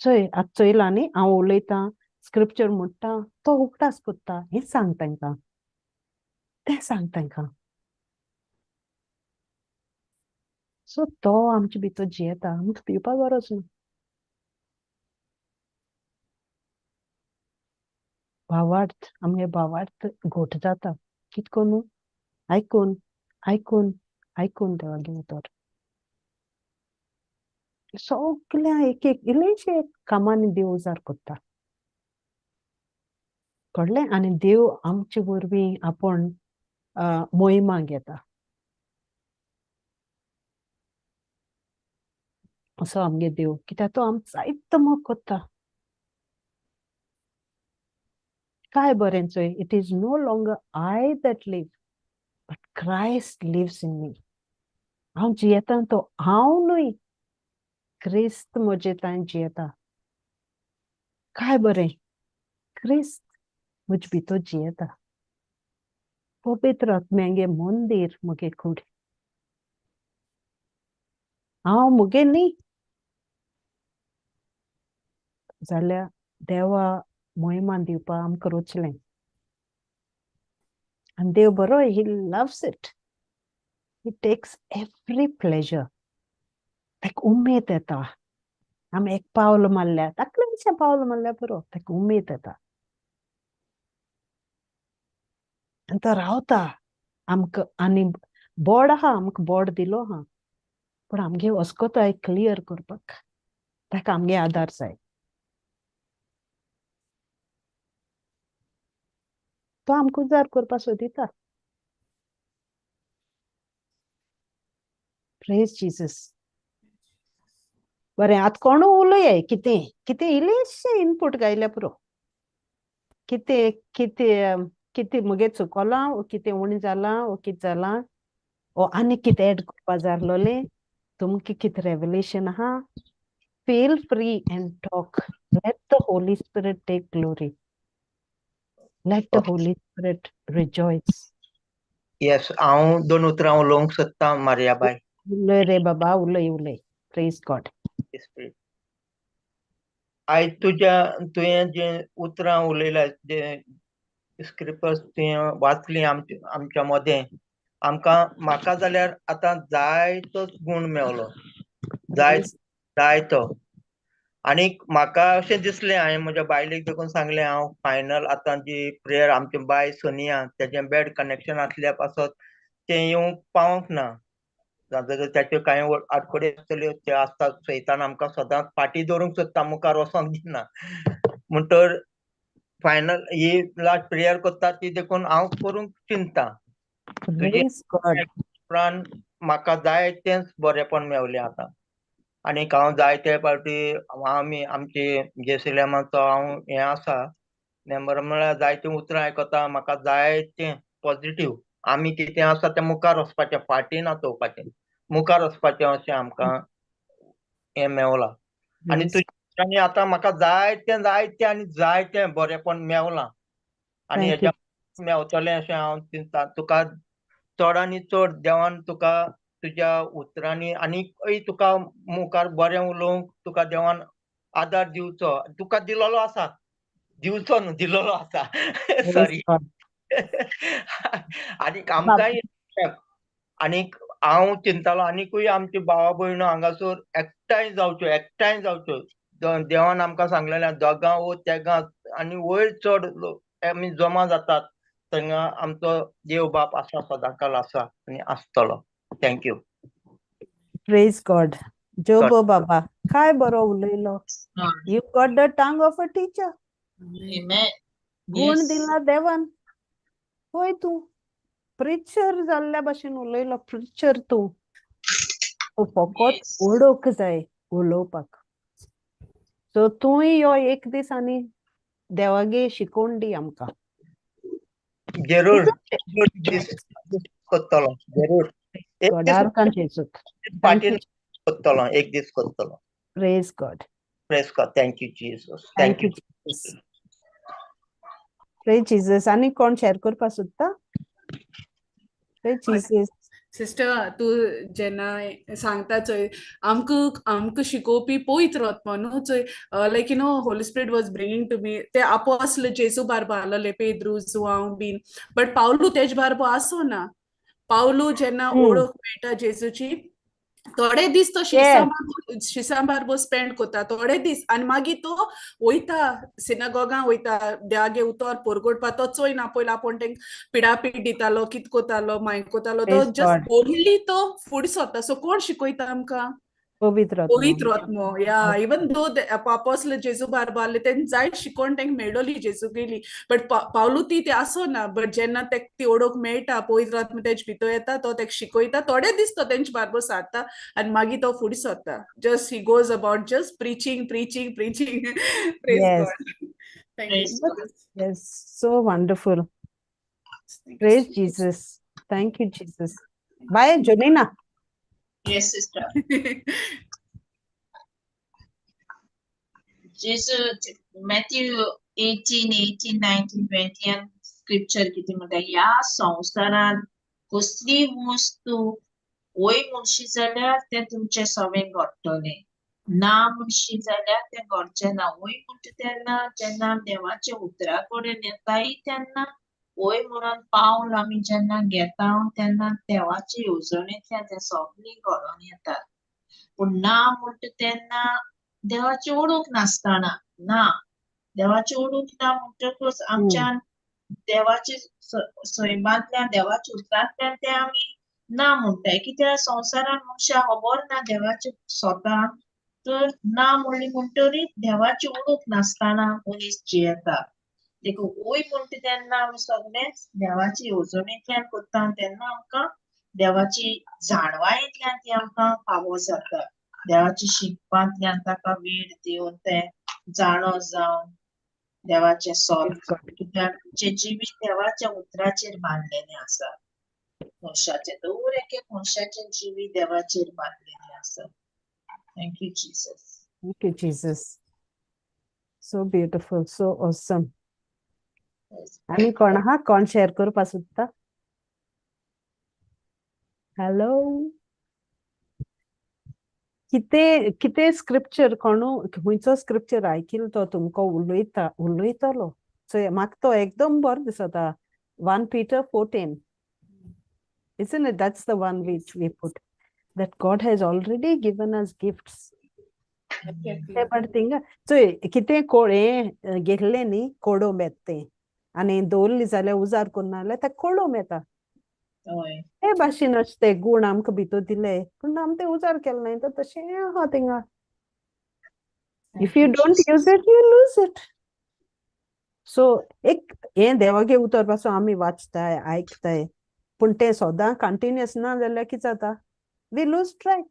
चोयलां न्ही, हांव उलयतां, स्क्रिप्चर म्हणटा, तो उगडास कोत्ता. हें सांग तांकां, तें सांग तांकां. सो तो आमचे भितर जियेता, आमकां भिवपा गरज ना. भावार्थ, आमगे भावार्थ घोट जाता. कित कोनू? आयकून आयकून आयकून देवागे उतर. सगळ्या एक एक इल्लेशे कामांनी देव उजार कोत्ता. कळ्ळें? आनी देव आमचे वरवीं आपूण मोहिमा घेता. असो आमगे देव, कित्याक तो आमचो जायतो मोग कोत्ता. काय बरें चोय, it is no longer I that live, but Christ lives in me. हांव जियेतां तो हांव न्हय, क्रिस्त म्हजे तान जियेता. काय बरें, क्रिस्त म्हजे भितर जियेता. पवित्र आत्म्यागे मंदीर मुगे कूड. हांव मुगे न्ही, जाल्यार देवा मोहिमा दिवपा आमकां रुचलें. आनी देव बरो, he loves it. He takes every pleasure. ताका उमेद येता. आमी एक पावल मारल्या, धाकलेंशें पावल मारल्या पुरो, ताका उमेद येता. आनी तो रावता आमकां. आनी बोर्ड आहा, आमकां बोर्ड दिलो आहा, पूण आमगे वस्कोताय क्लियर करपाक. ताका आमगे आदार जाय. तो आमकां उजार करपा सोदिता. Praise Jesus. बरें, आतां कोणू उलय, कितें कितें इल्लेशें इनपूट घायल्या पुरो. कितें कितें कितें मुगे चुकोलां, वो कितें उणी जालां, वो कितें जालां, वो आनी कितें एड करपा जाय आसलोलें, तुमकां कितें रेवलेशन आहा, feel free and talk. Let the Holy Spirit take glory. Let the Holy Spirit rejoice. Yes, हांव 2 उतरां उलोवंक सोदतां मारिया बाय. उलय रे बाबा, उलय. Praise God. आयज तुवें जे उतरां उलयल्या, जे स्क्रिप्टर्स तुवें वाचली आमच्या मदें, म्हाका जाल्यार आतां जायतोच गूण मेवलो. जायतो. आनीक म्हाका अशें दिसलें, हांवें म्हज्या बायलेक देखून सांगलें, हांव फायनल आतां जी प्रेयर आमची बाय सोनिया, तेजें बॅड कनेक्शन आसल्या पासत तें येवंक पावोंक ना. त्याच्यो कांय आडखडी आसतल्यो, त्यो आसता. सैतान आमकां सदांच फाटीं दवरूंक सोदता, मुखार वचोंक दिना. म्हणटर फायनल ही लास्ट प्रेयर कोत्ता ती देखून हांव करूंक चिंततां. Praise God. म्हाका जाय तेंच बरेंपण मेवलें आतां. आनीक हांव जायते फावटी आमचे जेरुसलेमाचो हांव हें आसा मेंबर, म्हळ्यार जायतीं उतरां आयकता. म्हाका जाय तें पॉझिटिव्ह, आमी कितें आसा तें मुखार वचपाचें, फाटीं नातोवपाचें, मुखार वचपाचें, अशें आमकां हें मेवलां. आनी तुज्यांनी आतां म्हाका जायतें आनी जायतें बरेंपण मेवलां. आनी हेज्या मेवतलें अशें हांव चिंत्तां. तुका चड आनी चड देवान तुका तुज्या उतरांनी आनीकय तुका मुखार बरें उलोवंक तुका देवान आदार दिवचो. तुका दिलोलो आसा, दिवचो न्हू, दिलोलो आसा. सॉरी. आनीक आमकांय आनीक हांव चिंतालो आनीकूय आमची भावा भयणो हांगासर एकठांय जावच्यो देवान आमकां सांगलेलें दोगां वो तेगां आनी वयर चड आमी जमा जातात थंगा आमचो देव बाप आसा सदांकाल आसा आनी आसतलो. थँक्यू. Praise God. जोगो बाबा काय बरो उलयलो. You got the tongue of a teacher. Amen. गुण Yes. दिला देवान. होय तू प्रिचर जाल्ल्या भाशेन उलयलो. प्रिचर तू फकत Yes. ओडोक जाय उलोवपाक. सो तूंय यो एक दीस आनी देवागे शिकोवन दी आमकां. जरूर करतलो जरूर. एक दीस गॉडार जेसूक. फाटीं करतलो एक दीस करतलो. Praise God. Press God. Thank you Jesus. Thank you Jesus. Praise Jesus. आनी कोण शेअर करपा सोदता? Praise Jesus. सिस्टर तू जेन्ना सांगता चोय आमकां शिकोवपी पवित्र आत्मा न्हू चोय like you know Holy Spirit was bringing to me ते आपोस्ल जेसू बारबो आहलोले पेद्रू जुआंव बीन बट पावलू तेज बारबो आसो ना. पावलू जेन्ना ओळख मेळटा जेजूची थोडे दीस तो शिसांबार स्पेंड कोता थोडे दीस आनी मागीर तो वयता सिनागोगां वयता देवागे उतर पोरगोटपा तो चोयना पयलो आपूण तेंक पिडापीड दितालो कित कोतालो माय कोतालो तो Praise जस्ट God. ओनली तो फुडें सरता. सो कोण शिकयता आमकां? पवित्र आत्मा. या इवन दो अपोस्ल जेजू बारबो आहले तेंक जाय शिकोवन तेंक मेळ्ळोली जेजू गेली बट पावलू ती आसो ना. बट जेन्ना तेक ती ओळख मेळटा पवित्र आत्मा तेज भितर येता तो तेक शिकयता थोडे दीस तो तेंचे बारबो सारता आनी मागीर तो फुडें सरता. Just he goes about just preaching preaching preaching. Praise Yes. God. Thank you. Yes, so wonderful. Praise Jesus. Thank you, Jesus. Bye, Jonina. Yes, sister. Jesus, Matthew 18, 19, 20 and scripture किती म्हणटा ह्या संवसारान कसली वस्तू वय म्हणशी जाल्यार ते तुमचे सवें घडटले ना म्हणशी जाल्यार ते घडचे ना. वय म्हणटा तेन्ना जेन्ना देवाच्या उतरा कडेन येताय तेन्ना वय म्हणून पावल आमी जेन्ना घेता तेन्ना देवाचे येवजणेंतल्यान ते सगळी घडोवन येतात. पूण ना म्हणटा तेन्ना देवाची ओळख नासतना ना देवाची ओळख ना म्हणटकच आमच्यान देवाचे सैमांतल्यान देवाच्या उतरांतल्यान ते आमी ना म्हणटाय कित्याक संवसारान मनशां खबर ना देवाचे स्वता तर ना म्हणली म्हणटरीत देवाची ओळख नासतना मनीस जियेता. देखून वय म्हणटा तेन्ना आमी सगळेंच देवाची येवजणेंतल्यान करता तेन्ना आमकां देवाची जाणवायेंतल्यान ती आमकां फावो जाता. देवाची शिकपांतल्यान ताका वेळ दिवन ते जाणो जावन देवाचे सोद कित्याक जे जिवीत देवाच्या उतराचेर बांदलेले आसा. मनशाचे दर एक मनशाचे जिवीत देवाचेर बांदलेले आसा. Thank you Jesus. Thank you, Jesus. So beautiful, so awesome. आणि कोण हा कोण शेअर करपा सोदता? हॅलो. कितें स्क्रिप्चर कोणू खंयचो स्क्रिप्चर आयकिलो तो तुमकां उलयतलो सो म्हाका तो एकदम बरो दिसता. 1 Peter 14. Isn't it? That's the one which we put. That God has already given us gifts. But थिंगा सो कितें हें घेतलें न्ही कोडो मेत तें आनी दवरली जाल्यार उजार करून जाल्यार ते कोडो मेता. हे भाशेन अशें ते गूण आमकां भितर दिले पूण आमी ते उजार केले नाय तर तशें आहा थिंगा. If you don't use it you lose it. So एक हें देवागे उतर पासून आमी वाचताय आयकताय पूण तें सोदां कंटिन्युअस ना जाल्यार कितें जाता वी लूज ट्रॅक.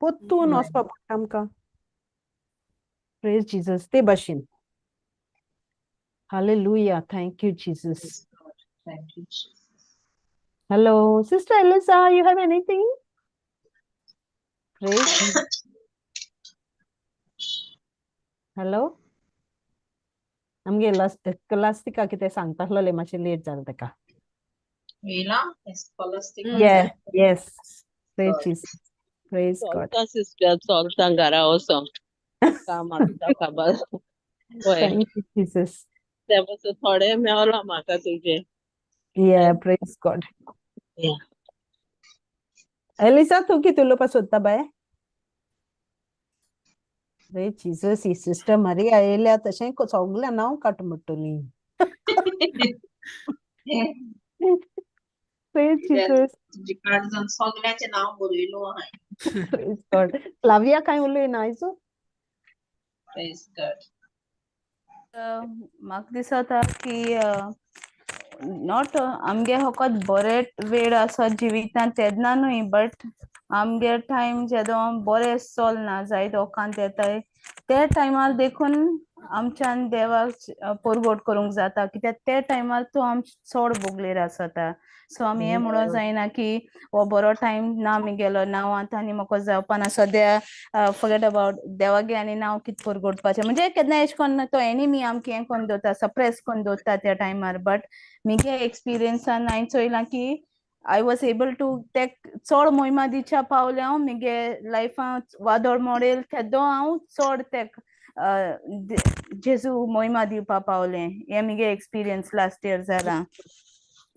पोत्तून वचपा पडटा आमकां. Praise Jesus. ते भाशेन. Hallelujah. Thank you, Jesus. Thank you, Jesus. Hello, Sister Elisa, you have anything? Praise Jesus. Hello? आमगे क्लास्टिका कितें सांगता आसलोलें मातशें लेट जालें ताका. Ela, scholastic. Yes. Praise Jesus. Praise God. Sister Soglleank घरा वचों काम आसता खबर. Thank you, Jesus. ते पासून थोडे मेवलो म्हाका तुजे. Yeah, praise God. Yeah. Elisa तू किती उलोवपाक सोदता बाय? रे जिजस ही सिस्टर मारिया येयल्या तशें सगळ्या नांव काट म्हणटली. Praise Jesus. तुझे काळजान सगळ्यांचे नाव बरयलो हाय. Praise God. फ्लाविया काय उलयना आयजो? Praise God. म्हाका दिसता की नॉट आमगे फकत बरे वेळ आसा जिवितांत तेन्ना न्हय बट आमगे टायम जेदो बरे चलना जायत ओकांत येताय ते टायमार देखून आमच्यान देवाक परगोट करूंक जाता कित्याक ते टायमार तो आम चड बोगलेर आसता. सो आमी हें म्हणूं जायना की हो बरो टायम ना आमगेलो नांव आतां आनी म्हाका जावपाना सद्या फॉरगेट अबाउट देवागे आनी नांव कितें परगोटपाचें म्हणजे केन्ना एशें कोन्न तो एनिमी आमकां हें कोन्न दवरता सप्रेस कोन्न दवरता त्या टायमार बट म्हगे एक्सपिरियन्सान हांवें चोयलां की आय वॉज एबल टू ते चड मोहिमा दिवच्या पावले हांव म्हगे लायफान वादळ मोडेल तेदो हांव चड ते जेजू मोहिमा दिवपा पावलें हें म्हगे एक्सपिरियन्स लास्ट इयर जाला.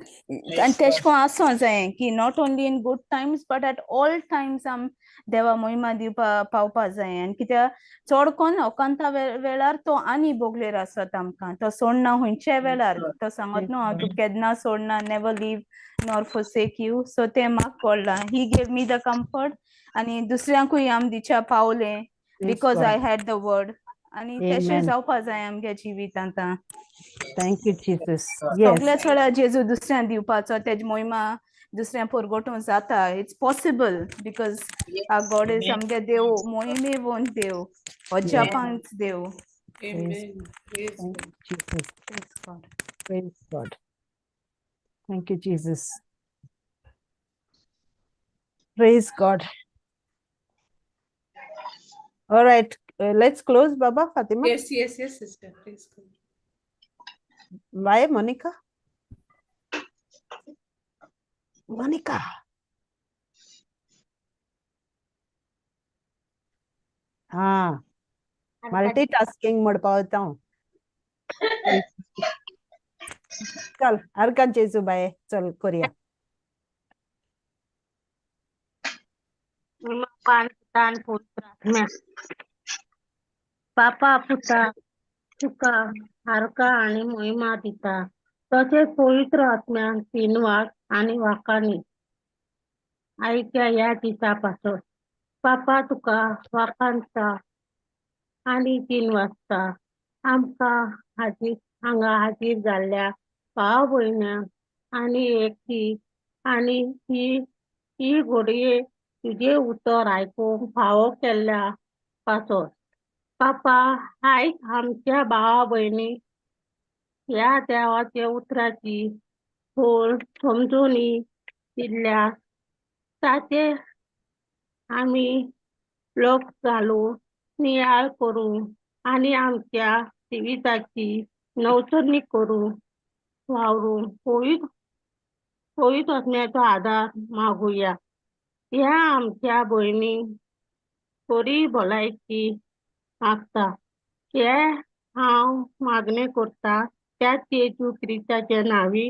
आनी तेशें कोन्न आसूं जायें की not only in good Times but at all Times आम देवा मोहिमा दिवपा पावपा जाय आनी कित्याक चड कोन्न ओकांता वेळार तो आनी बोगलेर आसत आमकां तो सोडना हुंयचे वेळार तो सांगत न्हू हांव तुका केन्ना सोडना never leave nor forsake you so तें म्हाका कळ्ळां he gave me the comfort आनी दुसऱ्यांकूय आम दिवच्या पावलें because I had the word आनी तेशें Amen. जावपा जाय आमगे जिवितांत. Thank you, Jesus. Yes. सगळे चड जेजू दुसऱ्यांक दिवपाचो तेजी मोहिमा दुसऱ्या परगोटूं जाता it's possible because our God is आमगे देव मोहिमेवंत देव अजापांच देव. Amen. Praise Thank God. you, Jesus. Praise God. Thank you, Jesus. Praise God. All right. Let's close, Baba Fatima. Yes, yes, yes, sister. Praise God. Why, Monica? Monica. हाँ multitasking म्हणपा वता हांव. चल अर्कान जेजू बाय चल करुया. पापा पुता तुका हारका आणि मोहिमा दिता तसेच पवित्र आत्म्यान तीनवार आणि वाकानी आईच्या या दिसापासून पापा तुका वाकांचा आणि 3 वाजता आमकां हांगा हाजीर जाल्ल्या भाव भयण्यांक आणि एकटी आणि ही घडये तुझे उतर आयकूंक फावो केल्ल्या पासत पापा आयज आमच्या भावा भयणी ह्या देवाच्या उतराची खोल समजुनी दिल्या ताचे आमी लोक घालून नियाळ करूं आणि आमच्या जिविताची नवसरणी करूं वावरून पवित्र आत्म्याचो आदार मागुया. ह्या आमच्या भयणीक बरी भलायकी मागता हे हांव मागणें करता त्या जेजू क्रिस्ताच्या नांवी